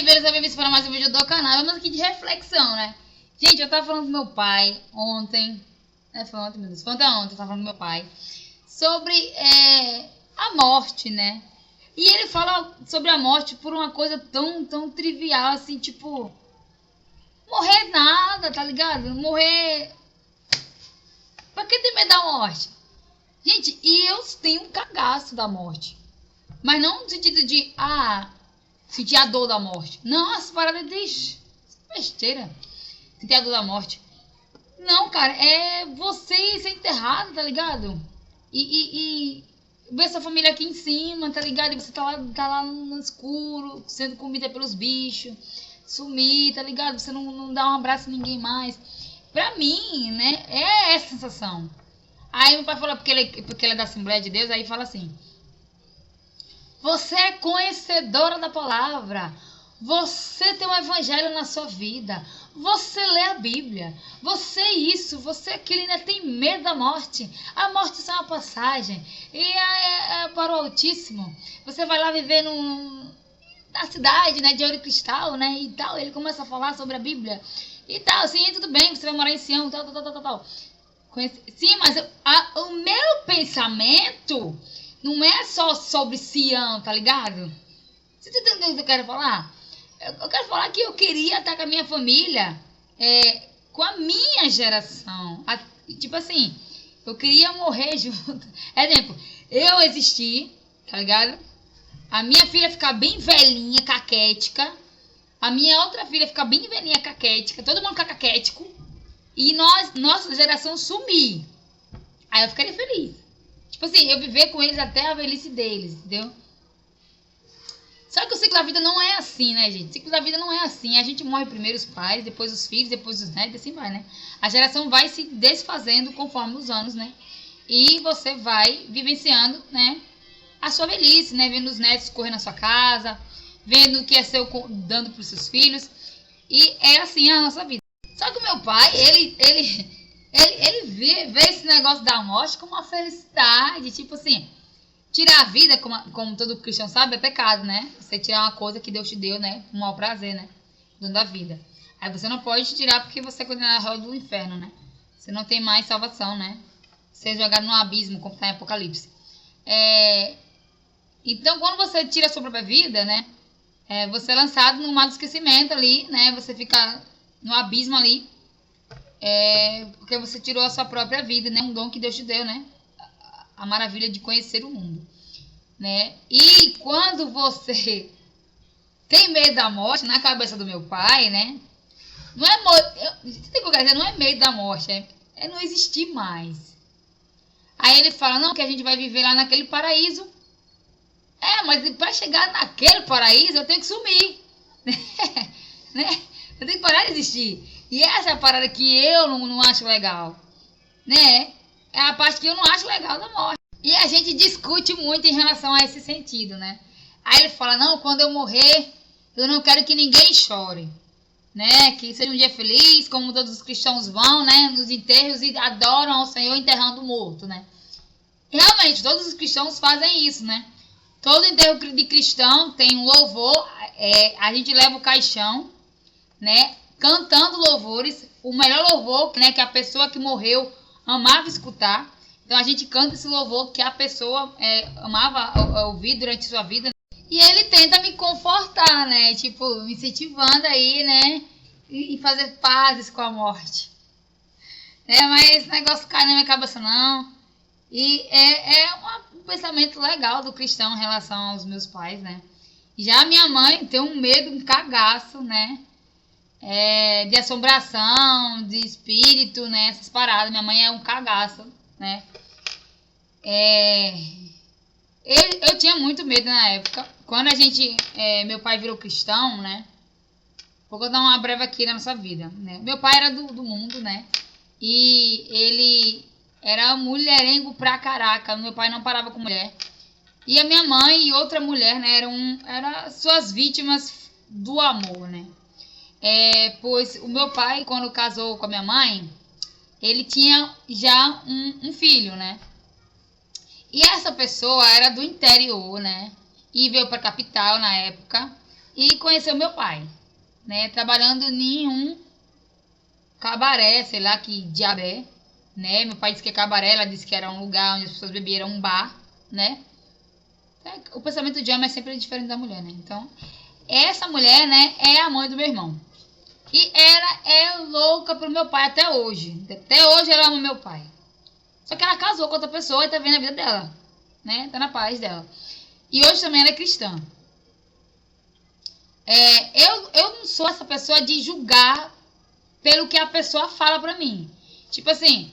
bem-vindos para mais um vídeo do canal. Vamos aqui de reflexão, né? Gente, eu tava falando com meu pai ontem. Foi ontem, meu Deus. Foi ontem, eu tava falando com meu pai sobre a morte, né? E ele fala sobre a morte por uma coisa tão trivial, assim, tipo... Morrer nada, tá ligado? Morrer... Pra que ter medo da morte? Gente, e eu tenho um cagaço da morte. Mas não no sentido de... sentir a dor da morte. Não, as paradas de besteira. Sentir a dor da morte. Não, cara, é você ser enterrado, tá ligado? E ver sua família aqui em cima, tá ligado? E você tá lá no escuro, sendo comida pelos bichos. Sumir, tá ligado? Você não dá um abraço a ninguém mais. Pra mim, né, é essa sensação. Aí meu pai falou, porque ele é da Assembleia de Deus, aí fala assim... Você é conhecedora da palavra. Você tem o evangelho na sua vida. Você lê a Bíblia. Você isso, você aquilo, ainda tem medo da morte. A morte só é uma passagem. E é para o Altíssimo. Você vai lá viver na cidade, né, de Ouro e Cristal, né, e tal. Ele começa a falar sobre a Bíblia. E tal, assim, tudo bem, você vai morar em Sião, tal. Sim, mas o meu pensamento... Não é só sobre Sião, tá ligado? Você tá entendendo o que eu quero falar? Eu quero falar que eu queria estar com a minha família, com a minha geração. Tipo assim, eu queria morrer junto. Exemplo, eu existir, tá ligado? A minha filha ficar bem velhinha, caquética. A minha outra filha ficar bem velhinha, caquética. Todo mundo ficar caquético. E nossa geração sumir. Aí eu ficaria feliz. Tipo assim, eu viver com eles até a velhice deles, entendeu? Só que o ciclo da vida não é assim, né, gente? O ciclo da vida não é assim. A gente morre primeiro os pais, depois os filhos, depois os netos, assim vai, né? A geração vai se desfazendo conforme os anos, né? E você vai vivenciando, né, a sua velhice, né? Vendo os netos correr na sua casa, vendo o que é seu dando para os seus filhos. E é assim a nossa vida. Só que o meu pai, ele vê esse negócio da morte como uma felicidade, tipo assim, tirar a vida, como todo cristão sabe, é pecado, né? Você tirar uma coisa que Deus te deu, né? Um mau prazer, né? Dono da vida. Aí você não pode tirar porque você é condenado à roda do inferno, né? Você não tem mais salvação, né? Você é jogado no abismo, como está em Apocalipse. Então, quando você tira a sua própria vida, né? Você é lançado no mar do esquecimento ali, né? Você fica no abismo ali. Porque você tirou a sua própria vida, né? Um dom que Deus te deu, né? A maravilha de conhecer o mundo, né? E quando você tem medo da morte, na cabeça do meu pai, né? Não é não é medo da morte, é não existir mais. Aí ele fala, não, que a gente vai viver lá naquele paraíso. Mas para chegar naquele paraíso eu tenho que sumir, né? Eu tenho que parar de existir. E essa é a parada que eu não acho legal, né? É a parte que eu não acho legal da morte. E a gente discute muito em relação a esse sentido, né? Aí ele fala, não, quando eu morrer, eu não quero que ninguém chore, né? Que seja um dia feliz, como todos os cristãos vão, né? Nos enterros e adoram ao Senhor enterrando o morto, né? Realmente, todos os cristãos fazem isso, né? Todo enterro de cristão tem um louvor, a gente leva o caixão, né? Cantando louvores, o melhor louvor, né, que a pessoa que morreu amava escutar. Então a gente canta esse louvor que a pessoa amava ouvir durante sua vida. E ele tenta me confortar, né, tipo, me incentivando aí, né, e fazer pazes com a morte. Mas esse negócio cai na minha cabeça não. E um pensamento legal do cristão em relação aos meus pais, né. Já a minha mãe tem um medo, um cagaço, né, de assombração, de espírito, né? Essas paradas. Minha mãe é um cagaço, né? Eu tinha muito medo na época. Quando meu pai virou cristão, né? Vou contar uma breve aqui na nossa vida, né? Meu pai era do mundo, né? E ele era mulherengo pra caraca. Meu pai não parava com mulher. E a minha mãe e outra mulher, né? Eram suas vítimas do amor, né? Pois o meu pai, quando casou com a minha mãe, ele tinha já um filho, né? E essa pessoa era do interior, né? E veio para a capital na época. e conheceu meu pai, né? Trabalhando em um cabaré, sei lá que diabo é, né? Meu pai disse que é cabaré, ela disse que era um lugar onde as pessoas bebiam, um bar, né? O pensamento de homem é sempre diferente da mulher, né? Então, essa mulher, né, é a mãe do meu irmão. E ela é louca pro meu pai até hoje. Até hoje ela ama meu pai. Só que ela casou com outra pessoa e tá vendo a vida dela, né? Tá na paz dela. E hoje também ela é cristã. Eu não sou essa pessoa de julgar pelo que a pessoa fala pra mim. Tipo assim,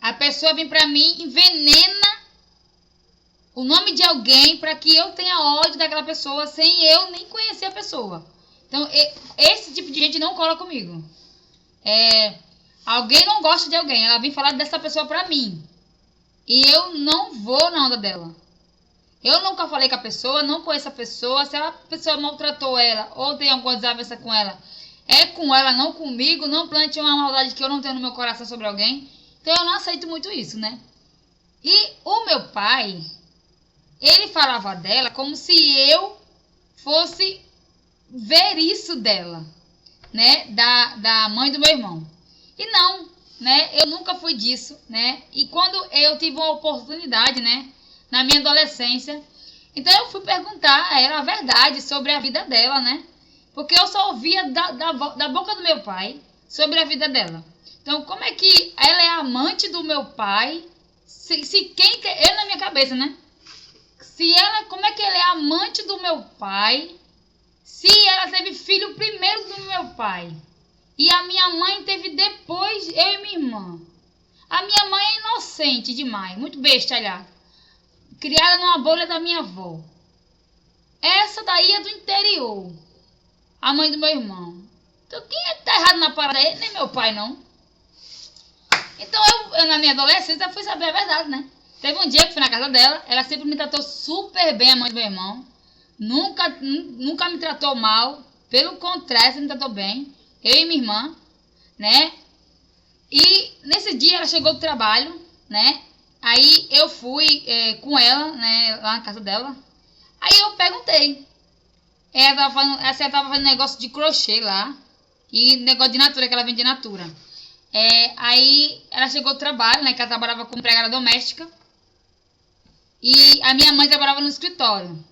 a pessoa vem pra mim, envenena o nome de alguém pra que eu tenha ódio daquela pessoa sem eu nem conhecer a pessoa. Então, esse tipo de gente não cola comigo. Alguém não gosta de alguém, ela vem falar dessa pessoa pra mim. E eu não vou na onda dela. Eu nunca falei com a pessoa, não conheço a pessoa. Se a pessoa maltratou ela ou tem alguma desavença com ela, é com ela, não comigo. Não plante uma maldade que eu não tenho no meu coração sobre alguém. Então eu não aceito muito isso, né? E o meu pai, ele falava dela como se eu fosse ver isso dela, né? Da mãe do meu irmão. E não, né? Eu nunca fui disso, né? E quando eu tive uma oportunidade, né? Na minha adolescência, então eu fui perguntar a ela a verdade sobre a vida dela, né? Porque eu só ouvia da boca do meu pai sobre a vida dela. Então, como é que ela é amante do meu pai? Eu na minha cabeça, né? Como é que ela é amante do meu pai? Se ela teve filho primeiro do meu pai e a minha mãe teve depois, eu e minha irmã. A minha mãe é inocente demais, muito bestalhada, criada numa bolha da minha avó. Essa daí é do interior, a mãe do meu irmão. Então quem é que tá errado na parada aí? Nem meu pai, não. Então eu na minha adolescência fui saber a verdade, né? Teve um dia que fui na casa dela, ela sempre me tratou super bem, a mãe do meu irmão. Nunca me tratou mal, pelo contrário, sempre me tratou bem. Eu e minha irmã, né? E nesse dia ela chegou do trabalho, né? Aí eu fui com ela, né? Lá na casa dela. Aí eu perguntei. Ela tava fazendo negócio de crochê lá. E negócio de natura, que ela vende de natura. Aí ela chegou do trabalho, né? Que ela trabalhava como empregada doméstica. E a minha mãe trabalhava no escritório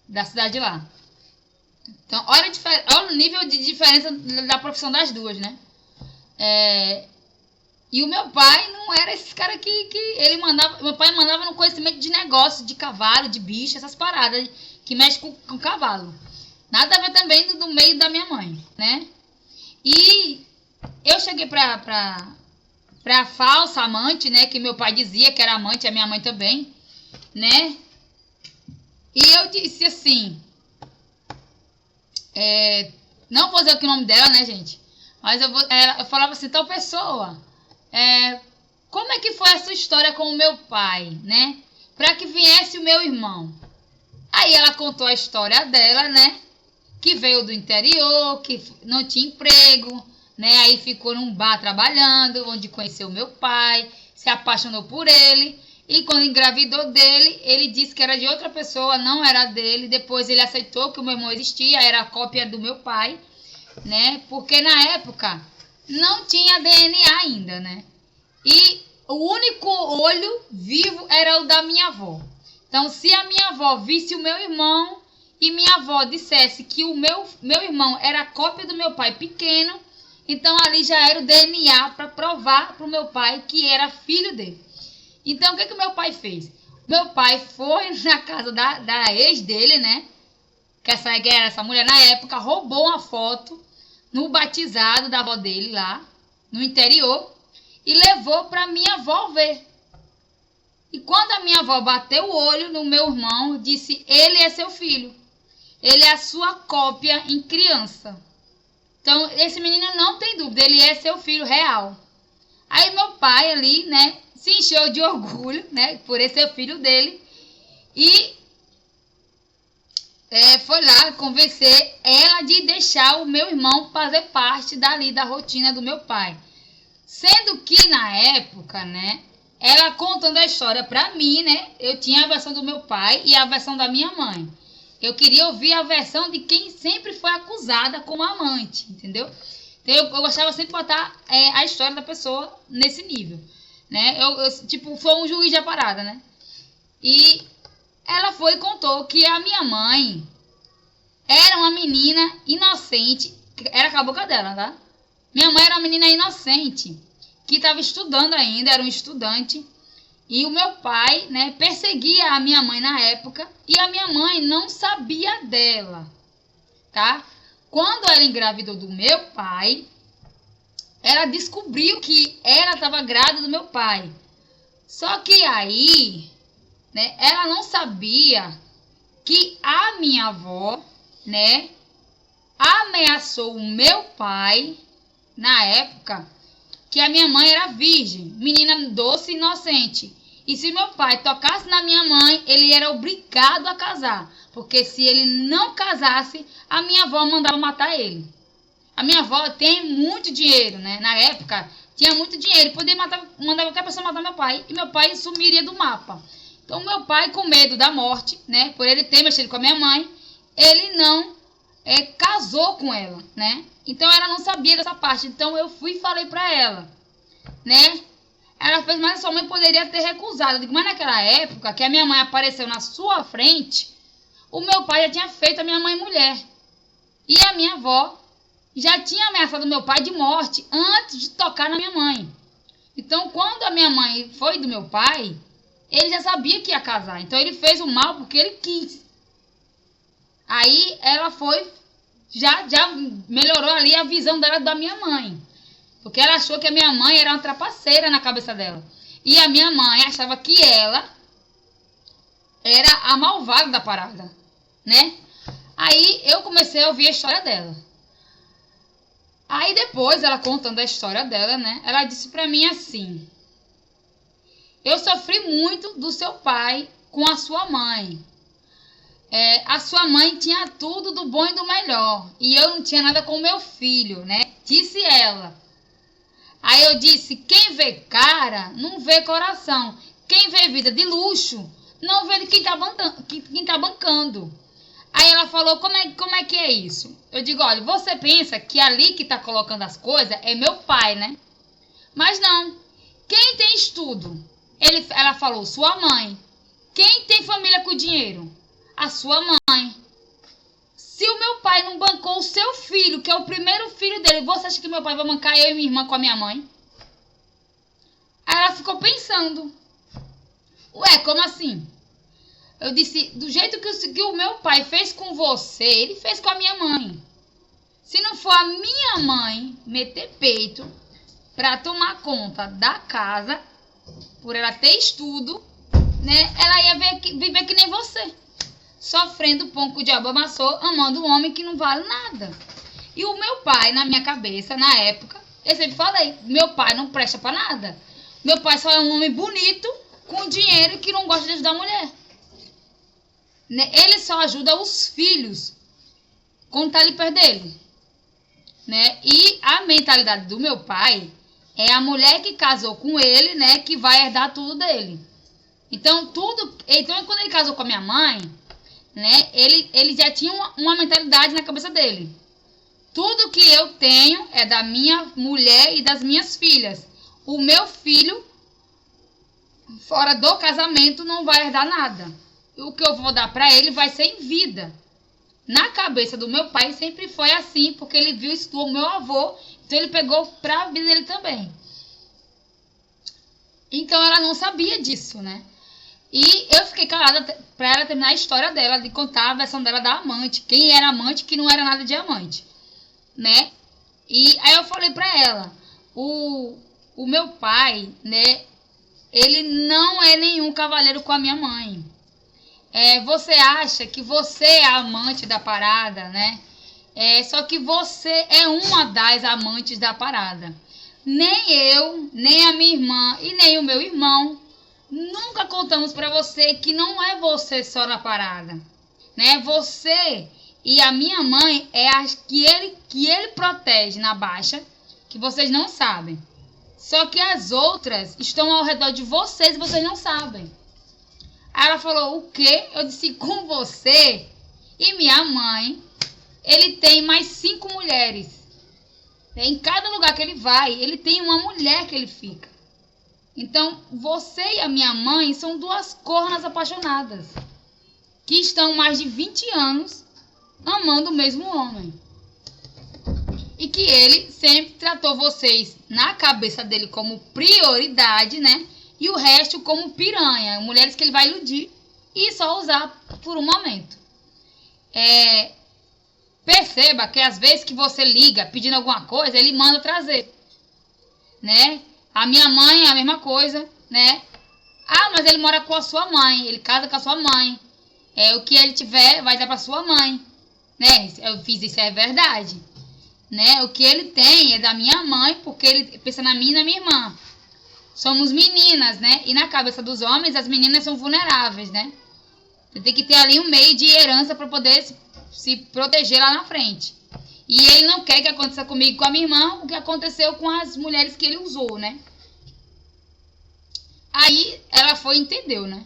da cidade lá. Então, olha o nível de diferença da profissão das duas, né? E o meu pai não era esse cara que ele mandava. Meu pai mandava no conhecimento de negócio, de cavalo, de bicho, essas paradas que mexem com cavalo. Nada a ver também do meio da minha mãe, né? E eu cheguei pra falsa amante, né? Que meu pai dizia que era amante, a minha mãe também, né? E eu disse assim... não vou dizer o nome dela, né, gente? Mas eu falava assim, tal pessoa... como é que foi essa história com o meu pai, né? Para que viesse o meu irmão. Aí ela contou a história dela, né? Que veio do interior, que não tinha emprego, né? Aí ficou num bar trabalhando, onde conheceu o meu pai, se apaixonou por ele. E quando engravidou dele, ele disse que era de outra pessoa, não era dele. Depois ele aceitou que o meu irmão existia, era a cópia do meu pai, né? Porque na época não tinha DNA ainda, né? E o único olho vivo era o da minha avó. Então, se a minha avó visse o meu irmão e minha avó dissesse que o meu irmão era a cópia do meu pai pequeno, então ali já era o DNA para provar para o meu pai que era filho dele. Então, o que o meu pai fez? Meu pai foi na casa da ex dele, né? Que era essa mulher na época, roubou uma foto no batizado da avó dele lá, no interior, e levou para minha avó ver. E quando a minha avó bateu o olho no meu irmão, disse, ele é seu filho. Ele é a sua cópia em criança. Então, esse menino não tem dúvida, ele é seu filho real. Aí meu pai ali, né, se encheu de orgulho, né, por esse ser filho dele. E foi lá convencer ela de deixar o meu irmão fazer parte da rotina do meu pai. Sendo que na época, né, ela contando a história pra mim, né? Eu tinha a versão do meu pai e a versão da minha mãe. Eu queria ouvir a versão de quem sempre foi acusada como amante, entendeu? Então eu gostava sempre de botar a história da pessoa nesse nível, né? Tipo, foi um juiz da parada, né? E ela foi e contou que a minha mãe era uma menina inocente, era a boca dela, tá? Minha mãe era uma menina inocente, que estava estudando ainda, era um estudante, e o meu pai, né, perseguia a minha mãe na época, e a minha mãe não sabia dela, tá? Quando ela engravidou do meu pai, ela descobriu que ela estava grávida do meu pai. Só que aí, né, ela não sabia que a minha avó, né, ameaçou o meu pai, na época, que a minha mãe era virgem, menina doce e inocente. E se meu pai tocasse na minha mãe, ele era obrigado a casar. Porque se ele não casasse, a minha avó mandava matar ele. A minha avó tem muito dinheiro, né? Na época, tinha muito dinheiro. Podia mandar qualquer pessoa matar meu pai. E meu pai sumiria do mapa. Então, meu pai, com medo da morte, né? Por ele ter mexido com a minha mãe, ele não casou com ela, né? Então, ela não sabia dessa parte. Então, eu fui e falei pra ela, né? Ela fez, mas a sua mãe poderia ter recusado. Eu digo, mas naquela época que a minha mãe apareceu na sua frente, o meu pai já tinha feito a minha mãe mulher. E a minha avó já tinha ameaçado meu pai de morte antes de tocar na minha mãe. Então, quando a minha mãe foi do meu pai, ele já sabia que ia casar. Então, ele fez o mal porque ele quis. Aí, ela foi, já melhorou ali a visão dela da minha mãe. Porque ela achou que a minha mãe era uma trapaceira na cabeça dela. E a minha mãe achava que ela era a malvada da parada, né? Aí eu comecei a ouvir a história dela. Aí depois, ela contando a história dela, né? Ela disse pra mim assim: eu sofri muito do seu pai com a sua mãe. A sua mãe tinha tudo do bom e do melhor. E eu não tinha nada com o meu filho, né? Disse ela. Aí eu disse, quem vê cara, não vê coração. Quem vê vida de luxo, não vê de quem tá bancando. Aí ela falou, como é que é isso? Eu digo, olha, você pensa que ali que tá colocando as coisas é meu pai, né? Mas não. Quem tem estudo? Ela falou, sua mãe. Quem tem família com dinheiro? A sua mãe. Se o meu pai não bancou o seu filho, que é o primeiro filho dele, você acha que meu pai vai bancar eu e minha irmã com a minha mãe? Aí ela ficou pensando. Ué, como assim? Eu disse, do jeito que o meu pai fez com você, ele fez com a minha mãe. Se não for a minha mãe meter peito pra tomar conta da casa, por ela ter estudo, né, ela ia viver que nem você. Sofrendo o pão que o diabo amassou, amando um homem que não vale nada. E o meu pai, na minha cabeça, na época, eu sempre falei, meu pai não presta pra nada. Meu pai só é um homem bonito, com dinheiro e que não gosta de ajudar a mulher. Ele só ajuda os filhos quando tá ali perto dele. Né? E a mentalidade do meu pai é a mulher que casou com ele, né, que vai herdar tudo dele. Então, quando ele casou com a minha mãe, né, ele já tinha uma mentalidade na cabeça dele. Tudo que eu tenho é da minha mulher e das minhas filhas. O meu filho, fora do casamento, não vai herdar nada. O que eu vou dar para ele vai ser em vida. Na cabeça do meu pai sempre foi assim, porque ele viu isso do meu avô, então ele pegou para a vida dele também. Então ela não sabia disso, né? E eu fiquei calada para ela terminar a história dela, de contar a versão dela da amante. Quem era amante, que não era nada de amante, né? E aí eu falei para ela, o meu pai, né? Ele não é nenhum cavaleiro com a minha mãe. Você acha que você é a amante da parada, né? Só que você é uma das amantes da parada. Nem eu, nem a minha irmã e nem o meu irmão nunca contamos pra você que não é você só na parada, né? Você e a minha mãe é as que ele protege na baixa, que vocês não sabem. Só que as outras estão ao redor de vocês e vocês não sabem. Aí ela falou, o quê? Eu disse, com você e minha mãe, ele tem mais 5 mulheres. Em cada lugar que ele vai, ele tem uma mulher que ele fica. Então, você e a minha mãe são 2 cornas apaixonadas, que estão mais de 20 anos amando o mesmo homem. E que ele sempre tratou vocês na cabeça dele como prioridade, né? E o resto como piranha, mulheres que ele vai iludir e só usar por um momento. Perceba que às vezes que você liga pedindo alguma coisa, ele manda trazer, né? A minha mãe é a mesma coisa, né? Ah, mas ele mora com a sua mãe, ele casa com a sua mãe. O que ele tiver vai dar para sua mãe, né? Eu fiz isso, é verdade, né? O que ele tem é da minha mãe, porque ele pensa na minha e na minha irmã. Somos meninas, né? E na cabeça dos homens, as meninas são vulneráveis, né? Você tem que ter ali um meio de herança para poder se proteger lá na frente. E ele não quer que aconteça comigo e com a minha irmã o que aconteceu com as mulheres que ele usou, né? Aí ela foi e entendeu, né?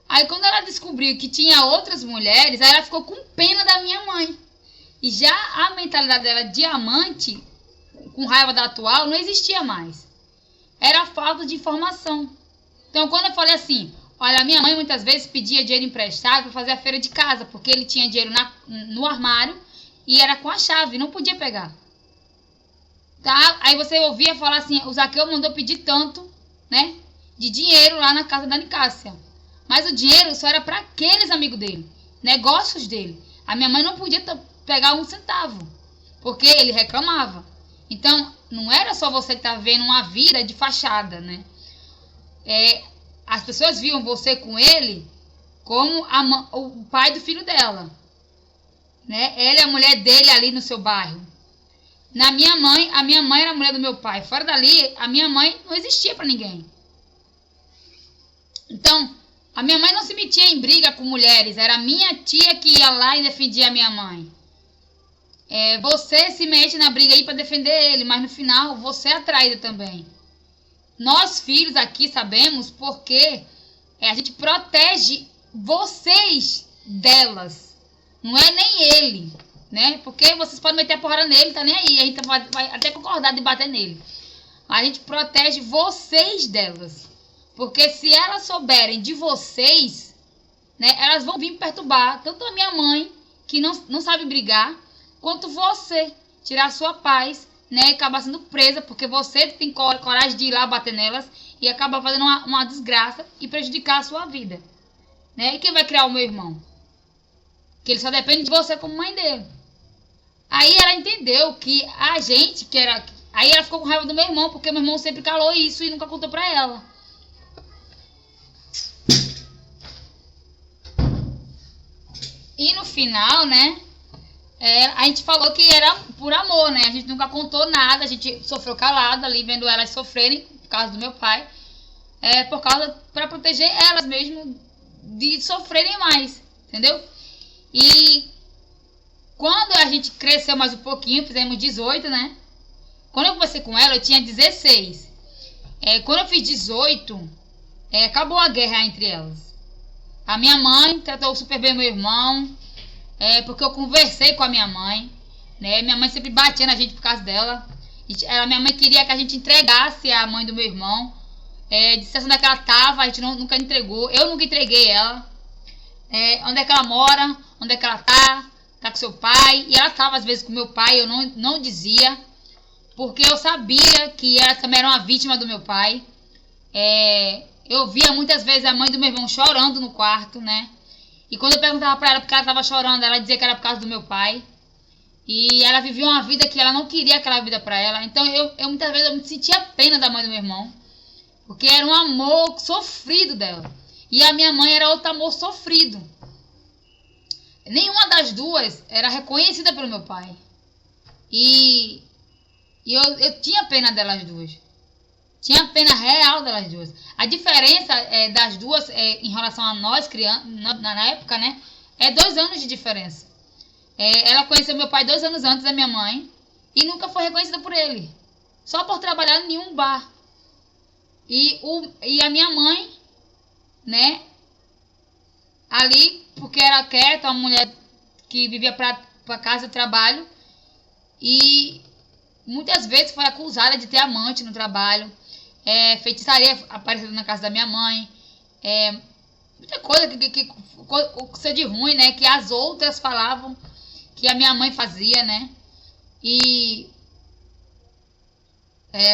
Aí quando ela descobriu que tinha outras mulheres, aí ela ficou com pena da minha mãe. E já a mentalidade dela de amante, com raiva da atual, não existia mais. Era falta de informação. Então quando eu falei assim, olha, a minha mãe muitas vezes pedia dinheiro emprestado para fazer a feira de casa, porque ele tinha dinheiro no armário e era com a chave, não podia pegar. Tá? Aí você ouvia falar assim, o Zaqueu mandou pedir tanto, né, de dinheiro lá na casa da Nicássia. Mas o dinheiro só era para aqueles amigos dele, negócios dele. A minha mãe não podia pegar 1 centavo, porque ele reclamava. Então, não era só você que tá vendo uma vida de fachada, né? As pessoas viam você com ele como o pai do filho dela, né? Ela é a mulher dele ali no seu bairro. A minha mãe era a mulher do meu pai. Fora dali, a minha mãe não existia para ninguém. Então, a minha mãe não se metia em briga com mulheres. Era a minha tia que ia lá e defendia a minha mãe. Você se mete na briga aí para defender ele, mas no final você é atraída também. Nós filhos aqui sabemos porque a gente protege vocês delas. Não é nem ele, né? Porque vocês podem meter a porrada nele, tá nem aí. A gente vai até concordar de bater nele. A gente protege vocês delas. Porque se elas souberem de vocês, né, elas vão vir perturbar tanto a minha mãe, que não sabe brigar, quanto você, tirar a sua paz, né, e acabar sendo presa, porque você tem coragem de ir lá bater nelas e acabar fazendo uma desgraça e prejudicar a sua vida, né? E quem vai criar o meu irmão? Que ele só depende de você como mãe dele. Aí ela entendeu que a gente, que era... Aí ela ficou com raiva do meu irmão, porque meu irmão sempre calou isso e nunca contou pra ela. E no final, né, a gente falou que era por amor, né? A gente nunca contou nada, a gente sofreu calado ali, vendo elas sofrerem por causa do meu pai. Para proteger elas mesmo de sofrerem mais, entendeu? E quando a gente cresceu mais um pouquinho, fizemos 18, né? Quando eu conversei com ela, eu tinha 16. Quando eu fiz 18, acabou a guerra entre elas. A minha mãe tratou super bem meu irmão, porque eu conversei com a minha mãe, né? Minha mãe sempre batia na gente por causa dela. Minha mãe queria que a gente entregasse a mãe do meu irmão. Dissesse onde é que ela estava, a gente nunca entregou. Eu nunca entreguei ela. Onde é que ela mora, onde é que ela tá com seu pai. E ela estava às vezes com meu pai, eu não dizia, porque eu sabia que ela também era uma vítima do meu pai. Eu via muitas vezes a mãe do meu irmão chorando no quarto, né? E quando eu perguntava pra ela porque ela estava chorando, ela dizia que era por causa do meu pai. E ela vivia uma vida que ela não queria aquela vida pra ela. Então eu muitas vezes eu me sentia pena da mãe do meu irmão, porque era um amor sofrido dela. E a minha mãe era outro amor sofrido. Nenhuma das duas era reconhecida pelo meu pai. E eu tinha pena delas duas. Tinha pena real delas duas. A diferença das duas em relação a nós, crianças, na época, né? 2 anos de diferença. Ela conheceu meu pai 2 anos antes da minha mãe e nunca foi reconhecida por ele. Só por trabalhar em um bar. E a minha mãe, né, ali, porque era quieta, uma mulher que vivia para casa de trabalho, e muitas vezes foi acusada de ter amante no trabalho, feitiçaria aparecendo na casa da minha mãe, muita coisa coisa de ruim, né, que as outras falavam que a minha mãe fazia, né, e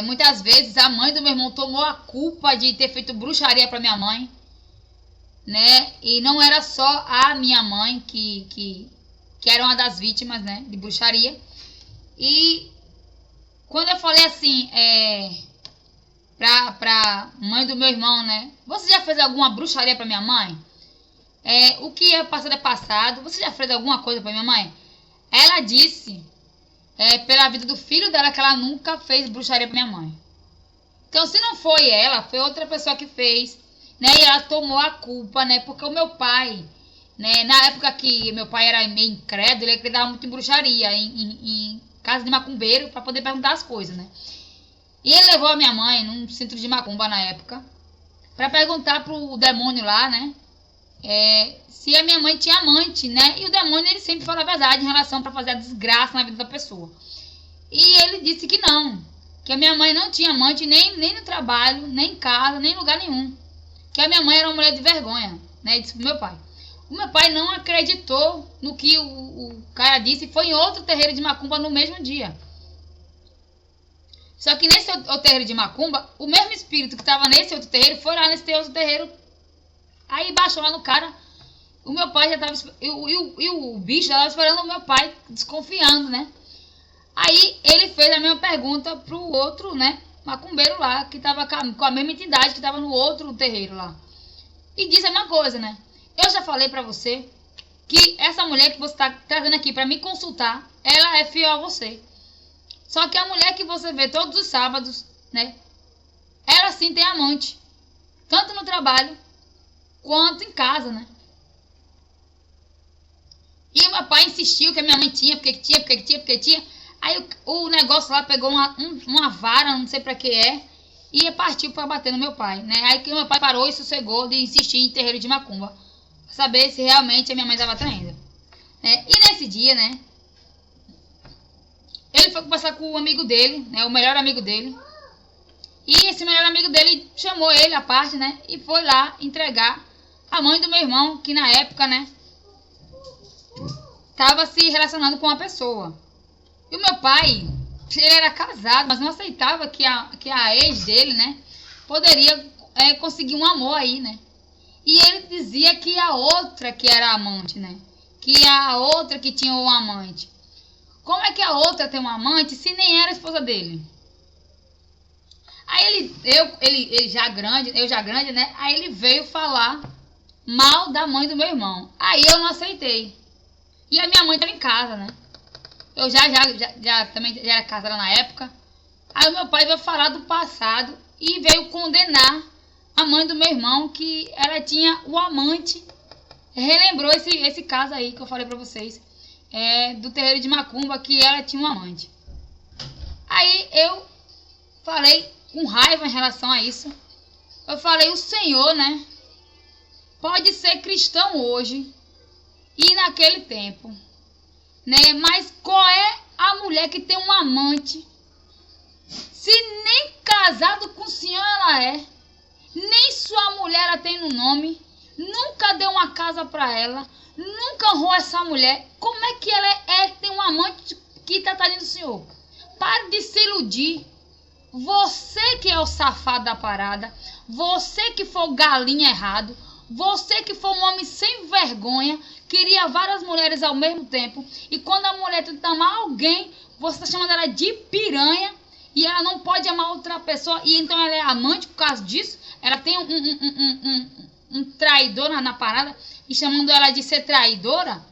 muitas vezes a mãe do meu irmão tomou a culpa de ter feito bruxaria para minha mãe, né, e não era só a minha mãe que era uma das vítimas, né, de bruxaria. E quando eu falei assim, pra mãe do meu irmão, né, você já fez alguma bruxaria pra minha mãe? O que é passado é passado, você já fez alguma coisa pra minha mãe? Ela disse, pela vida do filho dela, que ela nunca fez bruxaria pra minha mãe. Então, se não foi ela, foi outra pessoa que fez, né, e ela tomou a culpa, né, porque o meu pai, né, na época que meu pai era meio incrédulo, ele acreditava muito em bruxaria, em casa de macumbeiro, para poder perguntar as coisas, né. E ele levou a minha mãe num centro de macumba na época, para perguntar pro demônio lá, né, se a minha mãe tinha amante, né, e o demônio, ele sempre fala a verdade em relação para fazer a desgraça na vida da pessoa. E ele disse que não, que a minha mãe não tinha amante nem no trabalho, nem em casa, nem em lugar nenhum, que a minha mãe era uma mulher de vergonha, né, disse pro meu pai. O meu pai não acreditou no que o cara disse e foi em outro terreiro de macumba no mesmo dia. Só que nesse outro terreiro de macumba, o mesmo espírito que estava nesse outro terreiro foi lá nesse outro terreiro. Aí baixou lá no cara. O meu pai já estava... E o bicho já estava esperando o meu pai, desconfiando, né? Aí ele fez a mesma pergunta pro outro, né, macumbeiro lá, que estava com a mesma entidade que estava no outro terreiro lá. E disse a mesma coisa, né? Eu já falei pra você que essa mulher que você está trazendo aqui pra me consultar, ela é fiel a você. Só que a mulher que você vê todos os sábados, né, ela sim tem amante. Tanto no trabalho, quanto em casa, né? E o meu pai insistiu que a minha mãe tinha, porque tinha. Aí o negócio lá pegou uma vara, não sei pra que e partiu pra bater no meu pai, né? Aí que o meu pai parou e sossegou de insistir em terreiro de macumba, saber se realmente a minha mãe estava traindo. E nesse dia, né, ele foi conversar com o amigo dele, né, o melhor amigo dele. E esse melhor amigo dele chamou ele à parte, né, e foi lá entregar a mãe do meu irmão, que na época, né, estava se relacionando com uma pessoa. E o meu pai, ele era casado, mas não aceitava que a ex dele, né, poderia conseguir um amor aí, né. E ele dizia que a outra que era amante, né? Que a outra que tinha um amante. Como é que a outra tem um amante se nem era a esposa dele? Aí eu já grande, né? Aí ele veio falar mal da mãe do meu irmão. Aí eu não aceitei. E a minha mãe estava em casa, né? Eu também já era casada na época. Aí o meu pai veio falar do passado e veio condenar a mãe do meu irmão, que ela tinha o amante. Relembrou esse caso aí que eu falei pra vocês, do terreiro de macumba, que ela tinha um amante. Aí eu falei com raiva em relação a isso. Eu falei, o senhor, né, pode ser cristão hoje e naquele tempo, né, mas qual é a mulher que tem um amante, se nem casado com o senhor ela nem sua mulher ela tem no nome, nunca deu uma casa pra ela, nunca honrou essa mulher, como é que ela tem um amante que tá traindo o senhor? Pare de se iludir. Você que é o safado da parada, você que foi o galinha errado, você que foi um homem sem vergonha, queria várias mulheres ao mesmo tempo, e quando a mulher tenta amar alguém, você tá chamando ela de piranha, e ela não pode amar outra pessoa, e então ela é amante por causa disso. Ela tem um traidor na parada e chamando ela de ser traidora.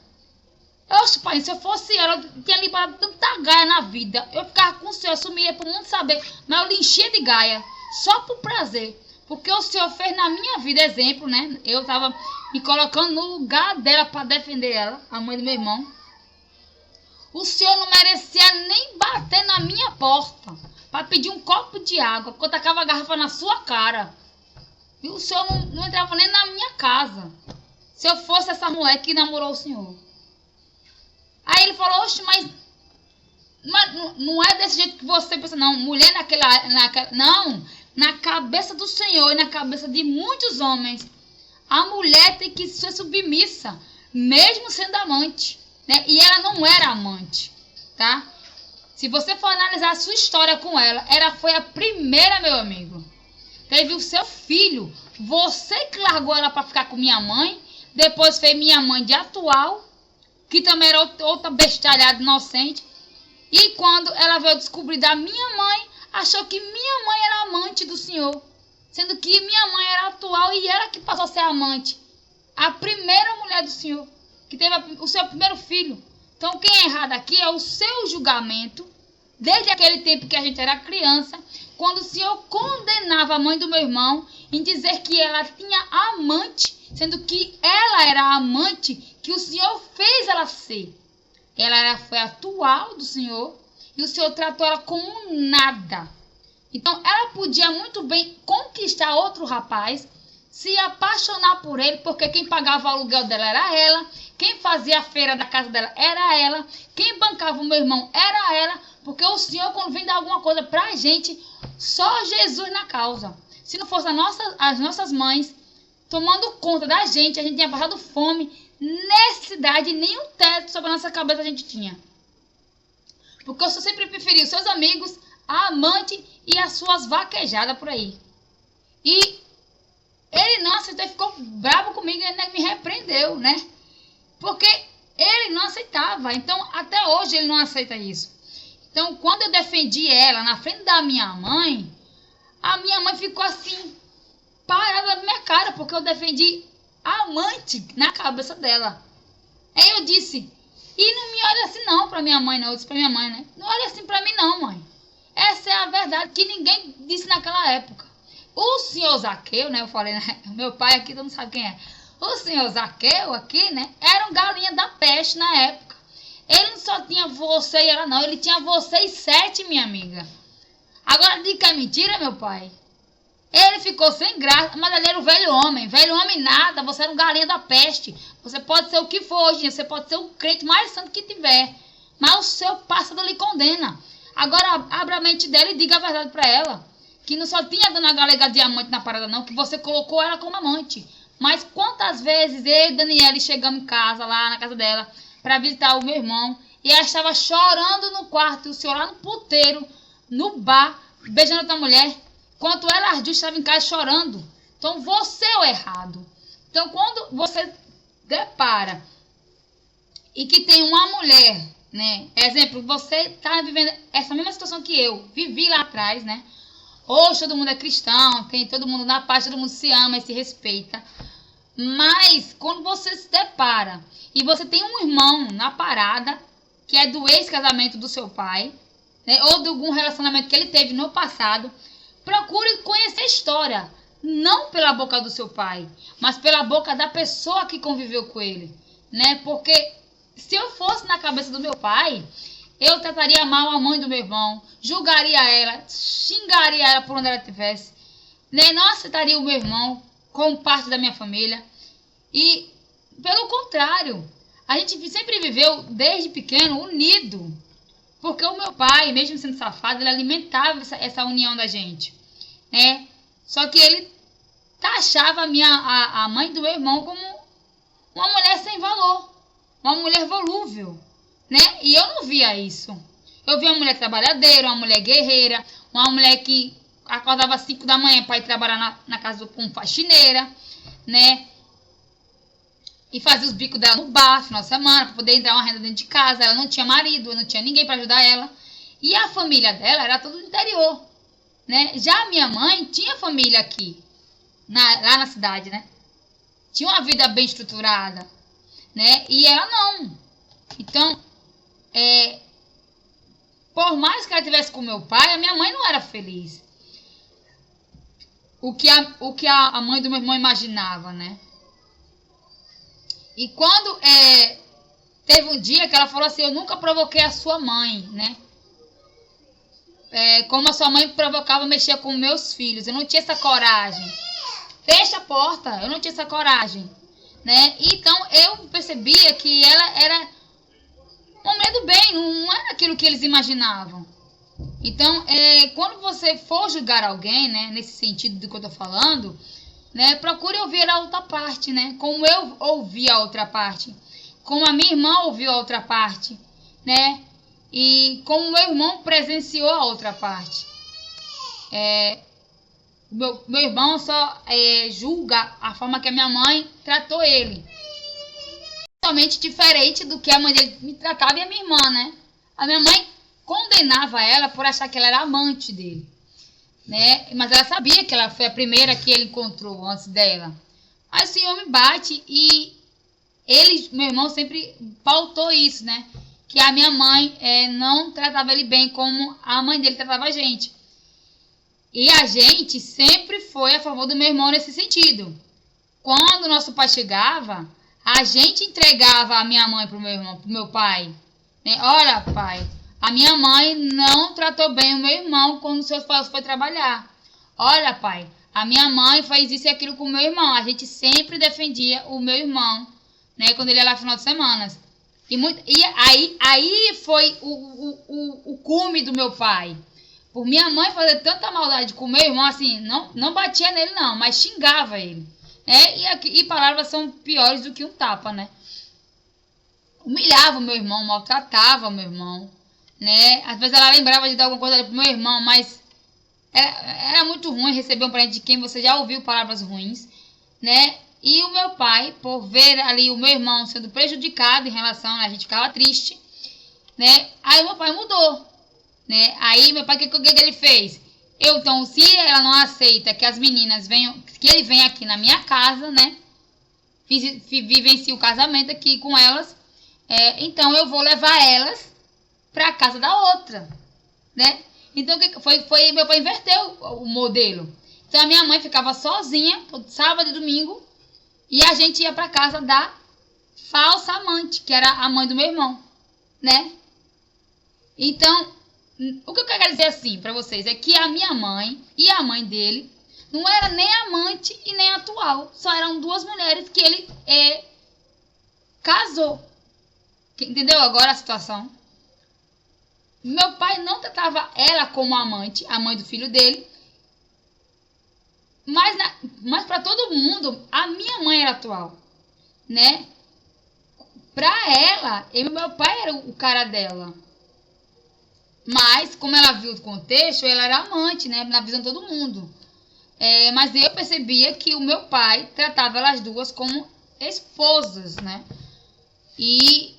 Oxe, pai, se eu fosse ela, eu tinha liberado tanta gaia na vida. Eu ficava com o senhor, eu sumia pro mundo saber, mas eu lhe enchia de gaia, só por prazer. Porque o senhor fez na minha vida exemplo, né? Eu tava me colocando no lugar dela para defender ela, a mãe do meu irmão. O senhor não merecia nem bater na minha porta para pedir um copo de água, porque eu tacava a garrafa na sua cara. E o senhor não entrava nem na minha casa. Se eu fosse essa mulher que namorou o senhor. Aí ele falou, oxe, mas não é desse jeito que você pensa, não. Mulher não, na cabeça do Senhor e na cabeça de muitos homens, a mulher tem que ser submissa, mesmo sendo amante, né? E ela não era amante, tá? Se você for analisar a sua história com ela, foi a primeira, meu amigo. Teve o seu filho, você que largou ela para ficar com minha mãe, depois fez minha mãe de atual, que também era outra bestalhada inocente. E quando ela veio descobrir da minha mãe, achou que minha mãe era amante do senhor. Sendo que minha mãe era atual e ela que passou a ser amante. A primeira mulher do senhor, que teve o seu primeiro filho. Então quem é errado aqui é o seu julgamento, desde aquele tempo que a gente era criança, quando o senhor condenava a mãe do meu irmão em dizer que ela tinha amante, sendo que ela era a amante que o senhor fez ela ser. Foi atual do senhor e o senhor tratou ela como nada. Então ela podia muito bem conquistar outro rapaz, se apaixonar por ele, porque quem pagava o aluguel dela era ela, quem fazia a feira da casa dela era ela, quem bancava o meu irmão era ela, porque o senhor, quando vem dar alguma coisa pra gente, só Jesus na causa. Se não fosse as nossas mães tomando conta da gente, a gente tinha passado fome, necessidade, nenhum teto sobre a nossa cabeça a gente tinha. Porque eu sempre preferi os seus amigos, a amante e as suas vaquejadas por aí. E ele não aceitou e ficou bravo comigo e ainda me repreendeu, né? Porque ele não aceitava. Então, até hoje ele não aceita isso. Então, quando eu defendi ela na frente da minha mãe, a minha mãe ficou assim, parada na minha cara, porque eu defendi a amante na cabeça dela. Aí eu disse, e não me olha assim não pra minha mãe, não. Eu disse pra minha mãe, né? Não olha assim pra mim não, mãe. Essa é a verdade que ninguém disse naquela época. O senhor Zaqueu, né? Eu falei, né? Meu pai aqui, todo mundo sabe quem é. O senhor Zaqueu aqui, né? Era um galinha da peste na época. Ele não só tinha você e ela, não. Ele tinha você e 7, minha amiga. Agora, diga que é mentira, meu pai. Ele ficou sem graça, mas ali era o velho homem. Velho homem nada, você era um galinha da peste. Você pode ser o que for hoje, você pode ser o crente mais santo que tiver. Mas o seu passado lhe condena. Agora, abra a mente dela e diga a verdade pra ela. Que não só tinha a dona Galega diamante na parada, não. Que você colocou ela como amante. Mas quantas vezes eu e Daniela chegamos em casa, lá na casa dela, pra visitar o meu irmão. E ela estava chorando no quarto. E o senhor lá no puteiro, no bar, beijando outra mulher. Enquanto ela, as duas, estavam em casa chorando. Então, você é o errado. Então, quando você depara e que tem uma mulher, né? Exemplo, você está vivendo essa mesma situação que eu vivi lá atrás, né? Hoje todo mundo é cristão, tem todo mundo na paz, todo mundo se ama e se respeita. Mas, quando você se depara e você tem um irmão na parada, que é do ex-casamento do seu pai, né? Ou de algum relacionamento que ele teve no passado, procure conhecer a história, não pela boca do seu pai, mas pela boca da pessoa que conviveu com ele, né? Porque se eu fosse na cabeça do meu pai, eu trataria mal a mãe do meu irmão, julgaria ela, xingaria ela por onde ela estivesse, né? Não aceitaria o meu irmão como parte da minha família. E, pelo contrário, a gente sempre viveu, desde pequeno, unido. Porque o meu pai, mesmo sendo safado, ele alimentava essa união da gente, né? Só que ele taxava a mãe do meu irmão como uma mulher sem valor, uma mulher volúvel, né? E eu não via isso. Eu via uma mulher trabalhadeira, uma mulher guerreira, uma mulher que acordava às 5 da manhã para ir trabalhar na casa como faxineira, né? E fazia os bicos dela no bar, final de semana, para poder entrar uma renda dentro de casa. Ela não tinha marido, não tinha ninguém para ajudar ela. E a família dela era tudo do interior, né? Já a minha mãe tinha família aqui, lá na cidade, né? Tinha uma vida bem estruturada, né? E ela não. Então, por mais que ela estivesse com meu pai, a minha mãe não era feliz. O que a mãe do meu irmão imaginava, né? E quando teve um dia que ela falou assim, eu nunca provoquei a sua mãe, né? como a sua mãe provocava mexer com meus filhos. Eu não tinha essa coragem. Fecha a porta. Eu não tinha essa coragem, né? Então eu percebia que ela era uma mulher do bem, não era aquilo que eles imaginavam. Então, quando você for julgar alguém, né, nesse sentido do que eu tô falando, né, procure ouvir a outra parte, né? Como eu ouvi a outra parte, como a minha irmã ouviu a outra parte, né? E como meu irmão presenciou a outra parte. Meu irmão só julga a forma que a minha mãe tratou ele. Totalmente diferente do que a mãe dele me tratava e a minha irmã, né? A minha mãe condenava ela por achar que ela era amante dele, né? Mas ela sabia que ela foi a primeira que ele encontrou antes dela. Aí o Senhor me bate e meu irmão sempre pautou isso, né? Que a minha mãe não tratava ele bem como a mãe dele tratava a gente. E a gente sempre foi a favor do meu irmão nesse sentido. Quando o nosso pai chegava, a gente entregava a minha mãe pro meu irmão, pro meu pai, né? Olha, pai, a minha mãe não tratou bem o meu irmão quando o seu pai foi trabalhar. Olha, pai, a minha mãe fez isso e aquilo com o meu irmão. A gente sempre defendia o meu irmão, né, quando ele ia lá no final de semana. E aí foi o cume do meu pai. Por minha mãe fazer tanta maldade com o meu irmão, assim, não batia nele não, mas xingava ele, né? E palavras são piores do que um tapa, né? Humilhava o meu irmão, maltratava o meu irmão, né? Às vezes ela lembrava de dar alguma coisa ali pro meu irmão, mas era muito ruim receber um presente de quem você já ouviu palavras ruins, né? E o meu pai, por ver ali o meu irmão sendo prejudicado em relação, a gente ficava triste, né? Aí o meu pai mudou, né? Aí meu pai, o que ele fez? Então, se ela não aceita que as meninas venham, que ele venha aqui na minha casa, né? Vivencie o casamento aqui com elas, então eu vou levar elas para a casa da outra, né? Então foi meu pai inverteu o modelo. Então a minha mãe ficava sozinha todo sábado e domingo e a gente ia para casa da falsa amante, que era a mãe do meu irmão, né? Então, o que eu quero dizer assim para vocês é que a minha mãe e a mãe dele não era nem amante e nem atual, só eram duas mulheres que ele casou. Entendeu agora a situação? Meu pai não tratava ela como amante, a mãe do filho dele. Mas para todo mundo, a minha mãe era atual, né? Para ela, meu pai era o cara dela. Mas, como ela viu o contexto, ela era amante, né? Na visão de todo mundo. Mas eu percebia que o meu pai tratava elas duas como esposas, né? E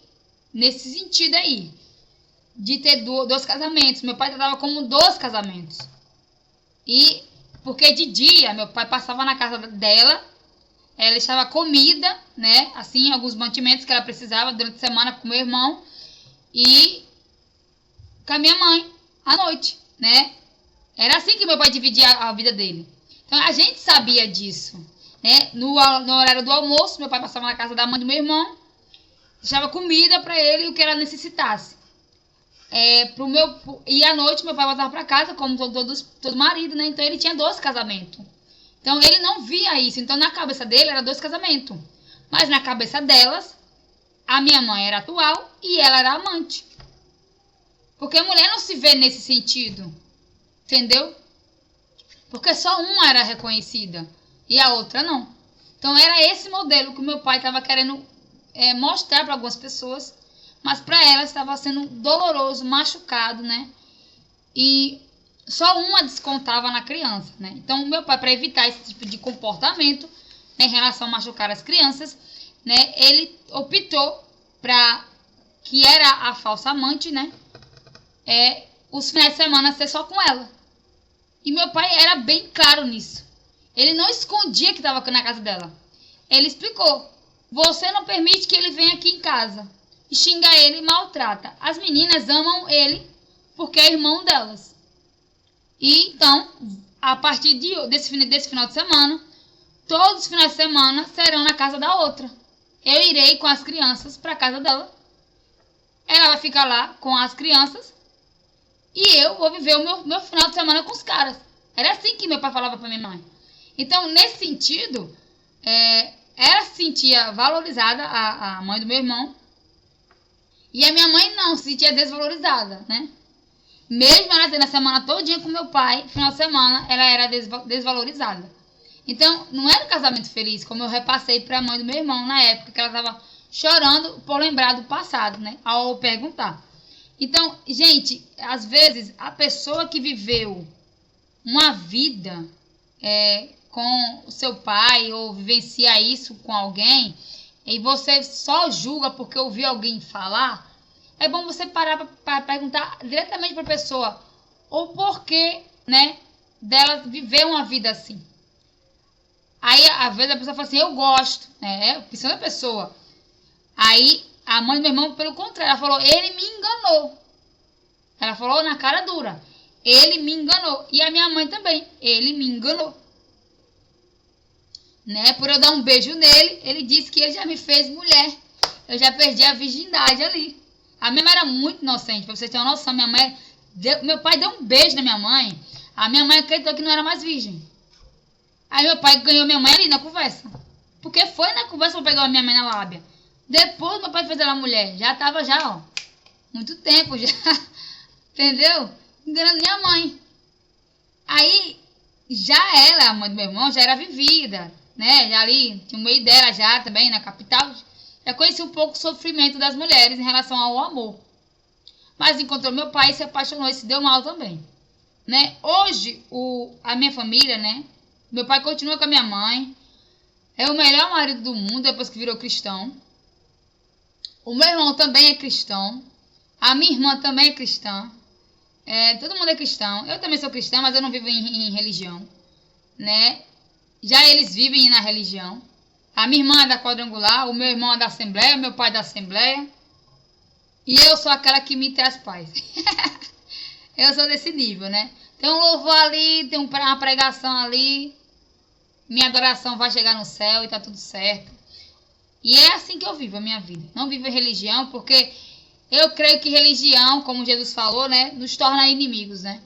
nesse sentido aí, de ter dois casamentos. Meu pai tratava como 2 casamentos. E porque de dia, meu pai passava na casa dela, ela deixava comida, né? Assim, alguns mantimentos que ela precisava durante a semana com meu irmão. E com a minha mãe, à noite, né? Era assim que meu pai dividia a vida dele. Então, a gente sabia disso, né? No horário do almoço, meu pai passava na casa da mãe do meu irmão, deixava comida para ele, o que ela necessitasse. E à noite, meu pai voltava para casa, como todo marido, né? Então, ele tinha 2 casamentos. Então, ele não via isso. Então, na cabeça dele, era 2 casamentos. Mas na cabeça delas, a minha mãe era atual e ela era amante. Porque a mulher não se vê nesse sentido, entendeu? Porque só uma era reconhecida e a outra não. Então era esse modelo que o meu pai estava querendo mostrar para algumas pessoas, mas para elas estava sendo doloroso, machucado, né? E só uma descontava na criança, né? Então o meu pai, para evitar esse tipo de comportamento, né, em relação a machucar as crianças, né, ele optou para que era a falsa amante, né? Os finais de semana ser só com ela. E meu pai era bem claro nisso. Ele não escondia que estava na casa dela. Ele explicou: você não permite que ele venha aqui em casa. E xinga ele e maltrata. As meninas amam ele porque é irmão delas. E então, a partir desse final de semana, todos os finais de semana serão na casa da outra. Eu irei com as crianças para a casa dela. Ela vai ficar lá com as crianças. e eu vou viver o meu final de semana com os caras. Era assim que meu pai falava pra minha mãe. Então, nesse sentido, ela se sentia valorizada, a mãe do meu irmão, e a minha mãe não, se sentia desvalorizada, né? Mesmo ela tendo a semana todinha com meu pai, final de semana, ela era desvalorizada. Então, não era um casamento feliz, como eu repassei pra mãe do meu irmão na época, que ela tava chorando por lembrar do passado, né? Ao perguntar. Então, gente, às vezes, a pessoa que viveu uma vida com o seu pai, ou vivencia isso com alguém, e você só julga porque ouviu alguém falar, é bom você parar para perguntar diretamente para a pessoa o porquê, né, dela viver uma vida assim. Aí, às vezes, a pessoa fala assim, eu gosto, né, opção da pessoa. Aí, a mãe do meu irmão, pelo contrário, ela falou, ele me enganou. Ela falou na cara dura, ele me enganou. E a minha mãe também, ele me enganou. Né, por eu dar um beijo nele, ele disse que ele já me fez mulher. Eu já perdi a virgindade ali. A minha mãe era muito inocente, pra você ter uma noção. Meu pai deu um beijo na minha mãe. A minha mãe acreditou que não era mais virgem. Aí meu pai ganhou minha mãe ali na conversa. Porque foi na conversa que pegou a minha mãe na lábia. Depois meu pai fez ela mulher. Já tava ó. Muito tempo já. Entendeu? Enganando minha mãe. Aí, já ela, a mãe do meu irmão, já era vivida. Né? Já ali, tinha o meio dela já também, na capital. Já conheci um pouco o sofrimento das mulheres em relação ao amor. Mas encontrou meu pai, se apaixonou e se deu mal também. Né? Hoje, a minha família, né? Meu pai continua com a minha mãe. É o melhor marido do mundo depois que virou cristão. O meu irmão também é cristão. A minha irmã também é cristã. Todo mundo é cristão. Eu também sou cristã, mas eu não vivo em religião. Né? Já eles vivem na religião. A minha irmã é da quadrangular, o meu irmão é da assembleia, meu pai é da assembleia. E eu sou aquela que me traz paz. Eu sou desse nível, né? Tem um louvor ali, tem uma pregação ali. Minha adoração vai chegar no céu e tá tudo certo. E é assim que eu vivo a minha vida. Não vivo em religião, porque eu creio que religião, como Jesus falou, né, nos torna inimigos, né?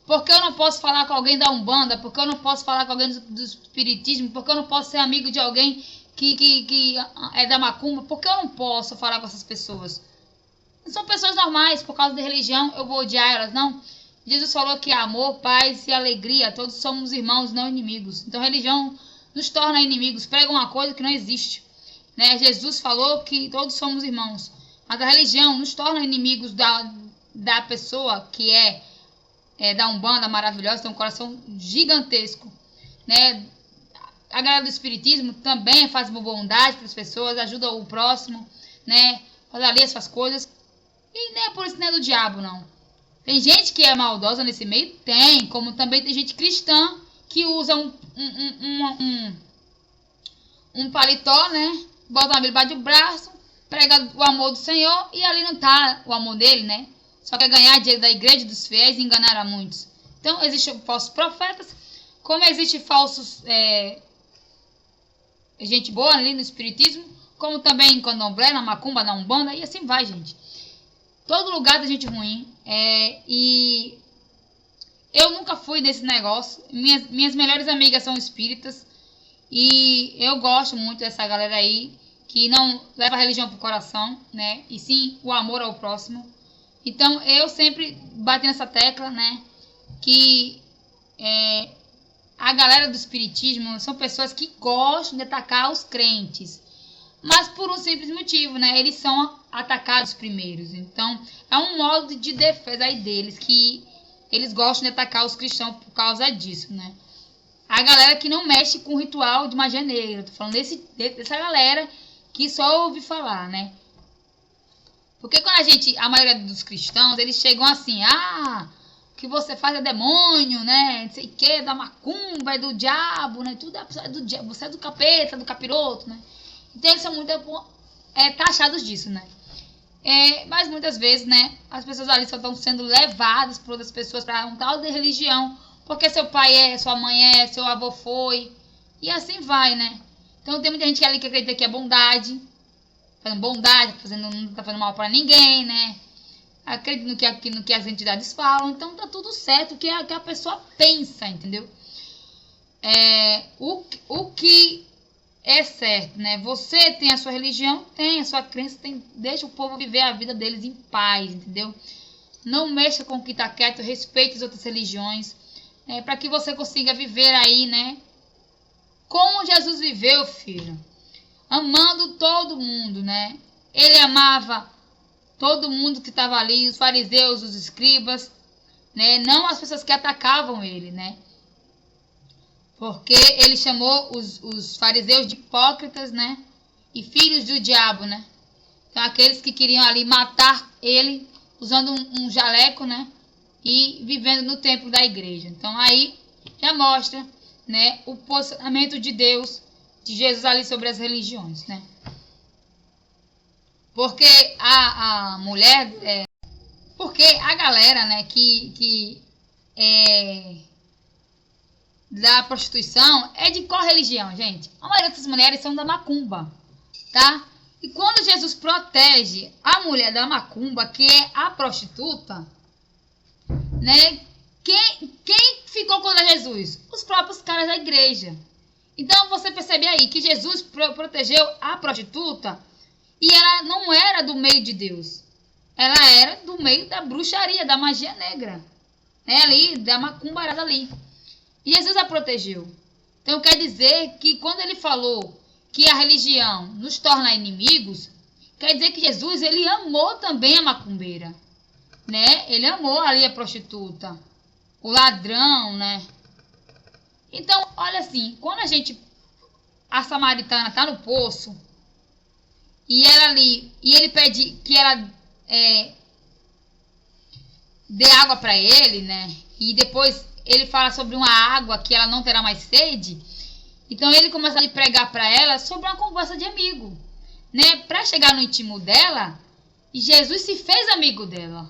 Porque eu não posso falar com alguém da Umbanda, porque eu não posso falar com alguém do Espiritismo, porque eu não posso ser amigo de alguém que é da Macumba, porque eu não posso falar com essas pessoas. São pessoas normais, por causa da religião, eu vou odiar elas, não. Jesus falou que amor, paz e alegria, todos somos irmãos, não inimigos. Então religião nos torna inimigos, prega uma coisa que não existe. Né? Jesus falou que todos somos irmãos, mas a religião nos torna inimigos da pessoa que da Umbanda maravilhosa, tem um coração gigantesco, né? A galera do Espiritismo também faz uma bondade para as pessoas, ajuda o próximo, né? Faz ali as suas coisas, e nem é por isso nem é do diabo, não. Tem gente que é maldosa nesse meio? Tem, como também tem gente cristã que usa um paletó, né? Bota uma Bíblia debaixo do braço, prega o amor do Senhor, e ali não tá o amor dele, né? Só quer ganhar dinheiro da igreja dos fiéis e enganar a muitos. Então, existem falsos profetas, como existe falsos gente boa ali no Espiritismo, como também em Candomblé, na Macumba, na Umbanda, e assim vai, gente. Todo lugar tem gente ruim, e eu nunca fui nesse negócio. Minhas melhores amigas são espíritas, e eu gosto muito dessa galera aí, que não leva a religião pro coração, né? E sim o amor ao próximo. Então, eu sempre bati nessa tecla, né? Que a galera do Espiritismo são pessoas que gostam de atacar os crentes. Mas por um simples motivo, né? Eles são atacados primeiros. Então, é um modo de defesa aí deles, que eles gostam de atacar os cristãos por causa disso, né? A galera que não mexe com o ritual de magia negra. Tô falando dessa galera que só ouve falar, né? Porque quando a maioria dos cristãos, eles chegam assim, o que você faz é demônio, né? Não sei o que, da macumba, é do diabo, né? Tudo é do diabo, você é do capeta, do capiroto, né? Então eles são muito taxados disso, né? Mas muitas vezes, né, as pessoas ali só estão sendo levadas por outras pessoas para um tal de religião, porque seu pai sua mãe seu avô foi, e assim vai, né? Então tem muita gente ali que acredita que é bondade, fazendo bondade, não tá fazendo mal para ninguém, né? acredito no que as entidades falam, então tá tudo certo, que a pessoa pensa, entendeu? O que é certo, né? Você tem a sua religião, tem a sua crença, deixa o povo viver a vida deles em paz, entendeu? Não mexa com o que está quieto, respeite as outras religiões, para que você consiga viver aí, né? Como Jesus viveu, filho, amando todo mundo, né? Ele amava todo mundo que estava ali, os fariseus, os escribas, né? Não as pessoas que atacavam ele, né? Porque ele chamou os fariseus de hipócritas, né? E filhos do diabo, né? Então, aqueles que queriam ali matar ele, usando um jaleco, né? E vivendo no templo da igreja. Então, aí já mostra, né? O posicionamento de Deus, de Jesus ali sobre as religiões, né? Porque a mulher... porque a galera, né? Da prostituição é de qual religião, gente? A maioria dessas mulheres são da macumba, tá? E quando Jesus protege a mulher da macumba, que é a prostituta, né? Quem ficou contra Jesus? Os próprios caras da igreja. Então você percebe aí que Jesus protegeu a prostituta e ela não era do meio de Deus. Ela era do meio da bruxaria, da magia negra, né? Ali, da macumbarada ali. E Jesus a protegeu. Então quer dizer que quando ele falou que a religião nos torna inimigos, quer dizer que Jesus, ele amou também a macumbeira, né? Ele amou ali a prostituta, o ladrão, né? Então, olha assim, quando a samaritana está no poço, e ela ali, e ele pede que ela dê água para ele, né? E depois ele fala sobre uma água que ela não terá mais sede. Então ele começa a pregar para ela sobre uma conversa de amigo, né? Para chegar no íntimo dela, e Jesus se fez amigo dela.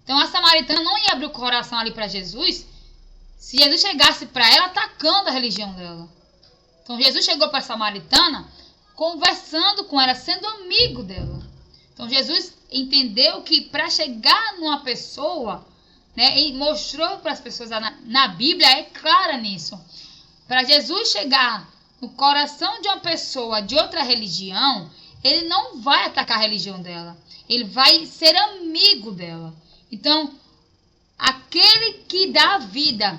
Então a samaritana não ia abrir o coração ali para Jesus se Jesus chegasse para ela atacando a religião dela. Então Jesus chegou para a samaritana conversando com ela, sendo amigo dela. Então Jesus entendeu que para chegar numa pessoa, né, e mostrou para as pessoas na Bíblia, é clara nisso. Para Jesus chegar no coração de uma pessoa de outra religião, ele não vai atacar a religião dela. Ele vai ser amigo dela. Então, aquele que dá a vida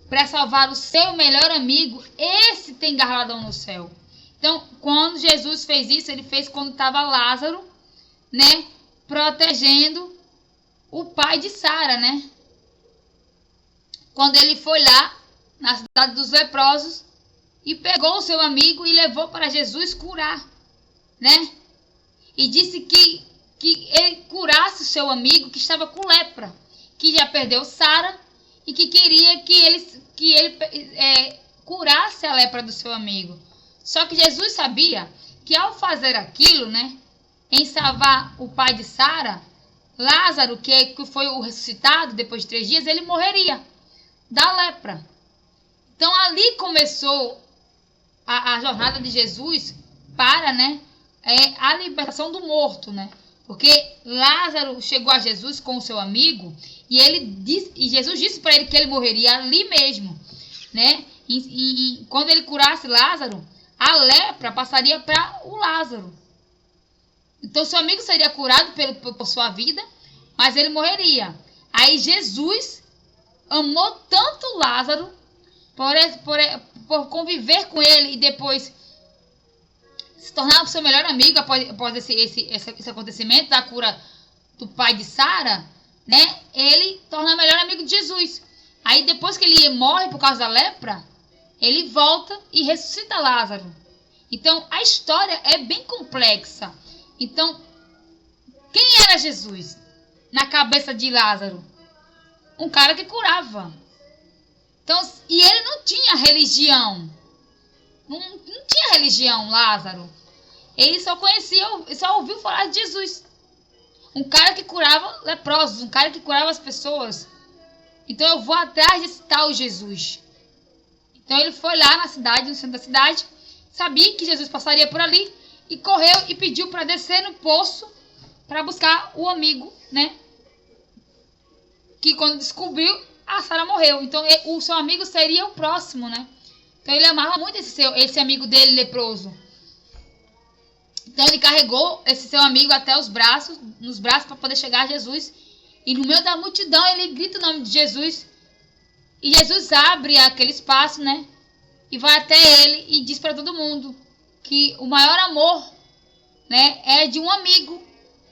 para salvar o seu melhor amigo, esse tem galardão no céu. Então, quando Jesus fez isso, ele fez quando estava Lázaro, né, protegendo o pai de Sara, né? Quando ele foi lá na cidade dos leprosos e pegou o seu amigo e levou para Jesus curar, né? E disse que ele curasse o seu amigo que estava com lepra, que já perdeu Sara e que queria que ele curasse a lepra do seu amigo. Só que Jesus sabia que ao fazer aquilo, né, em salvar o pai de Sara, Lázaro, que foi o ressuscitado depois de 3 dias, ele morreria da lepra. Então ali começou a jornada de Jesus para, né, a libertação do morto, né? Porque Lázaro chegou a Jesus com o seu amigo e Jesus disse para ele que ele morreria ali mesmo, né? E quando ele curasse Lázaro, a lepra passaria para o Lázaro. Então seu amigo seria curado por sua vida, mas ele morreria. Aí Jesus amou tanto Lázaro por conviver com ele e depois se tornar o seu melhor amigo após esse acontecimento da cura do pai de Sara, né? Ele torna o melhor amigo de Jesus. Aí depois que ele morre por causa da lepra, ele volta e ressuscita Lázaro. Então a história é bem complexa. Então, quem era Jesus na cabeça de Lázaro? Um cara que curava. Então, e ele não tinha religião. Não tinha religião, Lázaro. Ele só ouviu falar de Jesus. Um cara que curava leprosos, um cara que curava as pessoas. Então eu vou atrás desse tal Jesus. Então ele foi lá na cidade, no centro da cidade, sabia que Jesus passaria por ali e correu e pediu para descer no poço para buscar o amigo, né, que quando descobriu, a Sara morreu. Então o seu amigo seria o próximo, né? Então ele amava muito esse amigo dele leproso. Então ele carregou esse seu amigo até nos braços para poder chegar a Jesus. E no meio da multidão ele grita o nome de Jesus. E Jesus abre aquele espaço, né? E vai até ele e diz para todo mundo que o maior amor, né, é de um amigo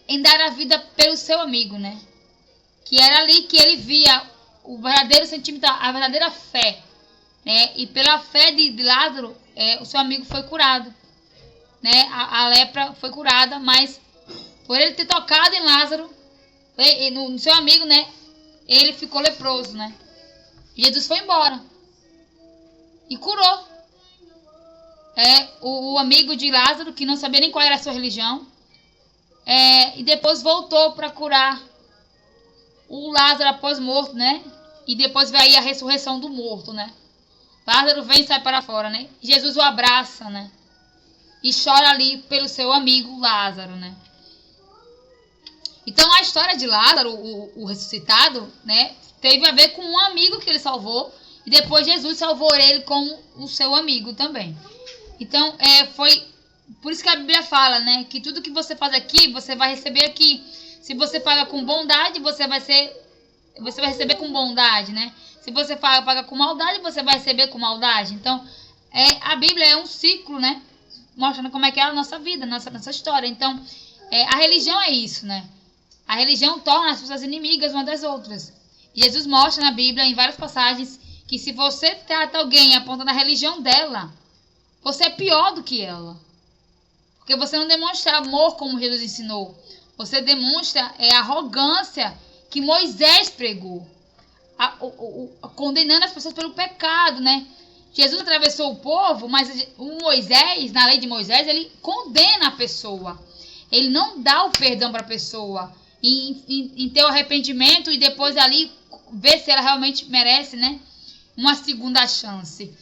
em dar a vida pelo seu amigo, né? Que era ali que ele via o verdadeiro sentimento, a verdadeira fé, né? E pela fé de Lázaro, o seu amigo foi curado, né? A lepra foi curada, mas por ele ter tocado em Lázaro, no seu amigo, né? Ele ficou leproso, né? Jesus foi embora e curou o amigo de Lázaro, que não sabia nem qual era a sua religião, e depois voltou para curar o Lázaro após morto, né? E depois veio aí a ressurreição do morto, né? Lázaro vem e sai para fora, né? Jesus o abraça, né? E chora ali pelo seu amigo Lázaro, né? Então a história de Lázaro, o ressuscitado, né? Teve a ver com um amigo que ele salvou. E depois Jesus salvou ele com o seu amigo também. Então foi por isso que a Bíblia fala, né? Que tudo que você faz aqui, você vai receber aqui. Se você paga com bondade, você vai receber com bondade, né? Se você paga com maldade, você vai receber com maldade. Então, a Bíblia é um ciclo, né? Mostrando como é que é a nossa vida, nossa história. Então, a religião é isso, né? A religião torna as pessoas inimigas umas das outras. Jesus mostra na Bíblia, em várias passagens, que se você trata alguém apontando a religião dela, você é pior do que ela. Porque você não demonstra amor como Jesus ensinou. Você demonstra a arrogância que Moisés pregou, condenando as pessoas pelo pecado, né? Jesus atravessou o povo, mas o Moisés, na lei de Moisés, ele condena a pessoa. Ele não dá o perdão para a pessoa em ter o arrependimento e depois ali ver se ela realmente merece, né, uma segunda chance.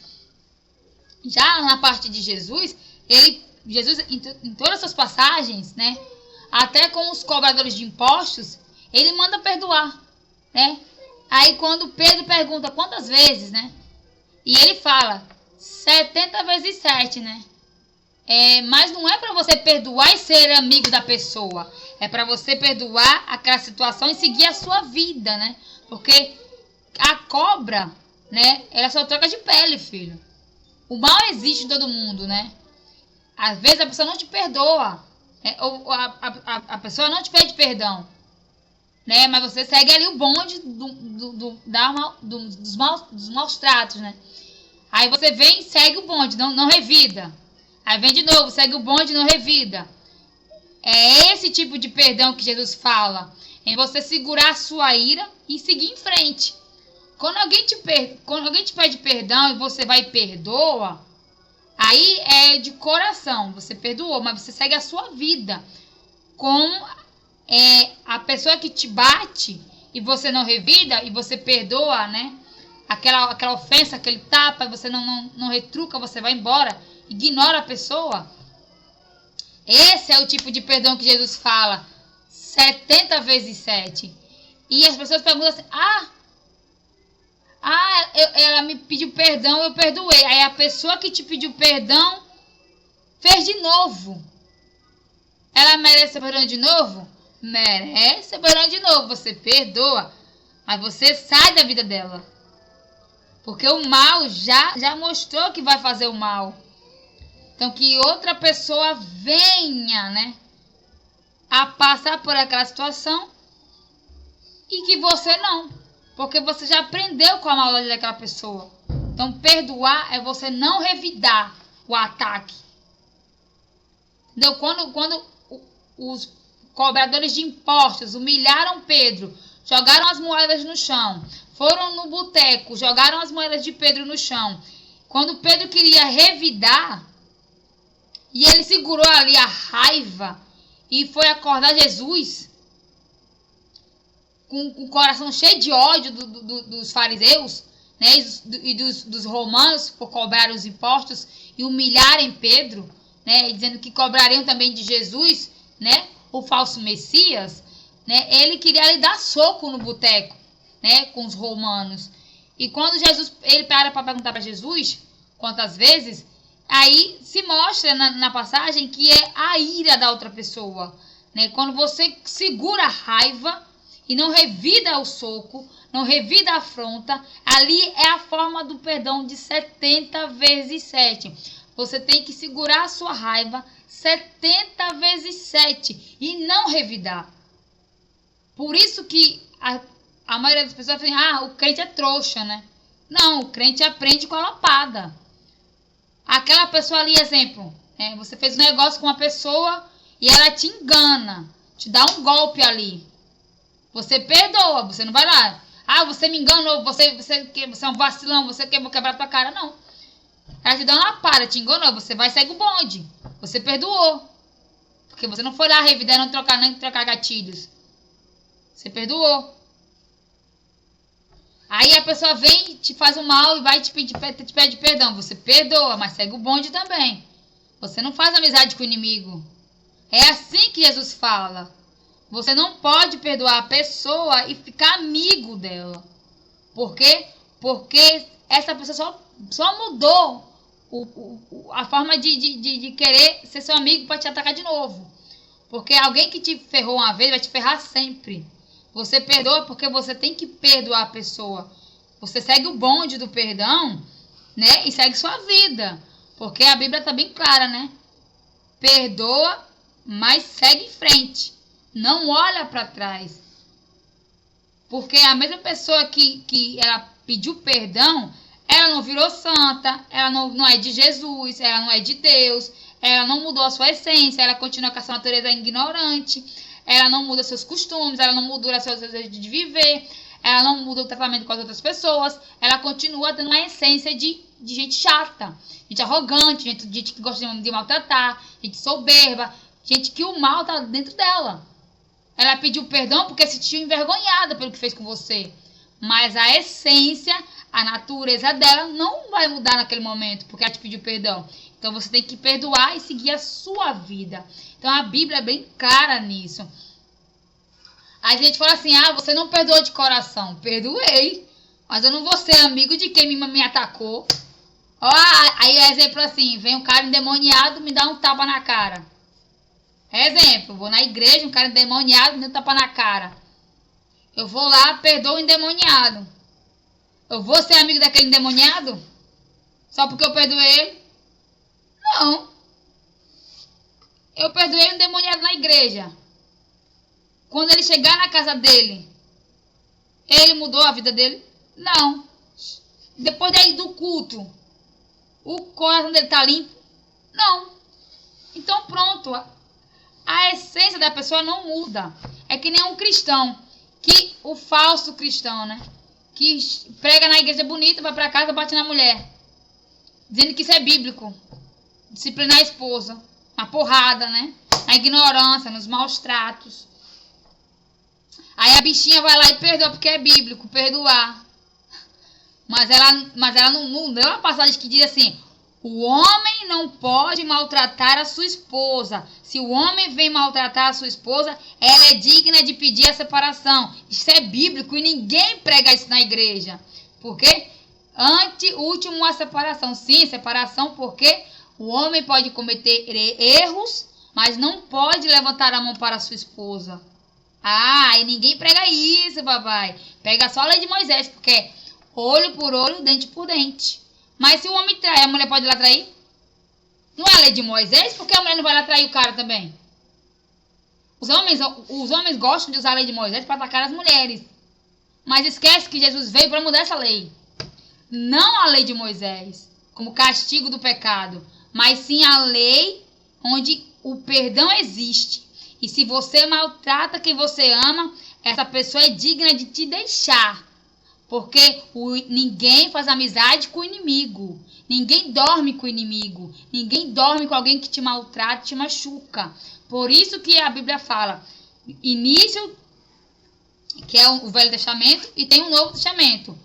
Já na parte de Jesus, Jesus em todas as suas passagens, né, até com os cobradores de impostos, ele manda perdoar, né? Aí quando Pedro pergunta quantas vezes, né? E ele fala 70 vezes 7, né? Mas não é para você perdoar e ser amigo da pessoa. É para você perdoar aquela situação e seguir a sua vida, né? Porque a cobra, né? Ela só troca de pele, filho. O mal existe em todo mundo, né? Às vezes a pessoa não te perdoa. Ou a pessoa não te pede perdão, né? Mas você segue ali o bonde dos maus tratos, né? Aí você vem e segue o bonde, não revida. Aí vem de novo, segue o bonde e não revida. É esse tipo de perdão que Jesus fala, em você segurar a sua ira e seguir em frente. Quando alguém te pede perdão e você vai e perdoa, aí é de coração, você perdoou, mas você segue a sua vida. Com a pessoa que te bate e você não revida e você perdoa, né? Aquela ofensa, aquele tapa, você não retruca, você vai embora, ignora a pessoa. Esse é o tipo de perdão que Jesus fala, 70 vezes 7. E as pessoas perguntam assim, ela me pediu perdão, eu perdoei. Aí a pessoa que te pediu perdão fez de novo. Ela merece perdão de novo? Merece perdão de novo. Você perdoa, mas você sai da vida dela. Porque o mal já mostrou que vai fazer o mal. Então que outra pessoa venha, né, a passar por aquela situação e que você não. Porque você já aprendeu com a maldade daquela pessoa. Então perdoar é você não revidar o ataque. Entendeu? Quando os cobradores de impostos humilharam Pedro, jogaram as moedas no chão, foram no boteco, jogaram as moedas de Pedro no chão. Quando Pedro queria revidar, e ele segurou ali a raiva e foi acordar Jesus, com o coração cheio de ódio dos fariseus, né, e dos romanos por cobrar os impostos e humilharem Pedro, né, e dizendo que cobrariam também de Jesus, né, o falso Messias, né, ele queria lhe dar soco no boteco. né, com os romanos. E quando Jesus, ele para perguntar para Jesus quantas vezes, aí se mostra na passagem que é a ira da outra pessoa, né? Quando você segura a raiva e não revida o soco, não revida a afronta, ali é a forma do perdão de 70 vezes 7. Você tem que segurar a sua raiva 70 vezes 7 e não revidar. Por isso que a maioria das pessoas fala, o crente é trouxa, né? Não, o crente aprende com a lapada. Aquela pessoa ali, exemplo, você fez um negócio com uma pessoa e ela te engana, te dá um golpe ali. Você perdoa, você não vai lá. Você me enganou, você é um vacilão, você quer quebrar tua cara. Não. Ela te dá uma lapada, te enganou, você vai e segue o bonde. Você perdoou. Porque você não foi lá revidar, nem trocar gatilhos. Você perdoou. Aí a pessoa vem, te faz um mal e vai te pede perdão. Você perdoa, mas segue o bonde também. Você não faz amizade com o inimigo. É assim que Jesus fala. Você não pode perdoar a pessoa e ficar amigo dela. Por quê? Porque essa pessoa só mudou a forma de querer ser seu amigo para te atacar de novo. Porque alguém que te ferrou uma vez vai te ferrar sempre. Você perdoa porque você tem que perdoar a pessoa. Você segue o bonde do perdão, né? E segue sua vida. Porque a Bíblia está bem clara, né? Perdoa, mas segue em frente. Não olha para trás. Porque a mesma pessoa que ela pediu perdão, ela não virou santa, ela não é de Jesus, ela não é de Deus, ela não mudou a sua essência, ela continua com a sua natureza ignorante, ela não muda seus costumes, ela não muda seu desejo de viver, ela não muda o tratamento com as outras pessoas, ela continua tendo uma essência de gente chata, gente arrogante, gente que gosta de maltratar, gente soberba, gente que o mal está dentro dela. Ela pediu perdão porque se sentiu envergonhada pelo que fez com você. Mas a essência, a natureza dela não vai mudar naquele momento porque ela te pediu perdão. Então você tem que perdoar e seguir a sua vida. Então a Bíblia é bem clara nisso. Aí a gente fala assim, você não perdoou de coração. Perdoei, mas eu não vou ser amigo de quem me atacou. Aí exemplo assim, vem um cara endemoniado me dá um tapa na cara. Exemplo, vou na igreja, um cara endemoniado me dá um tapa na cara. Eu vou lá, perdoo o endemoniado. Eu vou ser amigo daquele endemoniado? Só porque eu perdoei ele? Não. Eu perdoei o endemoniado na igreja. Quando ele chegar na casa dele, ele mudou a vida dele? Não. Depois daí do culto, o coração dele tá limpo? Não. Então pronto. A essência da pessoa não muda. É que nem um cristão. Que o falso cristão, né? Que prega na igreja bonita, vai pra casa, bate na mulher. Dizendo que isso é bíblico. Disciplinar a esposa. Na porrada, né? Na ignorância, nos maus tratos. Aí a bichinha vai lá e perdoa porque é bíblico, perdoar. Mas ela não deu uma passagem que diz assim: o homem não pode maltratar a sua esposa. Se o homem vem maltratar a sua esposa, ela é digna de pedir a separação. Isso é bíblico e ninguém prega isso na igreja. Porque último a separação. Sim, separação porque o homem pode cometer erros, mas não pode levantar a mão para a sua esposa. E ninguém prega isso, papai. Pega só a lei de Moisés, porque é olho por olho, dente por dente. Mas se o homem trai, a mulher pode ir lá trair? Não é a lei de Moisés? Por que a mulher não vai lá trair o cara também? Os homens gostam de usar a lei de Moisés para atacar as mulheres. Mas esquece que Jesus veio para mudar essa lei. Não a lei de Moisés, como castigo do pecado, mas sim a lei onde o perdão existe. E se você maltrata quem você ama, essa pessoa é digna de te deixar. Porque ninguém faz amizade com o inimigo. Ninguém dorme com o inimigo. Ninguém dorme com alguém que te maltrata, te machuca. Por isso que a Bíblia fala, início, que é o Velho Testamento, e tem o Novo Testamento.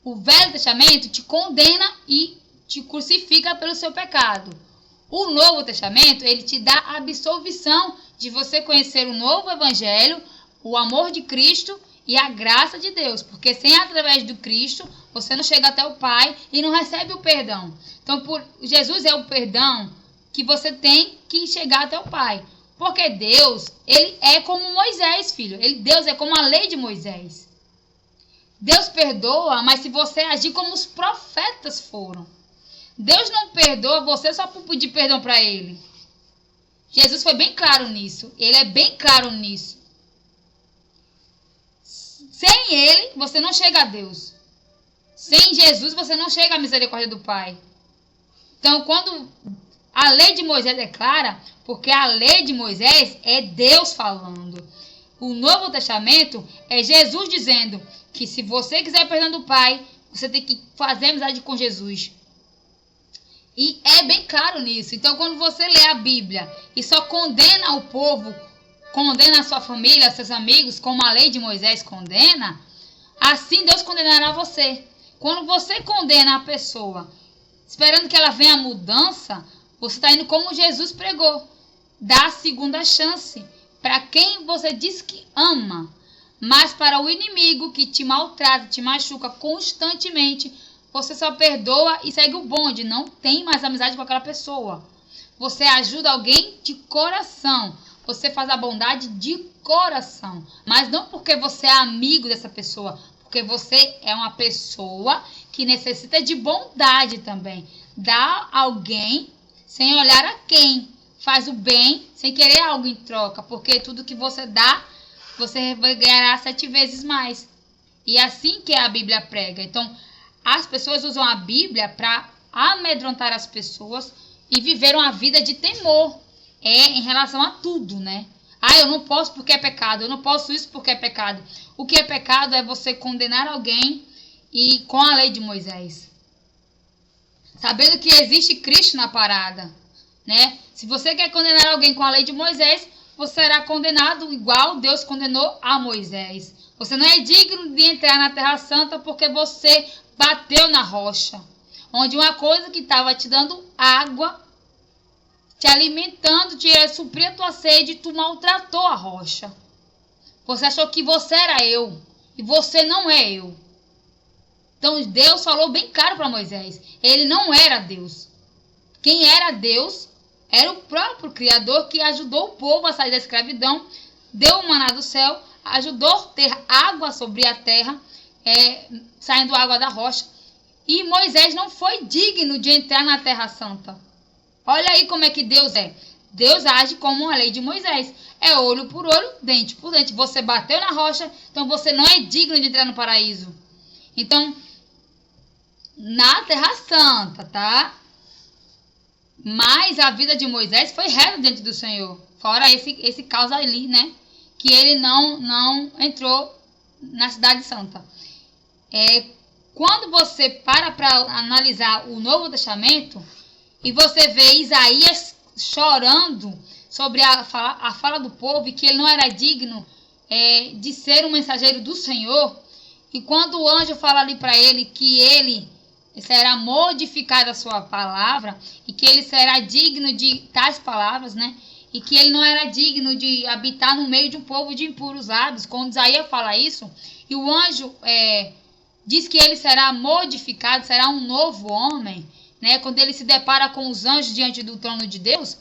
O Velho Testamento te condena e te crucifica pelo seu pecado. O Novo Testamento, ele te dá a absolvição de você conhecer o novo Evangelho, o amor de Cristo, e a graça de Deus, porque sem através do Cristo, você não chega até o Pai e não recebe o perdão. Então, Jesus é o perdão que você tem que chegar até o Pai. Porque Deus, ele é como Moisés, filho. Deus é como a lei de Moisés. Deus perdoa, mas se você agir como os profetas foram. Deus não perdoa você só por pedir perdão para ele. Jesus foi bem claro nisso. Ele é bem claro nisso. Sem ele, você não chega a Deus. Sem Jesus, você não chega à misericórdia do Pai. Então, quando a lei de Moisés é clara, porque a lei de Moisés é Deus falando. O Novo Testamento é Jesus dizendo que se você quiser perdão do Pai, você tem que fazer amizade com Jesus. E é bem claro nisso. Então, quando você lê a Bíblia e só condena o povo, condena a sua família, seus amigos, como a lei de Moisés condena, assim Deus condenará você. Quando você condena a pessoa, esperando que ela venha a mudança, você está indo como Jesus pregou. Dá a segunda chance para quem você diz que ama. Mas para o inimigo que te maltrata, te machuca constantemente, você só perdoa e segue o bonde. Não tem mais amizade com aquela pessoa. Você ajuda alguém de coração. Você faz a bondade de coração. Mas não porque você é amigo dessa pessoa. Porque você é uma pessoa que necessita de bondade também. Dá alguém sem olhar a quem. Faz o bem sem querer algo em troca. Porque tudo que você dá, você vai ganhar 7 vezes mais. E é assim que a Bíblia prega. Então, as pessoas usam a Bíblia para amedrontar as pessoas e viver uma vida de temor em relação a tudo, né? Eu não posso porque é pecado, eu não posso isso porque é pecado. O que é pecado é você condenar alguém e com a lei de Moisés. Sabendo que existe Cristo na parada, né? Se você quer condenar alguém com a lei de Moisés, você será condenado igual Deus condenou a Moisés. Você não é digno de entrar na Terra Santa porque você bateu na rocha, onde uma coisa que estava te dando água, te alimentando, te suprir a tua sede, tu maltratou a rocha. Você achou que você era eu, e você não é eu. Então Deus falou bem claro para Moisés, ele não era Deus. Quem era Deus era o próprio Criador que ajudou o povo a sair da escravidão, deu o maná do céu, ajudou a ter água sobre a terra, saindo água da rocha. E Moisés não foi digno de entrar na Terra Santa. Olha aí como é que Deus é. Deus age como a lei de Moisés. É olho por olho, dente por dente. Você bateu na rocha, então você não é digno de entrar no paraíso. Então, na Terra Santa, tá? Mas a vida de Moisés foi reta diante do Senhor. Fora esse caos ali, né? Que ele não entrou na Cidade Santa. Quando você para analisar o Novo Testamento e você vê Isaías chorando sobre a fala do povo e que ele não era digno de ser um mensageiro do Senhor, e quando o anjo fala ali para ele que ele será modificada a sua palavra e que ele será digno de tais palavras, né? E que ele não era digno de habitar no meio de um povo de impuros lábios. Quando Isaías fala isso, e o anjo diz que ele será modificado, será um novo homem, né? Quando ele se depara com os anjos diante do trono de Deus,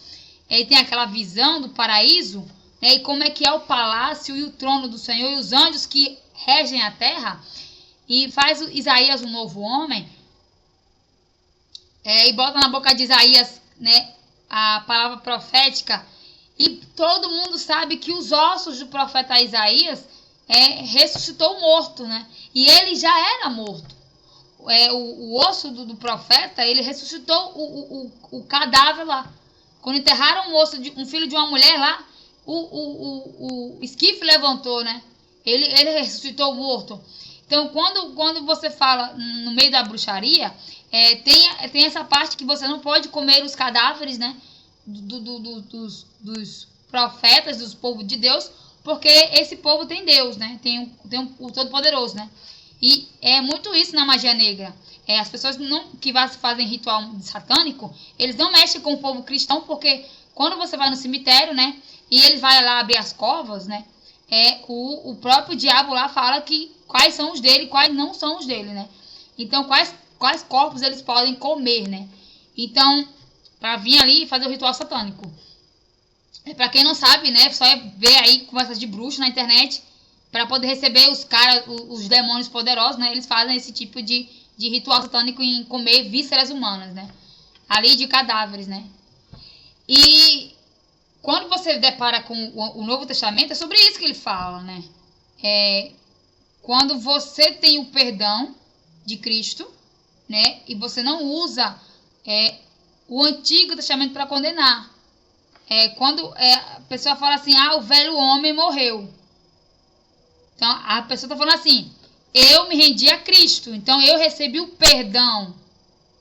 ele tem aquela visão do paraíso, né? E como é que é o palácio e o trono do Senhor e os anjos que regem a terra, e faz Isaías um novo homem, e bota na boca de Isaías, né, a palavra profética, e todo mundo sabe que os ossos do profeta Isaías ressuscitou morto, né? E ele já era morto. O osso do profeta, ele ressuscitou o cadáver lá. Quando enterraram o osso de um filho de uma mulher lá, o esquife levantou, né? Ele ressuscitou morto. Então, quando você fala no meio da bruxaria, tem essa parte que você não pode comer os cadáveres, né? Dos profetas, dos povos de Deus, porque esse povo tem Deus, né? Tem o Todo-Poderoso, né? E é muito isso na magia negra. As pessoas que fazem ritual satânico, eles não mexem com o povo cristão, porque quando você vai no cemitério, né? E eles vão lá abrir as covas, né? o próprio diabo lá fala que quais são os dele e quais não são os dele, né? Então, quais corpos eles podem comer, né? Então, para vir ali e fazer o ritual satânico. Para quem não sabe, né? Só é ver aí conversas de bruxo na internet para poder receber os demônios poderosos, né? Eles fazem esse tipo de ritual satânico em comer vísceras humanas, né? Ali de cadáveres, né? E quando você depara com o Novo Testamento, é sobre isso que ele fala, né? Quando você tem o perdão de Cristo, né? E você não usa o Antigo Testamento para condenar. Quando a pessoa fala assim, o velho homem morreu. Então, a pessoa está falando assim, eu me rendi a Cristo, então eu recebi o perdão,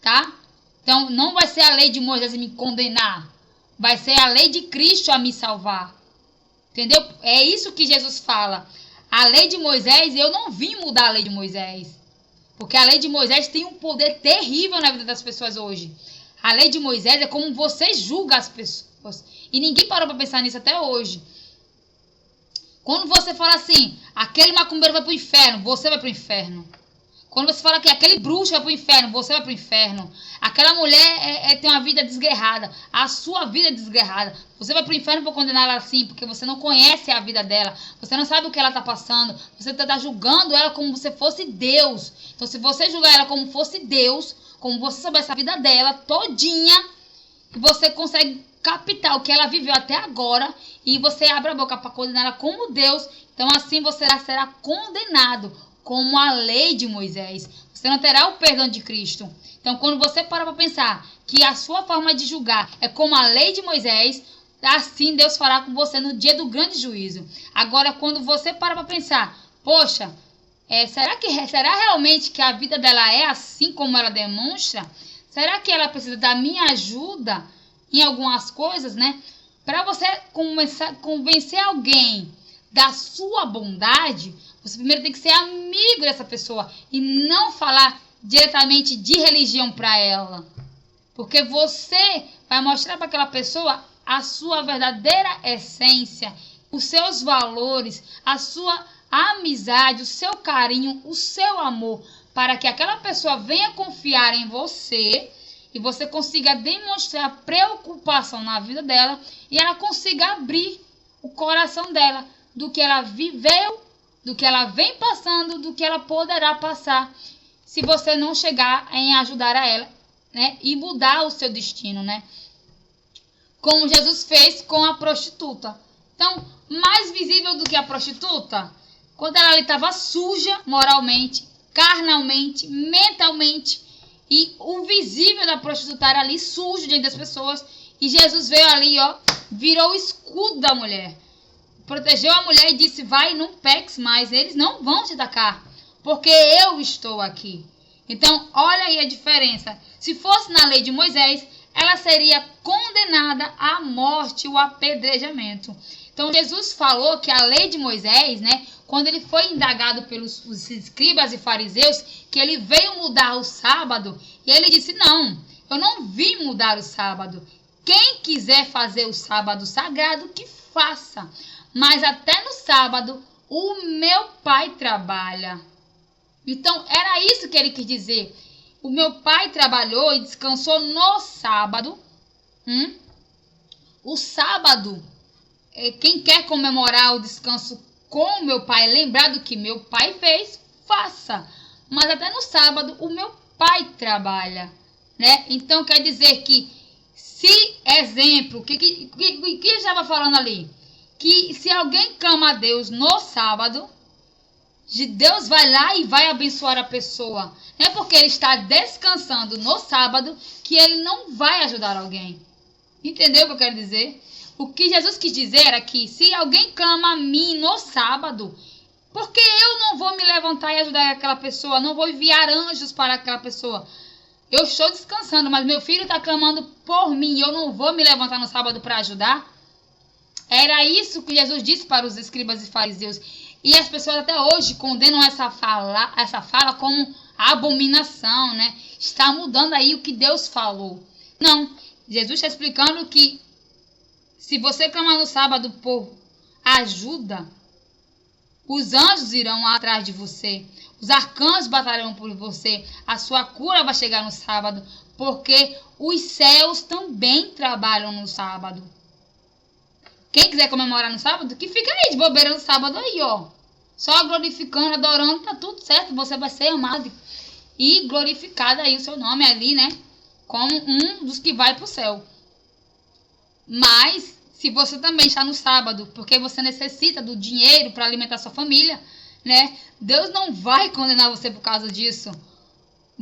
tá? Então, não vai ser a lei de Moisés me condenar, vai ser a lei de Cristo a me salvar. Entendeu? É isso que Jesus fala. A lei de Moisés, eu não vim mudar a lei de Moisés. Porque a lei de Moisés tem um poder terrível na vida das pessoas hoje. A lei de Moisés é como você julga as pessoas. E ninguém parou para pensar nisso até hoje. Quando você fala assim, aquele macumbeiro vai para o inferno, você vai para o inferno. Quando você fala que aquele bruxo vai para o inferno, você vai para o inferno. Aquela mulher tem uma vida desguerrada, a sua vida é desguerrada. Você vai para o inferno para condenar ela assim, porque você não conhece a vida dela. Você não sabe o que ela está passando. Você está julgando ela como se fosse Deus. Então, se você julgar ela como fosse Deus, como você soubesse a vida dela todinha, você consegue captar o que ela viveu até agora e você abre a boca para condenar ela como Deus, então assim você será condenado como a lei de Moisés. Você não terá o perdão de Cristo. Então, quando você para pensar que a sua forma de julgar é como a lei de Moisés, assim Deus fará com você no dia do grande juízo. Agora, quando você para pensar, poxa, será realmente que a vida dela é assim como ela demonstra? Será que ela precisa da minha ajuda em algumas coisas, né? Para você começar a convencer alguém da sua bondade, você primeiro tem que ser amigo dessa pessoa e não falar diretamente de religião para ela. Porque você vai mostrar para aquela pessoa a sua verdadeira essência, os seus valores, a sua amizade, o seu carinho, o seu amor, para que aquela pessoa venha confiar em você e você consiga demonstrar preocupação na vida dela e ela consiga abrir o coração dela do que ela viveu, do que ela vem passando, do que ela poderá passar se você não chegar em ajudar a ela, né, e mudar o seu destino, né? Como Jesus fez com a prostituta. Então, mais visível do que a prostituta, quando ela estava suja moralmente, carnalmente, mentalmente, e o visível da prostituta era ali sujo diante das pessoas, e Jesus veio ali, virou o escudo da mulher, protegeu a mulher e disse, vai, não peques mais, eles não vão te atacar, porque eu estou aqui. Então, olha aí a diferença. Se fosse na lei de Moisés, ela seria condenada à morte, o apedrejamento. Então, Jesus falou que a lei de Moisés, né, quando ele foi indagado pelos escribas e fariseus, que ele veio mudar o sábado, e ele disse, não, eu não vim mudar o sábado. Quem quiser fazer o sábado sagrado, que faça. Mas até no sábado, o meu pai trabalha. Então, era isso que ele quis dizer. O meu pai trabalhou e descansou no sábado. O sábado, quem quer comemorar o descanso com o meu pai, lembrar do que meu pai fez, faça. Mas até no sábado, o meu pai trabalha, né? Então, quer dizer que, se, exemplo, que ele estava falando ali? Que se alguém clama a Deus no sábado, Deus vai lá e vai abençoar a pessoa. Não é porque ele está descansando no sábado que ele não vai ajudar alguém. Entendeu o que eu quero dizer? O que Jesus quis dizer era que se alguém clama a mim no sábado, porque eu não vou me levantar e ajudar aquela pessoa, não vou enviar anjos para aquela pessoa. Eu estou descansando, mas meu filho está clamando por mim, eu não vou me levantar no sábado para ajudar. Era isso que Jesus disse para os escribas e fariseus. E as pessoas até hoje condenam essa fala como abominação, né? Está mudando aí o que Deus falou. Não, Jesus está explicando que se você clamar no sábado por ajuda, Os anjos irão atrás de você. Os arcanjos batalharão por você. A sua cura vai chegar no sábado, porque os céus também trabalham no sábado. Quem quiser comemorar no sábado, que fica aí de bobeira no sábado aí, ó. Só glorificando, adorando, tá tudo certo. Você vai ser amado e glorificado aí o seu nome ali, né? Como um dos que vai pro céu. Mas, se você também está no sábado, porque você necessita do dinheiro para alimentar sua família, né? Deus não vai condenar você por causa disso.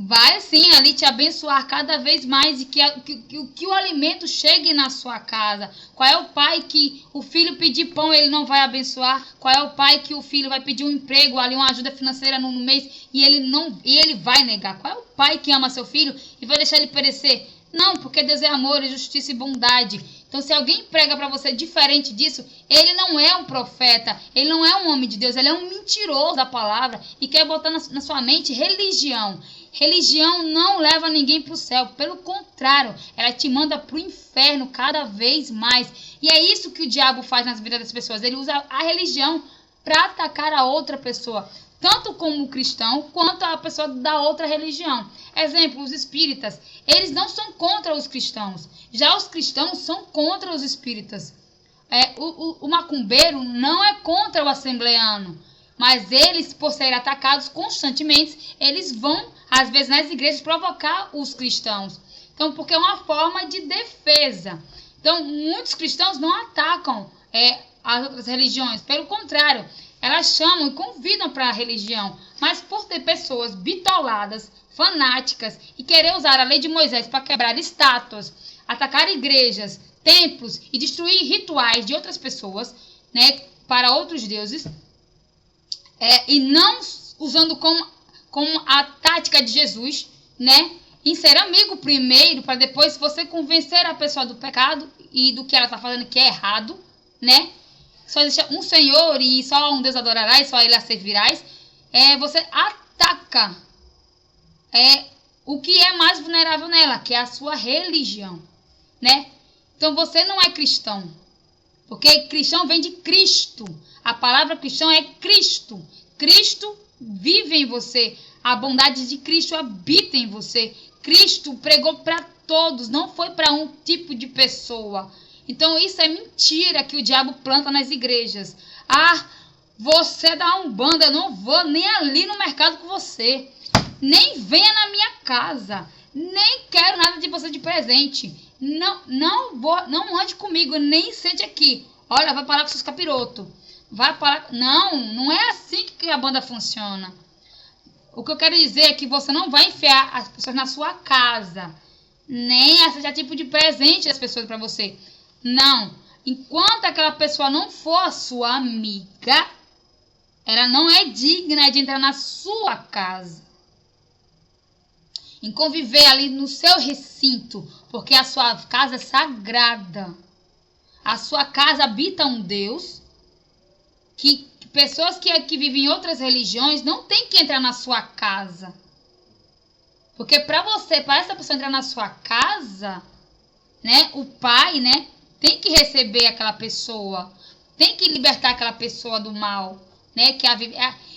Vai sim ali te abençoar cada vez mais e que o alimento chegue na sua casa. Qual é o pai que o filho pedir pão ele não vai abençoar? Qual é o pai que o filho vai pedir um emprego ali, uma ajuda financeira no mês e ele vai negar? Qual é o pai que ama seu filho e vai deixar ele perecer? Não, porque Deus é amor, justiça e bondade. Então, se alguém prega para você diferente disso, ele não é um profeta, ele não é um homem de Deus, ele é um mentiroso da palavra e quer botar na sua mente religião. Religião não leva ninguém para o céu, pelo contrário, ela te manda para o inferno cada vez mais. E é isso que o diabo faz nas vidas das pessoas, ele usa a religião para atacar a outra pessoa, tanto como o cristão, quanto a pessoa da outra religião. Exemplo, os espíritas, eles não são contra os cristãos, já os cristãos são contra os espíritas. O macumbeiro não é contra o assembleano, mas eles, por serem atacados constantemente, eles vão, às vezes, nas igrejas provocar os cristãos. Então, porque é uma forma de defesa. Então, muitos cristãos não atacam as outras religiões, pelo contrário, elas chamam e convidam para a religião, mas por ter pessoas bitoladas, fanáticas e querer usar a lei de Moisés para quebrar estátuas, atacar igrejas, templos e destruir rituais de outras pessoas, né, para outros deuses, e não usando como a tática de Jesus, né, em ser amigo primeiro, para depois você convencer a pessoa do pecado e do que ela está fazendo que é errado, né? Só existe um Senhor e só um Deus adorarás, só Ele a servirás. Você ataca o que é mais vulnerável nela, que é a sua religião, né? Então você não é cristão, porque cristão vem de Cristo. A palavra cristão é Cristo. Cristo vive em você. A bondade de Cristo habita em você. Cristo pregou para todos, não foi para um tipo de pessoa. Então isso é mentira que o diabo planta nas igrejas. Você dá Umbanda, eu não vou nem ali no mercado com você. Nem venha na minha casa. Nem quero nada de você de presente. Não ande comigo, nem sente aqui. Olha, vai parar com seus capirotos. Vai parar. Não é assim que a banda funciona. O que eu quero dizer é que você não vai enfiar as pessoas na sua casa. Nem aceitar tipo de presente das pessoas para você. Não. Enquanto aquela pessoa não for a sua amiga, ela não é digna de entrar na sua casa. Em conviver ali no seu recinto, porque a sua casa é sagrada. A sua casa habita um Deus que pessoas que vivem em outras religiões não tem que entrar na sua casa. Porque para essa pessoa entrar na sua casa, né, o pai, né, tem que receber aquela pessoa, tem que libertar aquela pessoa do mal, né,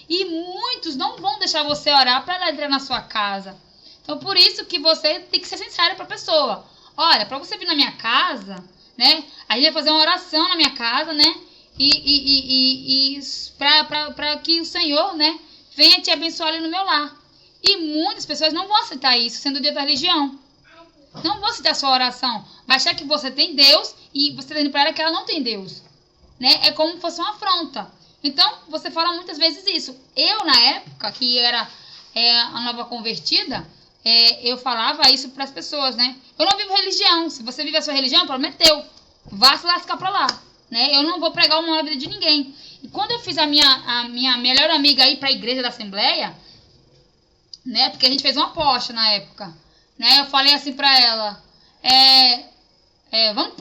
e muitos não vão deixar você orar para ela entrar na sua casa. Então, por isso que você tem que ser sincero para a pessoa. Olha, para você vir na minha casa, né, a gente vai fazer uma oração na minha casa, né, e para que o Senhor, né, venha te abençoar ali no meu lar. E muitas pessoas não vão aceitar isso, sendo o dia da religião. Não vão aceitar a sua oração. Vai achar que você tem Deus e você está dizendo para ela que ela não tem Deus, né? É como se fosse uma afronta. Então, você fala muitas vezes isso. Eu, na época, que era a nova convertida, eu falava isso para as pessoas, né? Eu não vivo religião. Se você vive a sua religião, o problema é teu. Vá se lascar para lá, né? Eu não vou pregar uma na vida de ninguém. E quando eu fiz a minha melhor amiga ir para a igreja da Assembleia, né? Porque a gente fez uma aposta na época, né? Eu falei assim para ela, vamos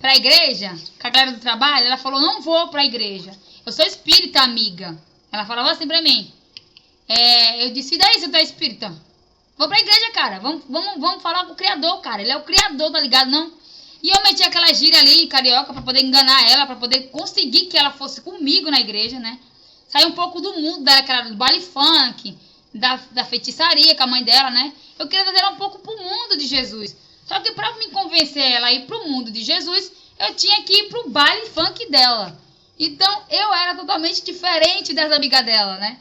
pra igreja, com a galera do trabalho. Ela falou, não vou pra igreja, eu sou espírita, amiga. Ela falava assim pra mim, eu disse, e daí, você tá espírita? Vou pra igreja, cara, vamos falar com o Criador, cara, ele é o Criador, tá ligado, não? E eu meti aquela gíria ali, carioca, pra poder enganar ela, pra poder conseguir que ela fosse comigo na igreja, né? Sair um pouco do mundo dela, que era do baile funk, da feitiçaria com a mãe dela, né? Eu queria trazer ela um pouco pro mundo de Jesus. Só que pra me convencer ela a ir pro mundo de Jesus, eu tinha que ir pro baile funk dela. Então, eu era totalmente diferente das amigas dela, né?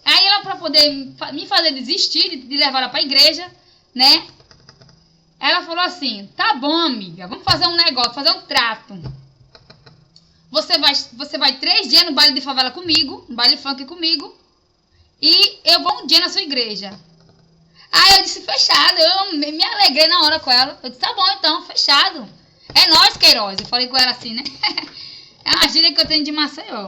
Aí ela, pra poder me fazer desistir de levar ela pra igreja, né? Ela falou assim, tá bom, amiga, vamos fazer um negócio, fazer um trato. Você vai 3 dias no baile de favela comigo, no baile funk comigo, e eu vou um dia na sua igreja. Aí eu disse, fechado, eu me alegrei na hora com ela. Eu disse, tá bom então, fechado. É nóis, Queiroz. Eu falei com ela assim, né? É uma gíria que eu tenho de Maceió.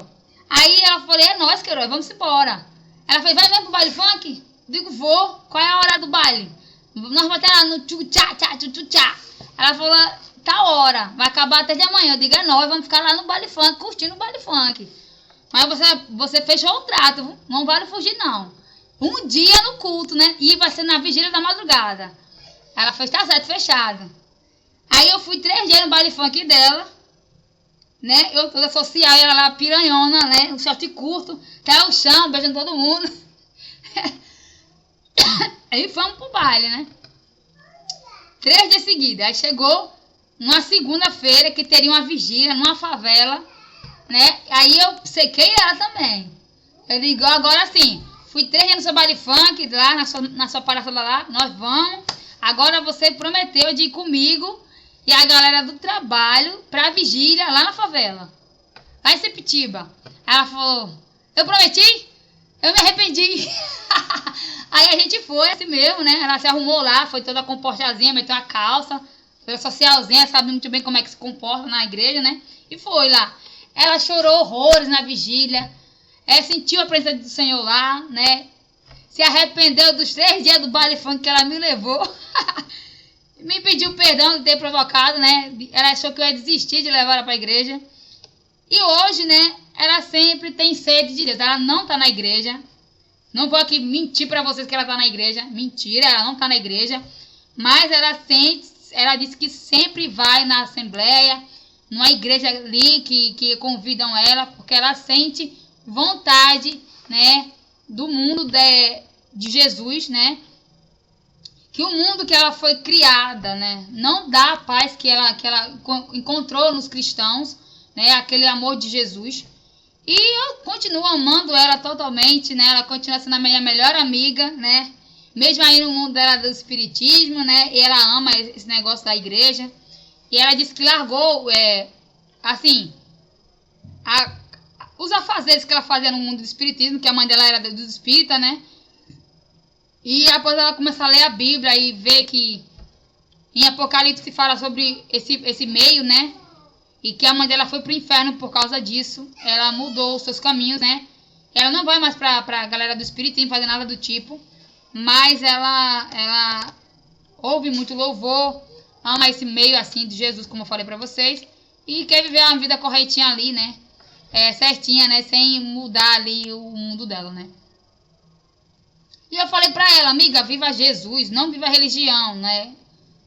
Aí ela falou, é nóis, Queiroz, vamos embora. Ela falou, vai pro baile funk? Digo, vou. Qual é a hora do baile? Nós vamos até lá no tchu-tchá. Ela falou, tá hora, vai acabar até de amanhã. Eu digo, é nóis, vamos ficar lá no baile funk, curtindo o baile funk. Mas você fechou o trato, viu? Não vale fugir, não. Um dia no culto, né? E vai ser na vigília da madrugada. Ela fez, tá certo, fechado. Aí eu fui 3 dias no baile funk dela, né? Eu toda social, ela lá piranhona, né? Um short curto, até o chão, beijando todo mundo. Aí fomos pro baile, né? 3 dias seguidos. Aí chegou uma segunda-feira que teria uma vigília numa favela, né? Aí eu sequei ela também. Eu digo, agora sim, fui 3 dias no seu baile funk, lá na sua palhaçada lá, nós vamos. Agora você prometeu de ir comigo e a galera do trabalho pra vigília lá na favela. Lá em Sepitiba. Ela falou, eu prometi? Eu me arrependi. Aí a gente foi assim mesmo, né? Ela se arrumou lá, foi toda comportazinha, meteu a calça, foi socialzinha, sabe muito bem como é que se comporta na igreja, né? E foi lá. Ela chorou horrores na vigília, sentiu a presença do Senhor lá, né? Se arrependeu dos 3 dias do baile funk que ela me levou. Me pediu perdão de ter provocado, né? Ela achou que eu ia desistir de levar ela para a igreja. E hoje, né? Ela sempre tem sede de Deus. Ela não tá na igreja. Não vou aqui mentir para vocês que ela tá na igreja. Mentira, ela não tá na igreja. Mas ela disse que sempre vai na assembleia, numa igreja ali que convidam ela, porque ela sente vontade, né? Do mundo de Jesus, né? Que o mundo que ela foi criada, né? Não dá a paz que ela encontrou nos cristãos, né? Aquele amor de Jesus. E eu continuo amando ela totalmente, né? Ela continua sendo a minha melhor amiga, né? Mesmo aí no mundo dela do espiritismo, né? E ela ama esse negócio da igreja. E ela disse que largou, assim, os afazeres que ela fazia no mundo do espiritismo, que a mãe dela era do espírita, né? E após ela começar a ler a Bíblia e ver que em Apocalipse fala sobre esse meio, né? E que a mãe dela foi pro inferno por causa disso. Ela mudou os seus caminhos, né? Ela não vai mais pra galera do espiritismo fazer nada do tipo. Mas ela ouve muito louvor, ama esse meio assim de Jesus, como eu falei pra vocês. E quer viver uma vida corretinha ali, né? Certinha, né? Sem mudar ali o mundo dela, né? E eu falei pra ela, amiga, viva Jesus, não viva a religião, né?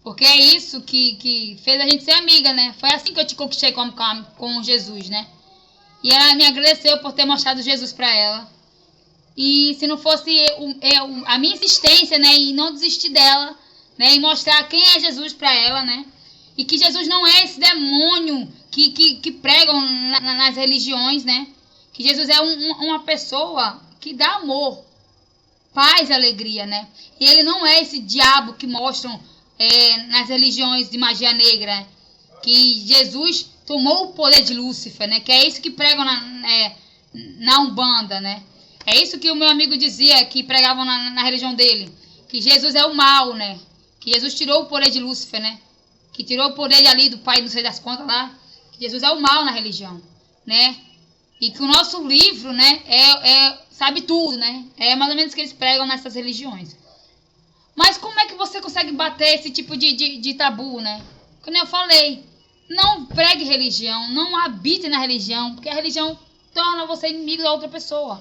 Porque é isso que fez a gente ser amiga, né? Foi assim que eu te conquistei com Jesus, né? E ela me agradeceu por ter mostrado Jesus pra ela. E se não fosse a minha insistência, né? E não desistir dela, né? E mostrar quem é Jesus pra ela, né? E que Jesus não é esse demônio que pregam nas religiões, né? Que Jesus é uma pessoa que dá amor, paz e alegria, né? E ele não é esse diabo que mostram nas religiões de magia negra, que Jesus tomou o poder de Lúcifer, né? Que é isso que pregam na Umbanda, né? É isso que o meu amigo dizia, que pregavam na religião dele, que Jesus é o mal, né? Que Jesus tirou o poder de Lúcifer, né? Que tirou o poder ali do pai, não sei das contas lá, que Jesus é o mal na religião, né? E que o nosso livro, né, sabe tudo, né? É mais ou menos o que eles pregam nessas religiões. Mas como é que você consegue bater esse tipo de tabu, né? Como eu falei, não pregue religião, não habite na religião, porque a religião torna você inimigo da outra pessoa.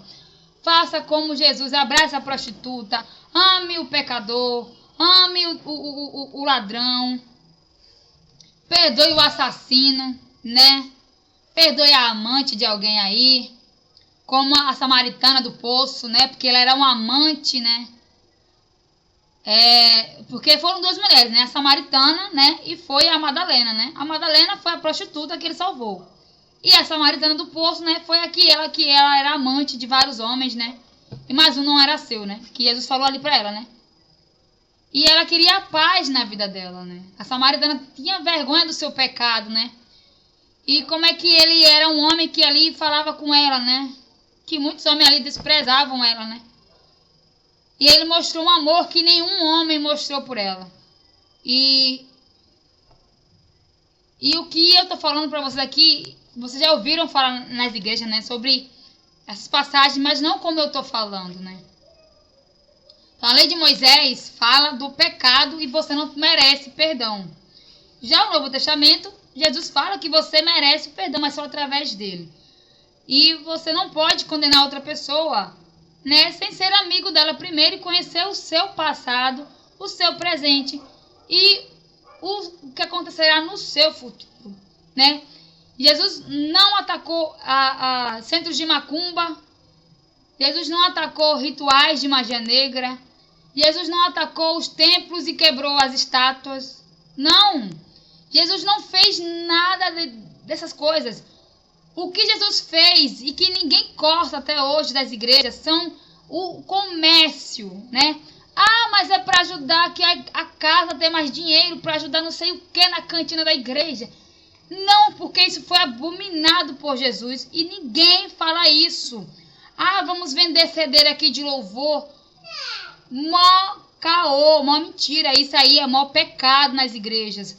Faça como Jesus, abrace a prostituta, ame o pecador, ame o ladrão. perdoe o assassino, né? Perdoe a amante de alguém aí, como a samaritana do poço, né? Porque ela era uma amante, né? Porque foram duas mulheres, né? A samaritana, né? E foi a Madalena, né? A Madalena foi a prostituta que ele salvou. E a samaritana do poço, né? Foi que ela era amante de vários homens, né? E mais um não era seu, né? Que Jesus falou ali pra ela, né? E ela queria a paz na vida dela, né? A samaritana tinha vergonha do seu pecado, né? E como é que ele era um homem que ali falava com ela, né? Que muitos homens ali desprezavam ela, né? E ele mostrou um amor que nenhum homem mostrou por ela. E o que eu tô falando pra vocês aqui, vocês já ouviram falar nas igrejas, né? Sobre essas passagens, mas não como eu tô falando, né? Então, a lei de Moisés fala do pecado e você não merece perdão. Já o Novo Testamento, Jesus fala que você merece o perdão, mas só através dele. E você não pode condenar outra pessoa, né, sem ser amigo dela primeiro e conhecer o seu passado, o seu presente e o que acontecerá no seu futuro, né? Jesus não atacou a centros de macumba, Jesus não atacou rituais de magia negra, Jesus não atacou os templos e quebrou as estátuas. Não! Jesus não fez nada dessas coisas. O que Jesus fez e que ninguém corta até hoje das igrejas são o comércio, né? Ah, mas é para ajudar que a casa ter mais dinheiro, para ajudar não sei o que na cantina da igreja. Não, porque isso foi abominado por Jesus e ninguém fala isso. Ah, vamos vender CD aqui de louvor. Mó caô, mó mentira. Isso aí é mó pecado nas igrejas.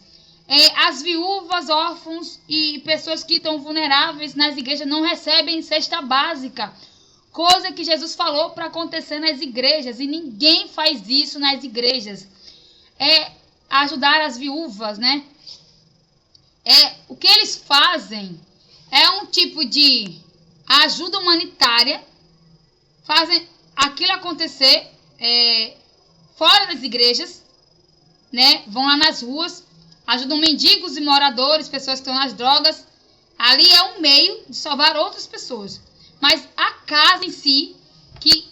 As viúvas, órfãos e pessoas que estão vulneráveis nas igrejas não recebem cesta básica. Coisa que Jesus falou para acontecer nas igrejas. E ninguém faz isso nas igrejas. Ajudar as viúvas, né? O que eles fazem é um tipo de ajuda humanitária. Fazem aquilo acontecer fora das igrejas, né? Vão lá nas ruas. Ajudam mendigos e moradores, pessoas que estão nas drogas. Ali é um meio de salvar outras pessoas. Mas a casa em si, que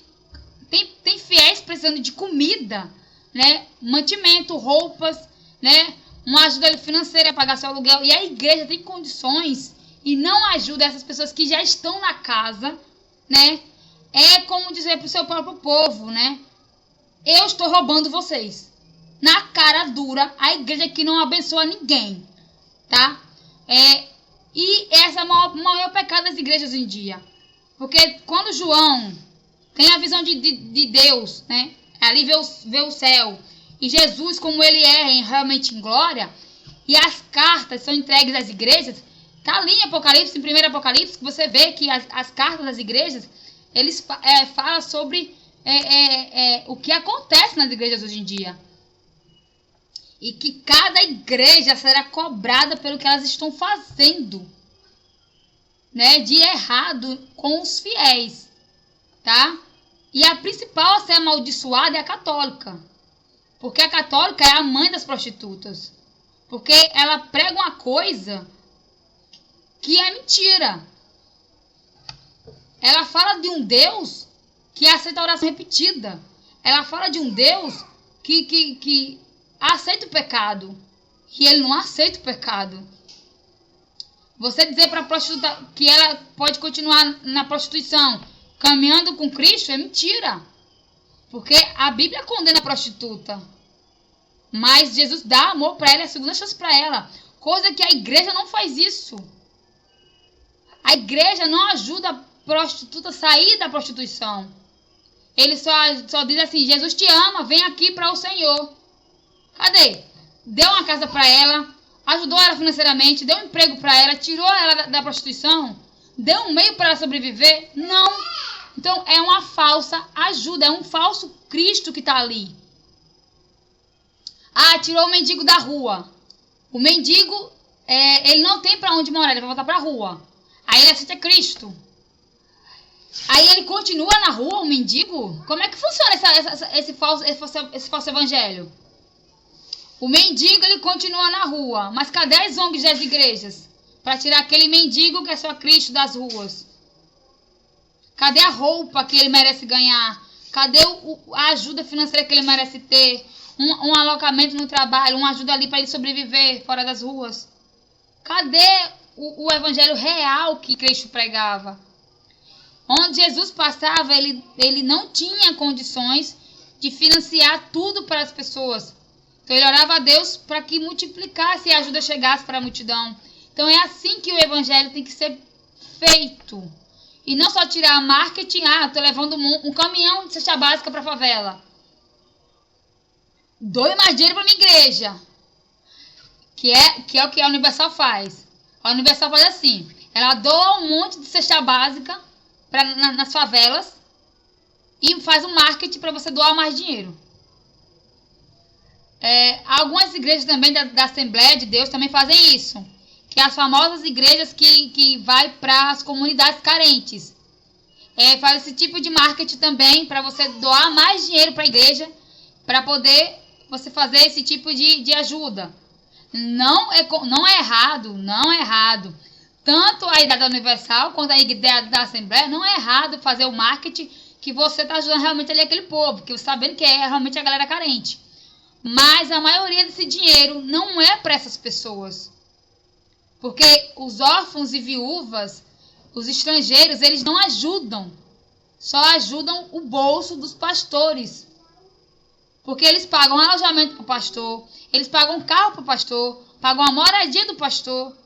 tem fiéis precisando de comida, né? Mantimento, roupas, né? Uma ajuda financeira para pagar seu aluguel. E a igreja tem condições e não ajuda essas pessoas que já estão na casa, né? É como dizer para o seu próprio povo, né? Eu estou roubando vocês. Na cara dura, a igreja que não abençoa ninguém, tá? E esse é o maior pecado das igrejas hoje em dia. Porque quando João tem a visão de Deus, né? Ali vê o céu. E Jesus, como ele realmente em glória. E as cartas são entregues às igrejas. Tá ali em Apocalipse, em 1 Apocalipse, que você vê que as cartas das igrejas, eles falam sobre o que acontece nas igrejas hoje em dia. E que cada igreja será cobrada pelo que elas estão fazendo, né, de errado com os fiéis, tá? E a principal a ser amaldiçoada é a católica. Porque a católica é a mãe das prostitutas. Porque ela prega uma coisa que é mentira. Ela fala de um Deus que aceita a oração repetida. Ela fala de um Deus que aceita o pecado. E ele não aceita o pecado. Você dizer para a prostituta que ela pode continuar na prostituição caminhando com Cristo é mentira. Porque a Bíblia condena a prostituta. Mas Jesus dá amor para ela, é a segunda chance para ela. Coisa que a igreja não faz isso. A igreja não ajuda a prostituta a sair da prostituição. Ele só diz assim: Jesus te ama, vem aqui para o Senhor. Cadê? Deu uma casa para ela, ajudou ela financeiramente, deu um emprego para ela, tirou ela da prostituição, deu um meio para ela sobreviver? Não. Então é uma falsa ajuda, é um falso Cristo que está ali. Ah, tirou o mendigo da rua. O mendigo, ele não tem para onde morar, ele vai voltar para a rua. Aí ele aceita Cristo. Aí ele continua na rua, o mendigo? Como é que funciona esse falso evangelho? O mendigo, ele continua na rua. Mas cadê as ONGs das igrejas? Para tirar aquele mendigo que é só Cristo das ruas? Cadê a roupa que ele merece ganhar? Cadê a ajuda financeira que ele merece ter? Um alocamento no trabalho, uma ajuda ali para ele sobreviver fora das ruas? Cadê o evangelho real que Cristo pregava? Onde Jesus passava, ele não tinha condições de financiar tudo para as pessoas. Então ele orava a Deus para que multiplicasse e a ajuda chegasse para a multidão. Então é assim que o evangelho tem que ser feito. E não só tirar marketing, estou levando um caminhão de cesta básica para a favela. Doe mais dinheiro para minha igreja. Que é o que a Universal faz. A Universal faz assim. Ela doa um monte de cesta básica nas favelas e faz um marketing para você doar mais dinheiro. Algumas igrejas também da Assembleia de Deus também fazem isso. Que é as famosas igrejas que vai para as comunidades carentes. Faz esse tipo de marketing também para você doar mais dinheiro para a igreja, para poder você fazer esse tipo de ajuda. Não é errado. Tanto a ideia da Universal quanto a ideia da Assembleia, não é errado fazer o marketing que você está ajudando realmente ali aquele povo, que você está sabendo que é realmente a galera carente. Mas a maioria desse dinheiro não é para essas pessoas. Porque os órfãos e viúvas, os estrangeiros, eles não ajudam. Só ajudam o bolso dos pastores. Porque eles pagam alojamento para o pastor, eles pagam carro para o pastor, pagam a moradia do pastor.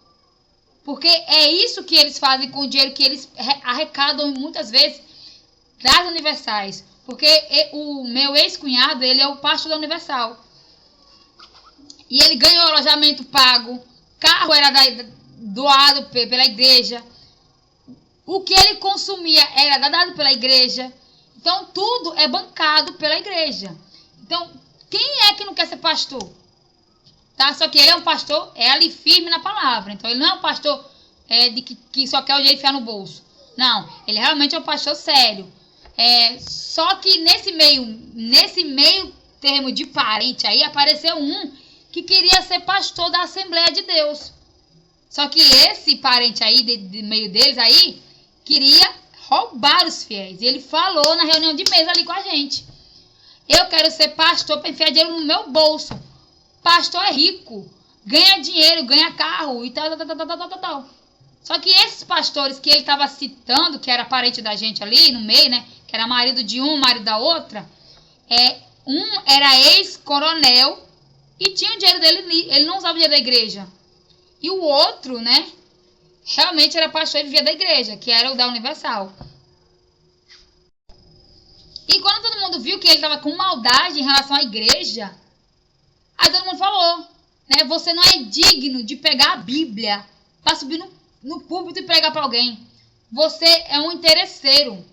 Porque é isso que eles fazem com o dinheiro que eles arrecadam muitas vezes das Universais. Porque o meu ex-cunhado, ele é o pastor da Universal. E ele ganhou alojamento pago, carro era doado pela igreja, o que ele consumia era dado pela igreja. Então tudo é bancado pela igreja. Então quem é que não quer ser pastor? Tá? Só que ele é um pastor ali firme na palavra. Então ele não é um pastor que só quer o dinheiro enfiar no bolso. Não, ele realmente é um pastor sério. Só que nesse meio termo de parente aí apareceu um que queria ser pastor da Assembleia de Deus. Só que esse parente aí, de meio deles aí, queria roubar os fiéis. E ele falou na reunião de mesa ali com a gente. Eu quero ser pastor para enfiar dinheiro no meu bolso. Pastor é rico, ganha dinheiro, ganha carro e tal. Só que esses pastores que ele estava citando, que era parente da gente ali no meio, né? Que era marido de um, marido da outra. Um era ex-coronel e tinha o dinheiro dele, ele não usava o dinheiro da igreja. E o outro, né? Realmente era pastor e vivia da igreja, que era o da Universal. E quando todo mundo viu que ele estava com maldade em relação à igreja, aí todo mundo falou, né? Você não é digno de pegar a Bíblia para subir no púlpito e pregar para alguém. Você é um interesseiro,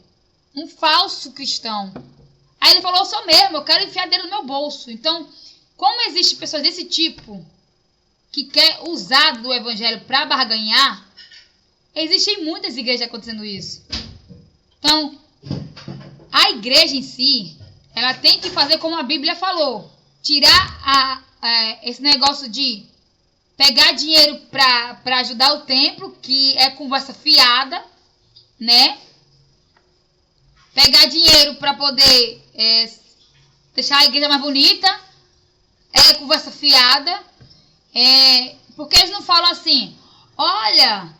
um falso cristão. Aí ele falou, eu sou mesmo, eu quero enfiar dele no meu bolso. Então, como existem pessoas desse tipo que quer usar do evangelho para barganhar, existem muitas igrejas acontecendo isso. Então, a igreja em si, ela tem que fazer como a Bíblia falou. Tirar esse negócio de pegar dinheiro para ajudar o templo, que é conversa fiada, né? Pegar dinheiro para poder deixar a igreja mais bonita, é conversa fiada. Porque eles não falam assim, olha,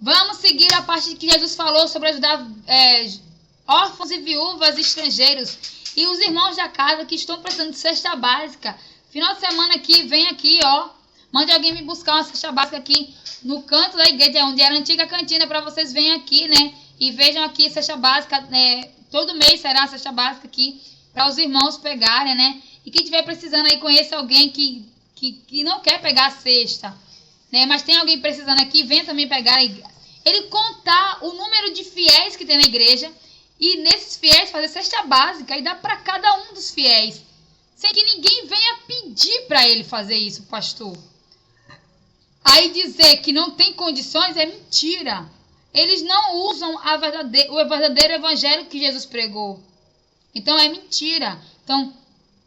vamos seguir a parte que Jesus falou sobre ajudar órfãos e viúvas estrangeiros e os irmãos da casa que estão precisando de cesta básica. Final de semana aqui, vem aqui, ó, mande alguém me buscar uma cesta básica aqui no canto da igreja, onde era a antiga cantina, para vocês verem aqui, né, e vejam aqui cesta básica, todo mês será a cesta básica aqui para os irmãos pegarem, né, e quem estiver precisando aí, conheça alguém que não quer pegar a cesta, né, mas tem alguém precisando aqui, venha também pegar. Ele contar o número de fiéis que tem na igreja e nesses fiéis fazer cesta básica e dar para cada um dos fiéis, sem que ninguém venha pedir para ele fazer isso, pastor. Aí dizer que não tem condições é mentira. Eles não usam o verdadeiro evangelho que Jesus pregou. Então é mentira. Então,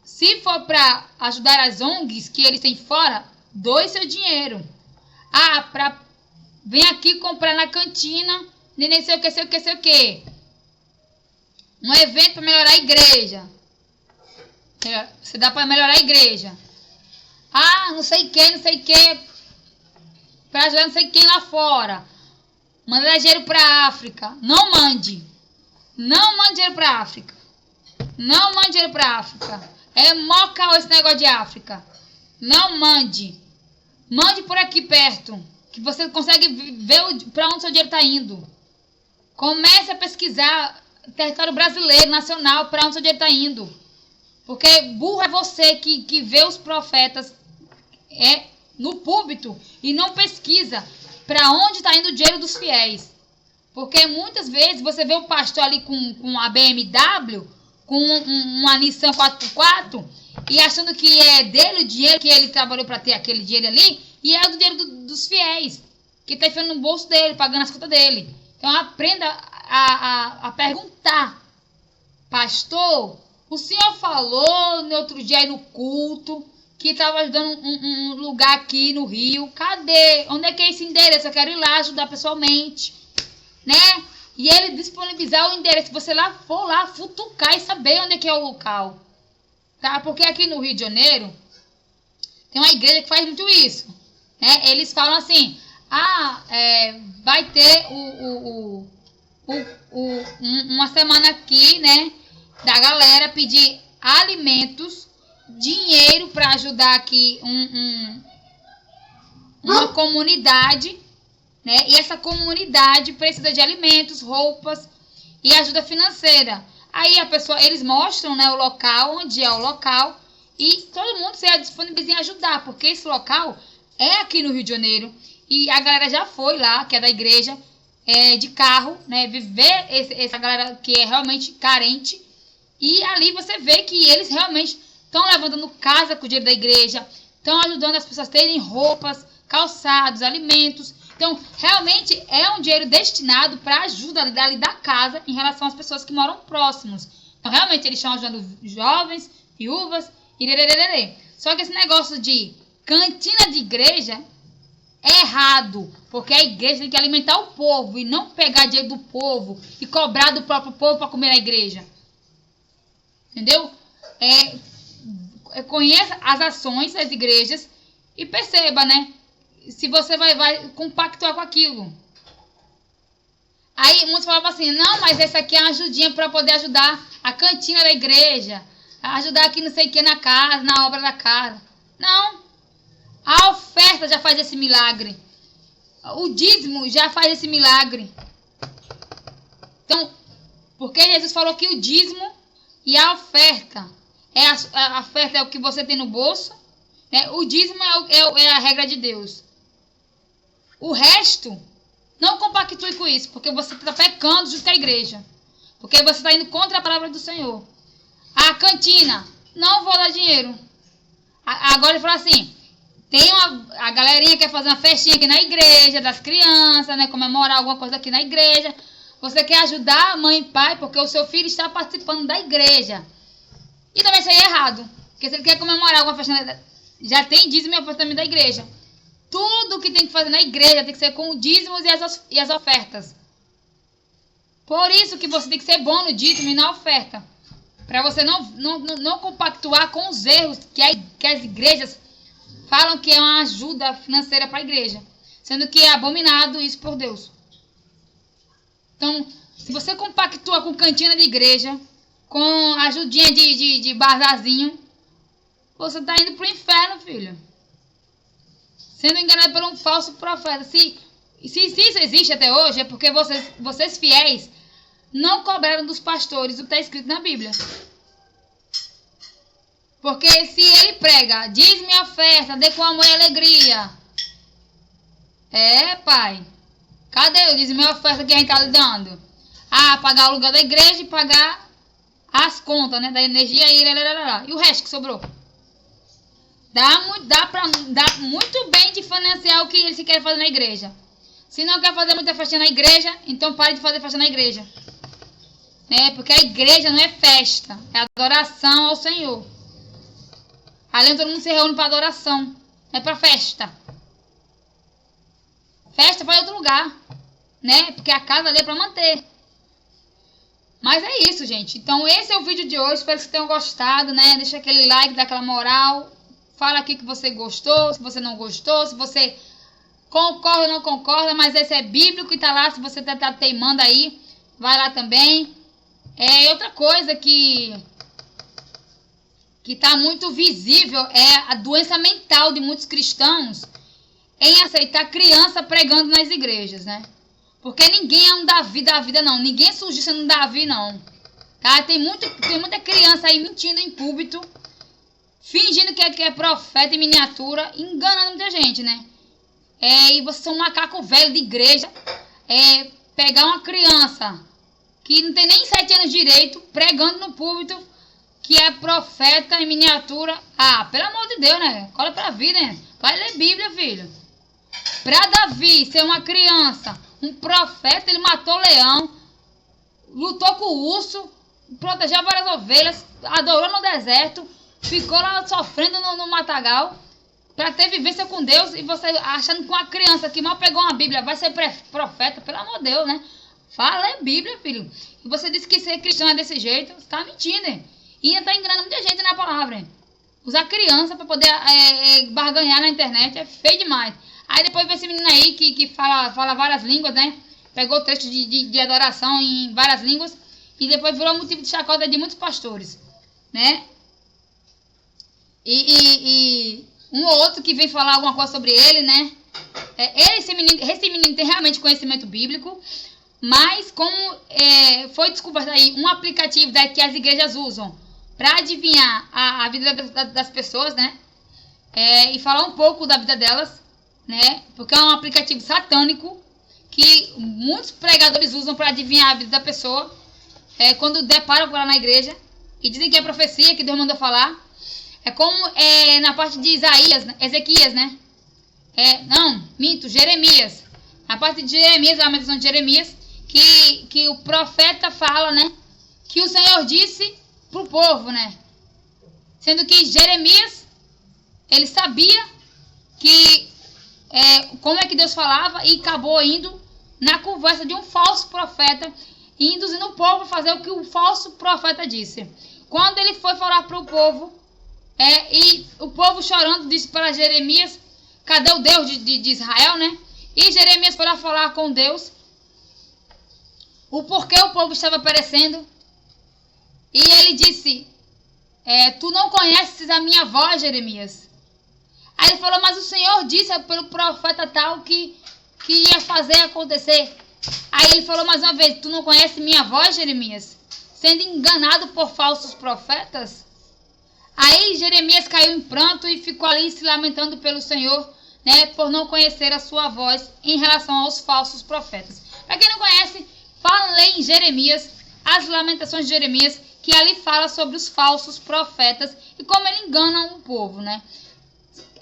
Se for para ajudar as ONGs que eles têm fora, doe seu dinheiro. Vem aqui comprar na cantina, nem sei o que. Um evento para melhorar a igreja. Você dá para melhorar a igreja. Não sei que. Para ajudar não sei quem lá fora. Manda dinheiro para a África. Não mande. Não mande dinheiro para a África. Não mande dinheiro para a África. É mó caô esse negócio de África. Não mande. Mande por aqui perto. Que você consegue ver para onde seu dinheiro está indo. Comece a pesquisar território brasileiro, nacional, para onde seu dinheiro está indo. Porque burro é você que vê os profetas no púlpito e não pesquisa para onde está indo o dinheiro dos fiéis. Porque muitas vezes você vê o pastor ali com a BMW, com uma Nissan 4x4, e achando que é dele o dinheiro que ele trabalhou para ter aquele dinheiro ali, e é do dinheiro dos fiéis, que está enfiando no bolso dele, pagando as contas dele. Então aprenda a perguntar: pastor, o senhor falou no outro dia aí no culto que estava ajudando um lugar aqui no Rio. Cadê? Onde é que é esse endereço? Eu quero ir lá ajudar pessoalmente, né? E ele disponibilizar o endereço. Você for lá futucar e saber onde é que é o local, tá? Porque aqui no Rio de Janeiro tem uma igreja que faz muito isso, né? Eles falam assim: vai ter uma semana aqui, né, da galera pedir alimentos, dinheiro para ajudar aqui uma comunidade, né? E essa comunidade precisa de alimentos, roupas e ajuda financeira. Aí eles mostram, né, o local, onde é o local, e todo mundo se disponibiliza em ajudar, porque esse local é aqui no Rio de Janeiro e a galera já foi lá, que é da igreja, de carro, né, ver essa galera que é realmente carente. E ali você vê que eles realmente estão levantando casa com o dinheiro da igreja, estão ajudando as pessoas a terem roupas, calçados, alimentos. Então, realmente é um dinheiro destinado para ajuda ali da casa em relação às pessoas que moram próximos. Então, realmente, eles estão ajudando jovens, viúvas, Só que esse negócio de cantina de igreja é errado, porque a igreja tem que alimentar o povo e não pegar dinheiro do povo e cobrar do próprio povo para comer na igreja. Entendeu? Conheça as ações das igrejas e perceba, né, se você vai compactuar com aquilo. Aí muitos falavam assim: não, mas essa aqui é uma ajudinha para poder ajudar a cantina da igreja, ajudar aqui não sei o que na casa, na obra da casa. Não, a oferta já faz esse milagre, o dízimo já faz esse milagre. Então, porque Jesus falou que o dízimo e a oferta a oferta é o que você tem no bolso, né? O dízimo é a regra de Deus. O resto, não compactue com isso, porque você está pecando junto com a igreja. Porque você está indo contra a palavra do Senhor. A cantina, não vou dar dinheiro. Agora ele falou assim: a galerinha quer fazer uma festinha aqui na igreja, das crianças, né? Comemorar alguma coisa aqui na igreja. Você quer ajudar a mãe e pai, porque o seu filho está participando da igreja. E também isso aí é errado. Porque se ele quer comemorar alguma festa, já tem dízimo e oferta da igreja. Tudo que tem que fazer na igreja tem que ser com o dízimo e as ofertas. Por isso que você tem que ser bom no dízimo e na oferta. Para você não compactuar com os erros que as igrejas falam que é uma ajuda financeira para a igreja. Sendo que é abominado isso por Deus. Então, se você compactua com cantina de igreja, com ajudinha de bazarzinho, você está indo para o inferno, filho. Sendo enganado por um falso profeta. Se isso existe até hoje, é porque vocês fiéis não cobraram dos pastores o que está escrito na Bíblia. Porque se ele prega, diz-me a oferta, dê com amor e alegria. Pai. Cadê o dízimo e a oferta que a gente está dando? Pagar o lugar da igreja e pagar as contas, né, da energia e o resto que sobrou. Dá muito bem de financiar o que eles querem fazer na igreja. Se não quer fazer muita festa na igreja, então pare de fazer festa na igreja. Né? Porque a igreja não é festa, é adoração ao Senhor. Ali todo mundo se reúne para adoração. É para festa. Festa para outro lugar, né? Porque a casa ali é para manter. Mas é isso, gente. Então esse é o vídeo de hoje. Espero que vocês tenham gostado, né? Deixa aquele like, dá aquela moral. Fala aqui que você gostou, se você não gostou, se você concorda ou não concorda. Mas esse é bíblico e tá lá. Se você tá teimando aí, vai lá também. Outra coisa que tá muito visível é a doença mental de muitos cristãos em aceitar criança pregando nas igrejas, né? Porque ninguém é um Davi da vida, não. Ninguém surgiu sendo um Davi, não. Tá? Tem muita criança aí mentindo em púlpito, fingindo que é profeta em miniatura, enganando muita gente, né? E você é um macaco velho de igreja, pegar uma criança que não tem nem 7 anos direito, pregando no púlpito, que é profeta em miniatura. Ah, pelo amor de Deus, né? Cola pra vida, né? Vai ler Bíblia, filho. Pra Davi ser uma criança, um profeta, ele matou leão, lutou com o urso, protegeu várias ovelhas, adorou no deserto, ficou lá sofrendo no matagal, para ter vivência com Deus. E você achando que uma criança que mal pegou uma Bíblia vai ser profeta, pelo amor de Deus, né? Fala é Bíblia, filho. E você disse que ser cristão é desse jeito, você tá mentindo, hein? E ainda tá enganando muita gente na palavra, hein? Usar criança para poder barganhar na internet é feio demais. Aí depois vem esse menino aí que fala várias línguas, né? Pegou trecho de adoração em várias línguas e depois virou motivo de chacota de muitos pastores, né? E um ou outro que vem falar alguma coisa sobre ele, né? Esse menino tem realmente conhecimento bíblico, mas como foi descoberto aí um aplicativo que as igrejas usam para adivinhar a vida das pessoas, né? E falar um pouco da vida delas, né? Porque é um aplicativo satânico que muitos pregadores usam para adivinhar a vida da pessoa, quando deparam com ela na igreja e dizem que é profecia, que Deus mandou falar. É como na parte de Ezequias, né? Jeremias. Na parte de Jeremias, a versão de Jeremias, que o profeta fala, né? Que o Senhor disse pro povo, né? Sendo que Jeremias, ele sabia que como é que Deus falava e acabou indo na conversa de um falso profeta e induzindo o povo a fazer o que o falso profeta disse. Quando ele foi falar para o povo, e o povo chorando disse para Jeremias: cadê o Deus de Israel, né? E Jeremias foi lá falar com Deus o porquê o povo estava perecendo. E ele disse: tu não conheces a minha voz, Jeremias. Aí ele falou: mas o Senhor disse pelo profeta tal que ia fazer acontecer. Aí ele falou mais uma vez: tu não conheces minha voz, Jeremias? Sendo enganado por falsos profetas. Aí Jeremias caiu em pranto e ficou ali se lamentando pelo Senhor, né, por não conhecer a sua voz em relação aos falsos profetas. Para quem não conhece, falei em Jeremias, as lamentações de Jeremias, que ali fala sobre os falsos profetas e como ele engana o povo, né?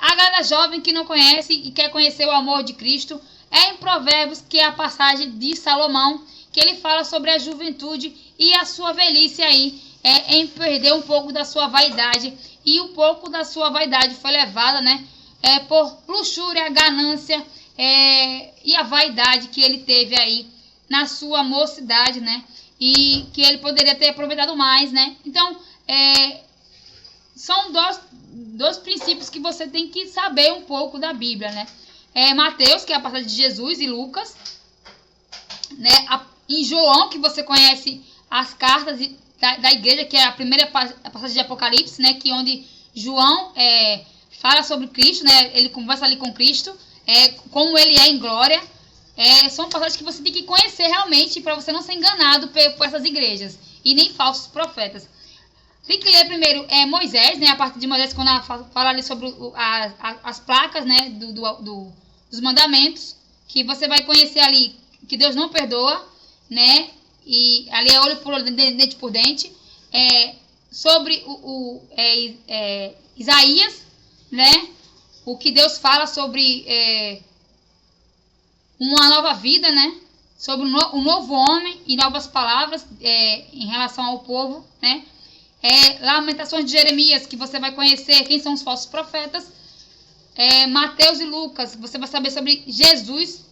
A galera jovem que não conhece e quer conhecer o amor de Cristo, em Provérbios, que é a passagem de Salomão, que ele fala sobre a juventude e a sua velhice aí, em perder um pouco da sua vaidade. E um pouco da sua vaidade foi levada, né, por luxúria, ganância e a vaidade que ele teve aí na sua mocidade, né? E que ele poderia ter aproveitado mais, né? Então, são dois princípios que você tem que saber um pouco da Bíblia, né? Mateus, que é a passagem de Jesus, e Lucas, né? Em João, que você conhece as cartas da igreja, que é a primeira passagem de Apocalipse, né? Que onde João fala sobre Cristo, né? Ele conversa ali com Cristo, como ele é em glória. São passagens que você tem que conhecer realmente para você não ser enganado por essas igrejas e nem falsos profetas. Tem que ler primeiro Moisés, né? A parte de Moisés, quando ela fala ali sobre as placas, né? Dos mandamentos, que você vai conhecer ali que Deus não perdoa, né? E ali é olho por olho, dente por dente. Sobre Isaías, né? O que Deus fala sobre uma nova vida, né? Sobre um novo homem e novas palavras em relação ao povo, né? Lamentações de Jeremias, que você vai conhecer quem são os falsos profetas. Mateus e Lucas, você vai saber sobre Jesus,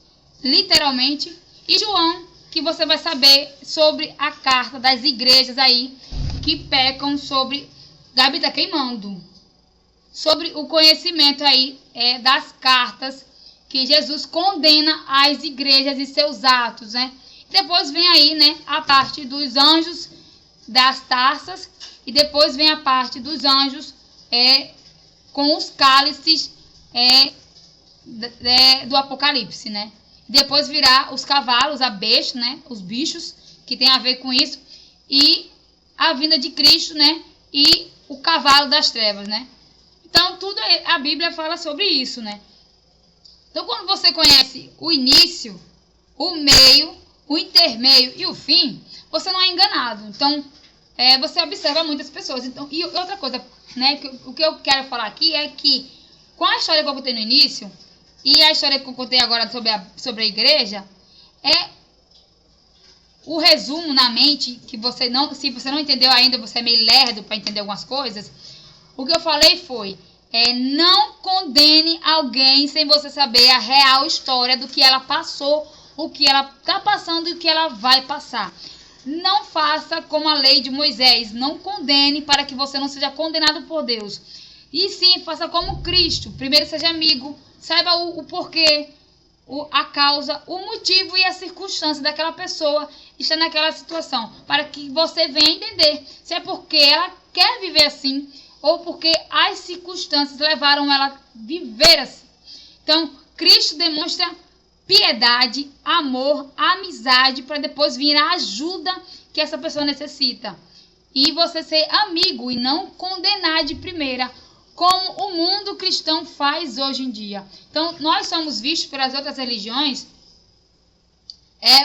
literalmente. E João, que você vai saber sobre a carta das igrejas aí, que pecam sobre... Gabi tá queimando. Sobre o conhecimento aí das cartas que Jesus condena as igrejas e seus atos, né? Depois vem aí, né, a parte dos anjos das taças, e depois vem a parte dos anjos com os cálices do Apocalipse, né? Depois virá os cavalos, a besta, né, os bichos, que tem a ver com isso, e a vinda de Cristo, né, e o cavalo das trevas, né? Então, tudo a Bíblia fala sobre isso, né? Então, quando você conhece o início, o meio, o intermeio e o fim, você não é enganado. Então, você observa muitas pessoas. Então, e outra coisa, né, o que eu quero falar aqui é que, com a história que eu contei no início, e a história que eu contei agora sobre a igreja, o resumo na mente, que se você não entendeu ainda, você é meio lerdo para entender algumas coisas. O que eu falei foi, não condene alguém sem você saber a real história do que ela passou, o que ela está passando e o que ela vai passar. Não faça como a lei de Moisés, não condene para que você não seja condenado por Deus. E sim, faça como Cristo, primeiro seja amigo, saiba o porquê, a causa, o motivo e a circunstância daquela pessoa estar naquela situação, para que você venha entender se é porque ela quer viver assim, ou porque as circunstâncias levaram ela a viver assim. Então, Cristo demonstra piedade, amor, amizade, para depois vir a ajuda que essa pessoa necessita. E você ser amigo e não condenar de primeira, como o mundo cristão faz hoje em dia. Então, nós somos vistos pelas outras religiões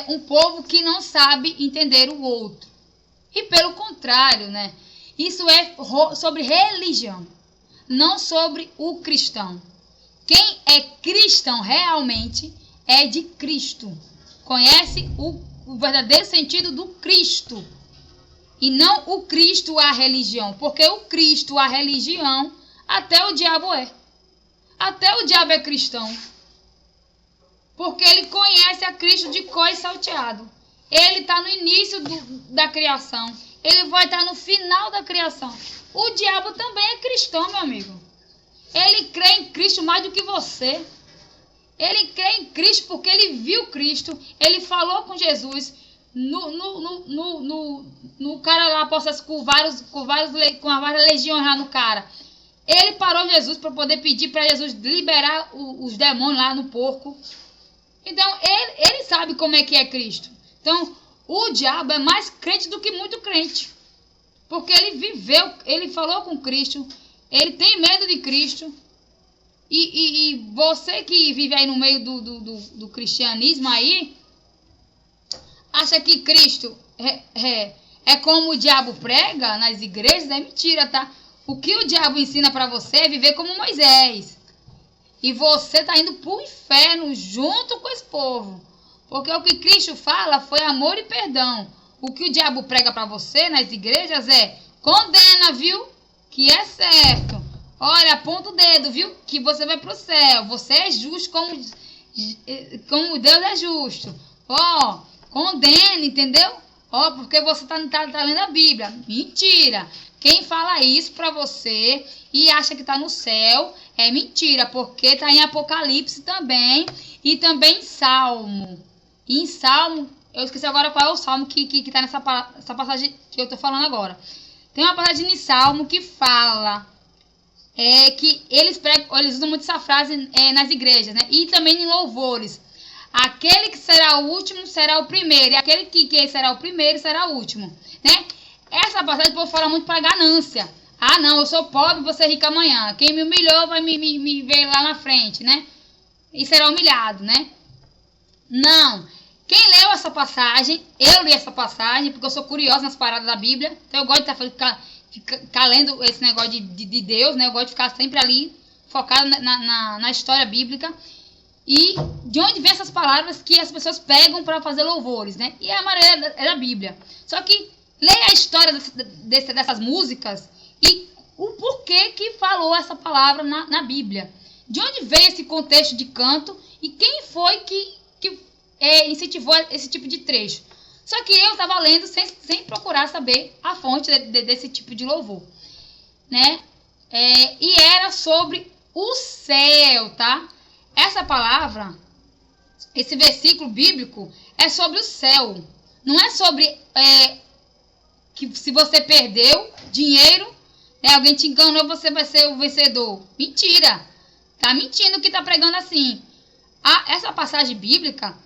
um povo que não sabe entender o outro. E pelo contrário, né? Isso é sobre religião, não sobre o cristão. Quem é cristão realmente é de Cristo. Conhece o verdadeiro sentido do Cristo. E não o Cristo, a religião. Porque o Cristo, a religião, até o diabo é. Até o diabo é cristão. Porque ele conhece a Cristo de cor e salteado. Ele está no início da criação. Ele vai estar no final da criação. O diabo também é cristão, meu amigo. Ele crê em Cristo mais do que você. Ele crê em Cristo porque ele viu Cristo. Ele falou com Jesus. No cara lá, possesso com várias legiões lá no cara. Ele parou Jesus para poder pedir para Jesus liberar os demônios lá no porco. Então, ele sabe como é que é Cristo. Então, o diabo é mais crente do que muito crente. Porque ele viveu, ele falou com Cristo, ele tem medo de Cristo. E você que vive aí no meio do cristianismo aí, acha que Cristo é como o diabo prega nas igrejas? É mentira, tá? O que o diabo ensina para você é viver como Moisés. E você tá indo pro inferno junto com esse povo. Porque o que Cristo fala foi amor e perdão. O que o diabo prega para você nas igrejas é condena, viu? Que é certo. Olha, aponta o dedo, viu? Que você vai pro céu. Você é justo como Deus é justo. Ó, condena, entendeu? Ó, porque você tá lendo a Bíblia. Mentira. Quem fala isso para você e acha que tá no céu é mentira. Porque tá em Apocalipse também. E também em Salmo. E em Salmo, eu esqueci agora qual é o Salmo que tá nessa passagem que eu tô falando agora. Tem uma passagem em Salmo que fala que eles usam muito essa frase nas igrejas, né? E também em louvores. Aquele que será o último será o primeiro. E aquele que será o primeiro será o último, né? Essa passagem o povo fala muito para ganância. Ah, não, eu sou pobre, vou ser rico amanhã. Quem me humilhou vai me ver lá na frente, né? E será humilhado, né? Não. Quem leu essa passagem, eu li essa passagem, porque eu sou curiosa nas paradas da Bíblia. Então eu gosto de ficar lendo esse negócio de Deus, né? Eu gosto de ficar sempre ali, focado na história bíblica. E de onde vem essas palavras que as pessoas pegam para fazer louvores, né? E a maioria é da Bíblia. Só que Leia a história dessas músicas e o porquê que falou essa palavra na Bíblia. De onde veio esse contexto de canto e quem foi que incentivou esse tipo de trecho. Só que eu estava lendo sem procurar saber a fonte desse tipo de louvor, né? E era sobre o céu, tá? Essa palavra, esse versículo bíblico é sobre o céu. Não é sobre que se você perdeu dinheiro, alguém te enganou, você vai ser o vencedor. Mentira! Tá mentindo que tá pregando assim. Essa passagem bíblica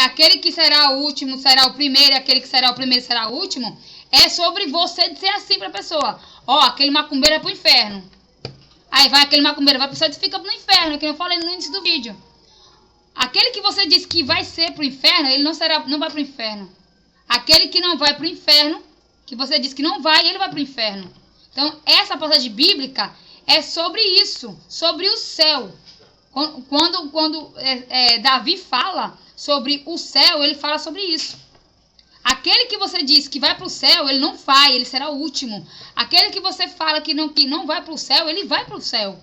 aquele que será o último será o primeiro, e aquele que será o primeiro será o último, é sobre você dizer assim para a pessoa: aquele macumbeiro é pro inferno. Aí vai aquele macumbeiro, vai pro céu e fica no inferno, que eu falei no início do vídeo. Aquele que você disse que vai ser pro inferno, ele não vai pro inferno. Aquele que não vai pro inferno, que você disse que não vai, ele vai pro inferno. Então, essa passagem bíblica é sobre isso, sobre o céu. Quando Davi fala sobre o céu, ele fala sobre isso. Aquele que você diz que vai para o céu, ele não vai, ele será o último. Aquele que você fala que não vai para o céu, ele vai para o céu.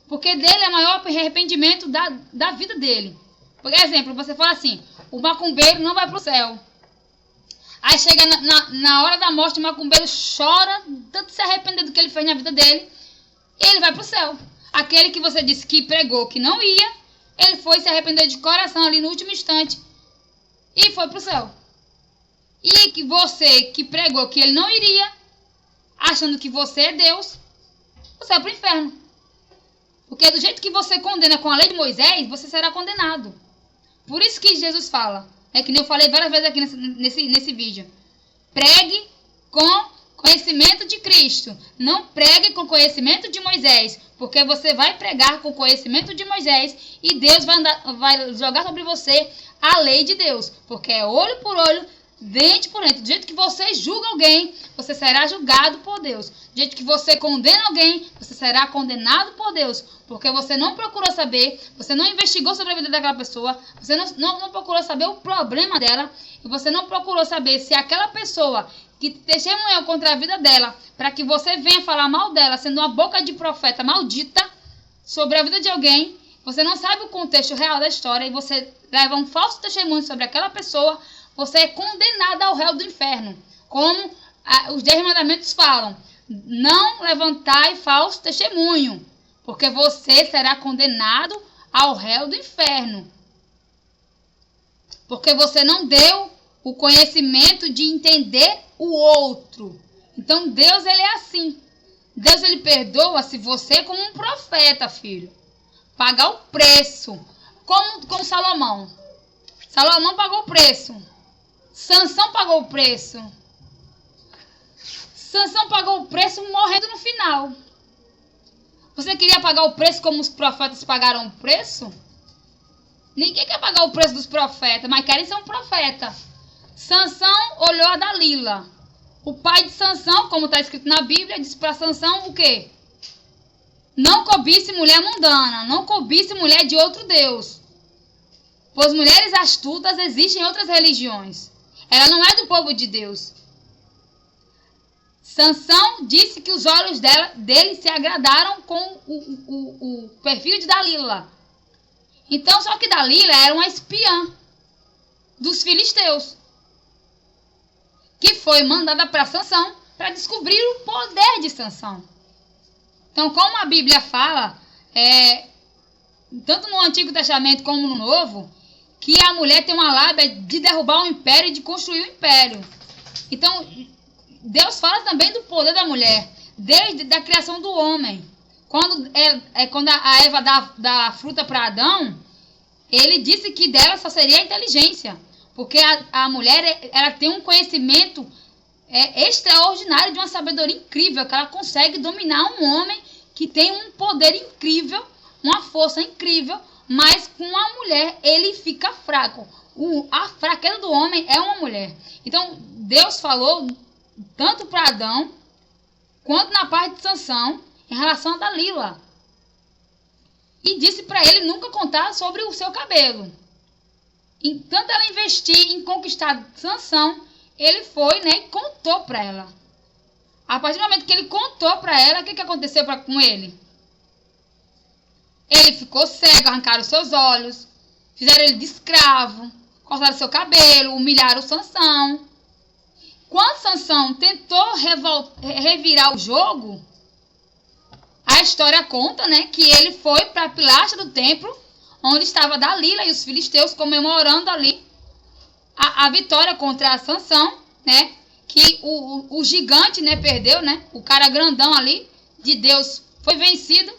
Porque dele é maior arrependimento da vida dele. Por exemplo, você fala assim: o macumbeiro não vai para o céu. Aí chega na hora da morte, o macumbeiro chora, tanto se arrepender do que ele fez na vida dele, e ele vai para o céu. Aquele que você disse que pregou que não ia, ele foi se arrepender de coração ali no último instante e foi para o céu. E que você que pregou que ele não iria, achando que você é Deus, você vai para o inferno. Porque do jeito que você condena com a lei de Moisés, você será condenado. Por isso que Jesus fala, que nem eu falei várias vezes aqui nesse vídeo: pregue com conhecimento de Cristo, não pregue com conhecimento de Moisés, porque você vai pregar com conhecimento de Moisés e Deus vai jogar sobre você a lei de Deus, porque é olho por olho, dente por dente. Do jeito que você julga alguém, você será julgado por Deus. Do jeito que você condena alguém, você será condenado por Deus, porque você não procurou saber, você não investigou sobre a vida daquela pessoa, você não procurou saber o problema dela, e você não procurou saber se aquela pessoa que testemunhou contra a vida dela, para que você venha falar mal dela, sendo uma boca de profeta maldita sobre a vida de alguém, você não sabe o contexto real da história e você leva um falso testemunho sobre aquela pessoa, você é condenado ao réu do inferno. Como os 10 mandamentos falam: não levantai falso testemunho, porque você será condenado ao réu do inferno. Porque você não deu o conhecimento de entender o outro. Então Deus, ele é assim. Deus, ele perdoa se você, como um profeta, filho, pagar o preço. Como Salomão. Salomão pagou o preço. Sansão pagou o preço. Sansão pagou o preço morrendo no final. Você queria pagar o preço como os profetas pagaram o preço? Ninguém quer pagar o preço dos profetas, mas querem ser um profeta. Sansão olhou a Dalila. O pai de Sansão, como está escrito na Bíblia, disse para Sansão o quê? Não cobice mulher mundana, não cobice mulher de outro Deus. Pois mulheres astutas existem em outras religiões. Ela não é do povo de Deus. Sansão disse que os olhos dele se agradaram com o perfil de Dalila. Então, só que Dalila era uma espiã dos filisteus, que foi mandada para Sansão para descobrir o poder de Sansão. Então, como a Bíblia fala, tanto no Antigo Testamento como no Novo, que a mulher tem uma lábia de derrubar um império e de construir um império. Então, Deus fala também do poder da mulher, desde a criação do homem. Quando a Eva dá a fruta para Adão, ele disse que dela só seria a inteligência. Porque a mulher, ela tem um conhecimento extraordinário, de uma sabedoria incrível, que ela consegue dominar um homem que tem um poder incrível, uma força incrível, mas com a mulher ele fica fraco. A fraqueza do homem é uma mulher. Então, Deus falou tanto para Adão, quanto na parte de Sansão, em relação a Dalila. E disse para ele nunca contar sobre o seu cabelo. Enquanto ela investir em conquistar Sansão, ele foi, né, e contou para ela. A partir do momento que ele contou para ela, o que aconteceu com ele? Ele ficou cego, arrancaram seus olhos, fizeram ele de escravo, cortaram seu cabelo, humilharam Sansão. Quando Sansão tentou revirar o jogo, a história conta, né, que ele foi para a pilastra do templo, onde estava Dalila e os filisteus comemorando ali a vitória contra Sansão, né, que o gigante, né, perdeu, né, o cara grandão ali de Deus foi vencido.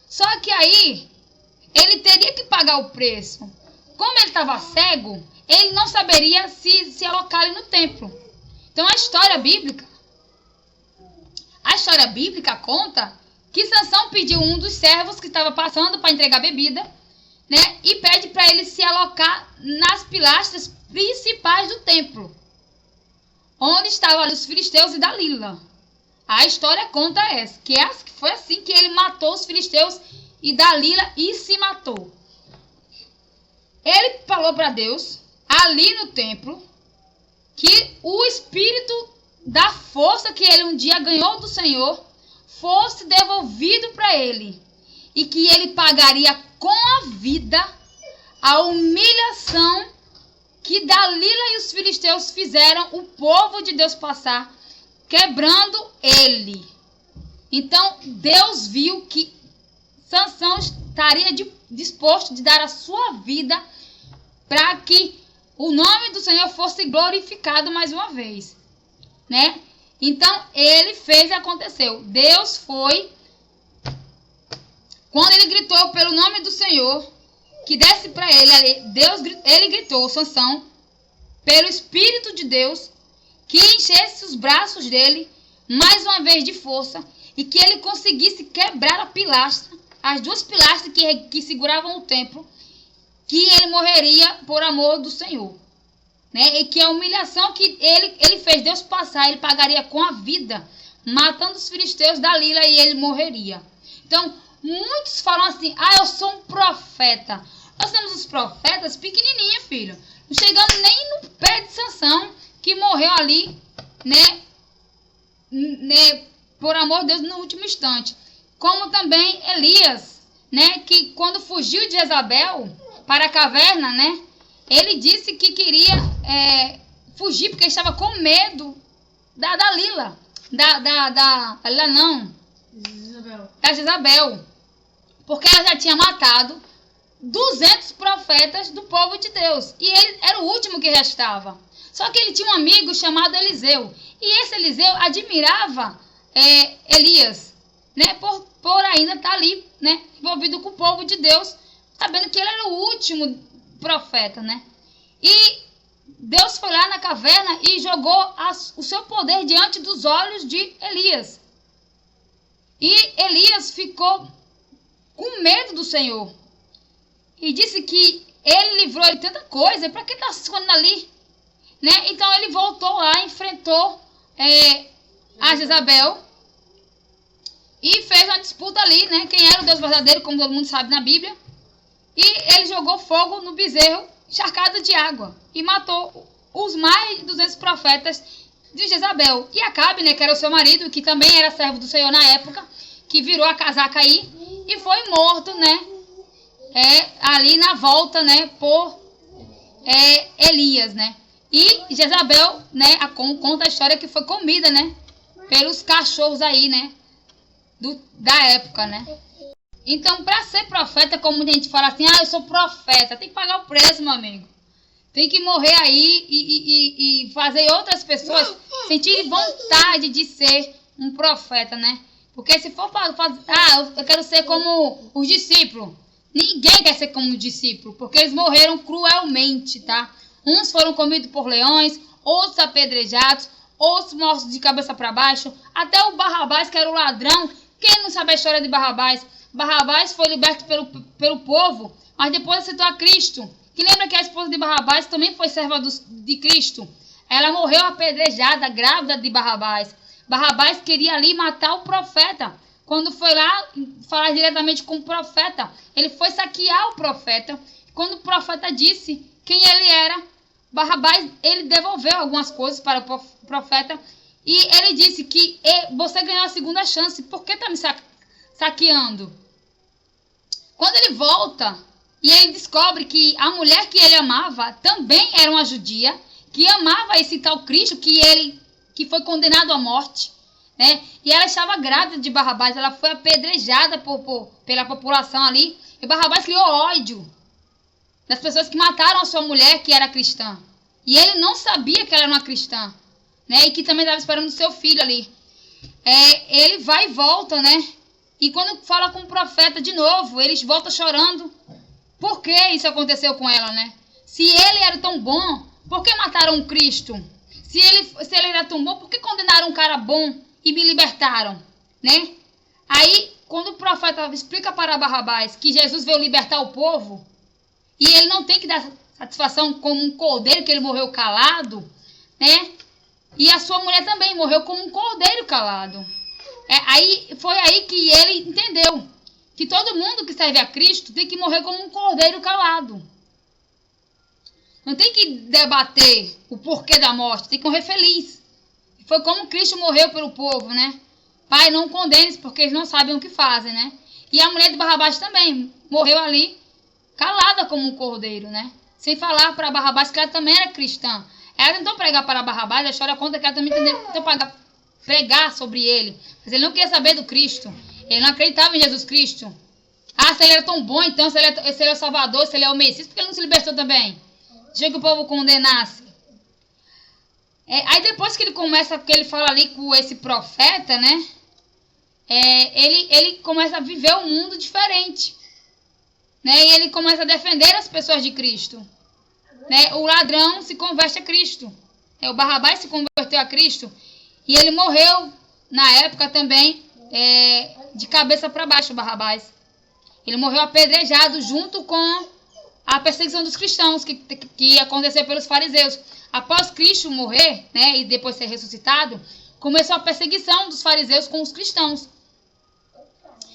Só que aí ele teria que pagar o preço. Como ele estava cego, ele não saberia se alocar ali no templo. Então a história bíblica conta que Sansão pediu um dos servos que estava passando para entregar bebida, né, e pede para ele se alocar nas pilastras principais do templo, onde estavam ali os filisteus e Dalila. A história conta essa, que foi assim que ele matou os filisteus e Dalila e se matou. Ele falou para Deus, ali no templo, que o espírito da força que ele um dia ganhou do Senhor fosse devolvido para ele e que ele pagaria com a vida a humilhação que Dalila e os filisteus fizeram o povo de Deus passar, quebrando ele. Então Deus viu que Sansão estaria disposto de dar a sua vida para que o nome do Senhor fosse glorificado mais uma vez, né? Então ele fez e aconteceu. Deus foi, quando ele gritou pelo nome do Senhor, que desse para ele, ele gritou, Sansão, pelo Espírito de Deus, que enchesse os braços dele mais uma vez de força e que ele conseguisse quebrar a pilastra, as duas pilastras que seguravam o templo, que ele morreria por amor do Senhor, né? E que a humilhação que ele fez Deus passar, ele pagaria com a vida, matando os filisteus Dalila, e ele morreria. Então, muitos falam assim, eu sou um profeta. Nós temos os profetas pequenininhos, filho, não chegando nem no pé de Sansão, que morreu ali, né, por amor de Deus, no último instante. Como também Elias, né, que quando fugiu de Jezabel para a caverna, né, ele disse que queria fugir porque estava com medo da Dalila, Dalila não, da Jezabel, porque ela já tinha matado 200 profetas do povo de Deus, e ele era o último que restava. Só que ele tinha um amigo chamado Eliseu, e esse Eliseu admirava Elias, né, por ainda estar ali, né, envolvido com o povo de Deus, sabendo que ele era o último profeta, né? E Deus foi lá na caverna e jogou o seu poder diante dos olhos de Elias. E Elias ficou com medo do Senhor. E disse que ele livrou ele de tanta coisa, para que está se escondendo ali? Né? Então ele voltou lá, enfrentou a Jezabel e fez uma disputa ali, né? Quem era o Deus verdadeiro, como todo mundo sabe na Bíblia. E ele jogou fogo no bezerro encharcado de água e matou os mais de 200 profetas de Jezabel. E Acabe, né, que era o seu marido, que também era servo do Senhor na época, que virou a casaca aí e foi morto, né, ali na volta, né, por Elias, né. E Jezabel, né, conta a história que foi comida, né, pelos cachorros aí, né, da época, né. Então, para ser profeta, como muita gente fala assim, eu sou profeta, tem que pagar o preço, meu amigo. Tem que morrer aí e fazer outras pessoas sentirem vontade de ser um profeta, né? Porque se for fazer, eu quero ser como os discípulos. Ninguém quer ser como os discípulos, porque eles morreram cruelmente, tá? Uns foram comidos por leões, outros apedrejados, outros mortos de cabeça para baixo. Até o Barrabás, que era o ladrão. Quem não sabe a história de Barrabás? Barrabás foi liberto pelo povo, mas depois aceitou a Cristo. Que lembra que a esposa de Barrabás também foi serva de Cristo. Ela morreu apedrejada, grávida de Barrabás. Barrabás queria ali matar o profeta. Quando foi lá falar diretamente com o profeta, ele foi saquear o profeta. Quando o profeta disse quem ele era, Barrabás, ele devolveu algumas coisas para o profeta e ele disse que você ganhou a segunda chance, por que está me saqueando? Quando ele volta e ele descobre que a mulher que ele amava também era uma judia, que amava esse tal Cristo que foi condenado à morte, né? E ela estava grávida de Barrabás, ela foi apedrejada pela população ali, e Barrabás criou ódio das pessoas que mataram a sua mulher, que era cristã. E ele não sabia que ela era uma cristã, né? E que também estava esperando o seu filho ali. Ele vai e volta, né? E quando fala com o profeta de novo, eles voltam chorando. Por que isso aconteceu com ela, né? Se ele era tão bom, por que mataram o Cristo? Se ele era tão bom, por que condenaram um cara bom e me libertaram, né? Aí, quando o profeta explica para Barrabás que Jesus veio libertar o povo, e ele não tem que dar satisfação como um cordeiro, que ele morreu calado, né? E a sua mulher também morreu como um cordeiro calado. Foi aí que ele entendeu que todo mundo que serve a Cristo tem que morrer como um cordeiro calado. Não tem que debater o porquê da morte, tem que morrer feliz. Foi como Cristo morreu pelo povo, né? Pai, não condenes porque eles não sabem o que fazem, né? E a mulher de Barrabás também morreu ali calada como um cordeiro, né? Sem falar para Barrabás que ela também era cristã. Ela tentou pregar para Barrabás, a história conta que ela também tentou pregar sobre ele. Mas ele não queria saber do Cristo. Ele não acreditava em Jesus Cristo. Se ele era tão bom, então, se ele é o Salvador, se ele é o Messias, por que ele não se libertou também? Deixa que o povo condenasse. Aí depois que ele fala ali com esse profeta, né? Ele começa a viver um mundo diferente. Né? E ele começa a defender as pessoas de Cristo. Né? O ladrão se converte a Cristo. O Barrabás se converteu a Cristo. E ele morreu, na época também, de cabeça para baixo, o Barrabás. Ele morreu apedrejado junto com a perseguição dos cristãos, que aconteceu pelos fariseus. Após Cristo morrer, né, e depois ser ressuscitado, começou a perseguição dos fariseus com os cristãos.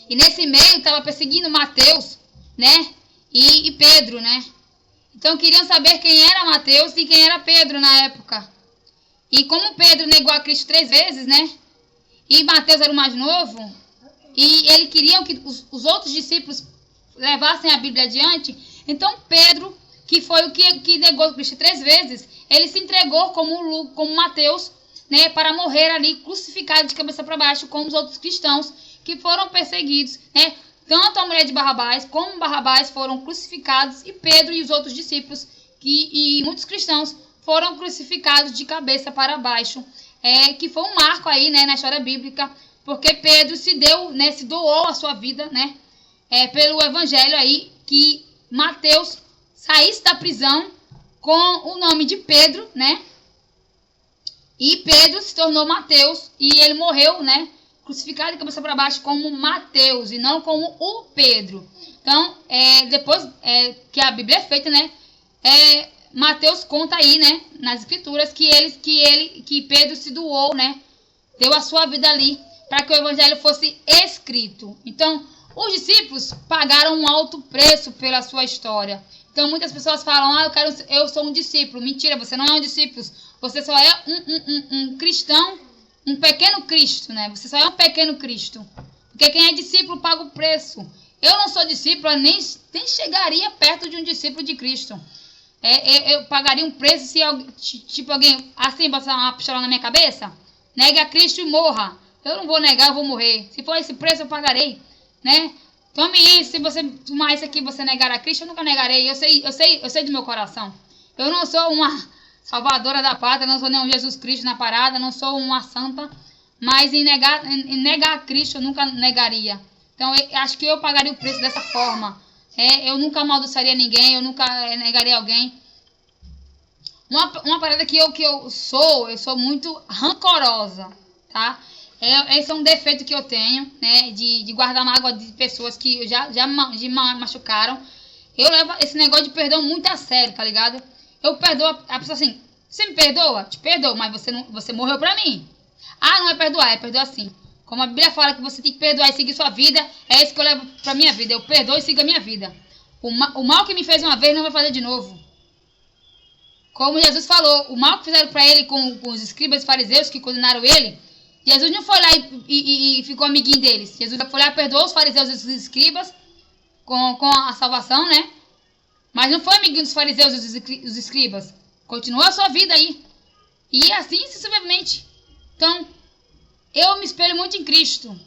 E nesse meio estava perseguindo Mateus, né, e Pedro, né. Então queriam saber quem era Mateus e quem era Pedro na época. E como Pedro negou a Cristo 3 vezes, né, e Mateus era o mais novo, e eles queriam que os outros discípulos levassem a Bíblia adiante, então Pedro, que foi o que negou Cristo 3 vezes, ele se entregou como Mateus, né, para morrer ali crucificado de cabeça para baixo, como os outros cristãos que foram perseguidos, né? Tanto a mulher de Barrabás como Barrabás foram crucificados, e Pedro e os outros discípulos e muitos cristãos foram crucificados de cabeça para baixo, que foi um marco aí, né, na história bíblica, porque Pedro se doou a sua vida, né, pelo evangelho aí, que Mateus saísse da prisão com o nome de Pedro, né, e Pedro se tornou Mateus, e ele morreu, né, crucificado de cabeça para baixo como Mateus, e não como o Pedro. Então, depois que a Bíblia é feita, né, Mateus conta aí, né, nas escrituras, que Pedro se doou, né, deu a sua vida ali, para que o evangelho fosse escrito. Então, os discípulos pagaram um alto preço pela sua história. Então, muitas pessoas falam, eu sou um discípulo. Mentira, você não é um discípulo. Você só é um cristão, um pequeno Cristo, né? Você só é um pequeno Cristo. Porque quem é discípulo paga o preço. Eu não sou discípulo, nem chegaria perto de um discípulo de Cristo. Eu pagaria um preço se alguém assim passar uma pistola na minha cabeça. Negue a Cristo e morra. Eu não vou negar, eu vou morrer. Se for esse preço, eu pagarei, né? Tome isso, se você tomar isso aqui, você negar a Cristo, eu nunca negarei. Eu sei do meu coração. Eu não sou uma salvadora da pátria, não sou nenhum Jesus Cristo na parada, não sou uma santa, mas em negar a Cristo eu nunca negaria. Então, eu acho que eu pagaria o preço dessa forma. Eu nunca amaldiçoaria ninguém, eu nunca negaria alguém. Uma parada que eu sou muito rancorosa, tá? Esse é um defeito que eu tenho, né? De guardar mágoa de pessoas que já me machucaram. Eu levo esse negócio de perdão muito a sério, tá ligado? Eu perdoo a pessoa assim, você me perdoa? Te perdoo, mas você morreu pra mim. Não é perdoar, é perdoar sim. Como a Bíblia fala que você tem que perdoar e seguir sua vida, é isso que eu levo pra minha vida. Eu perdoo e sigo a minha vida. O mal que me fez uma vez não vai fazer de novo. Como Jesus falou, o mal que fizeram para ele com os escribas e fariseus que condenaram ele, Jesus não foi lá e ficou amiguinho deles. Jesus foi lá e perdoou os fariseus e os escribas com a salvação, né? Mas não foi amiguinho dos fariseus e os escribas. Continuou a sua vida aí. E assim sucessivamente. Então, eu me espelho muito em Cristo.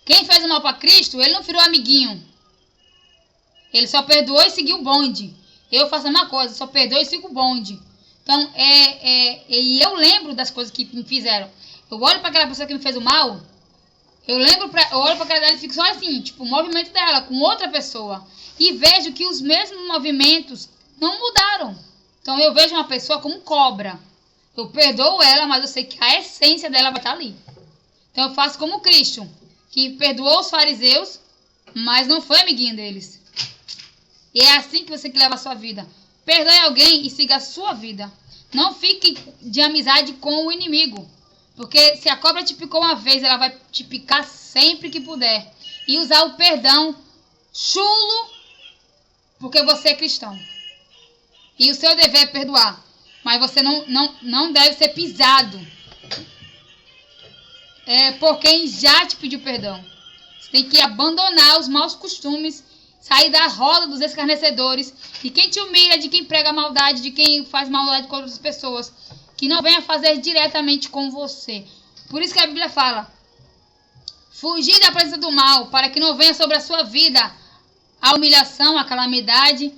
Quem fez o mal para Cristo, ele não virou amiguinho. Ele só perdoou e seguiu o bonde. Eu faço a mesma coisa, só perdoo e sigo o bonde. Então, e eu lembro das coisas que me fizeram. Eu olho para aquela pessoa que me fez o mal, eu olho para aquela dela e fico só assim, tipo, o movimento dela com outra pessoa. E vejo que os mesmos movimentos não mudaram. Então, eu vejo uma pessoa como cobra. Eu perdoo ela, mas eu sei que a essência dela vai estar ali. Então, eu faço como Cristo, que perdoou os fariseus, mas não foi amiguinho deles. E é assim que você que leva a sua vida. Perdoe alguém e siga a sua vida. Não fique de amizade com o inimigo. Porque se a cobra te picou uma vez, ela vai te picar sempre que puder. E usar o perdão chulo, porque você é cristão. E o seu dever é perdoar. Mas você não deve ser pisado por quem já te pediu perdão. Você tem que abandonar os maus costumes, sair da roda dos escarnecedores, de quem te humilha, de quem prega maldade, de quem faz maldade com outras pessoas, que não venha fazer diretamente com você. Por isso que a Bíblia fala, fugir da presença do mal, para que não venha sobre a sua vida a humilhação, a calamidade,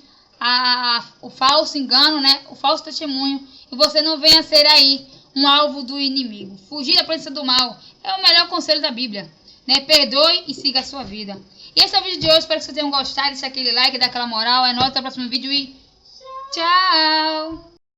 o falso engano, né? O falso testemunho, e você não venha ser aí um alvo do inimigo. Fugir da presença do mal é o melhor conselho da Bíblia, né? Perdoe e siga a sua vida. E esse é o vídeo de hoje, espero que vocês tenham gostado, deixa aquele like, dá aquela moral, é nóis, até o próximo vídeo e tchau!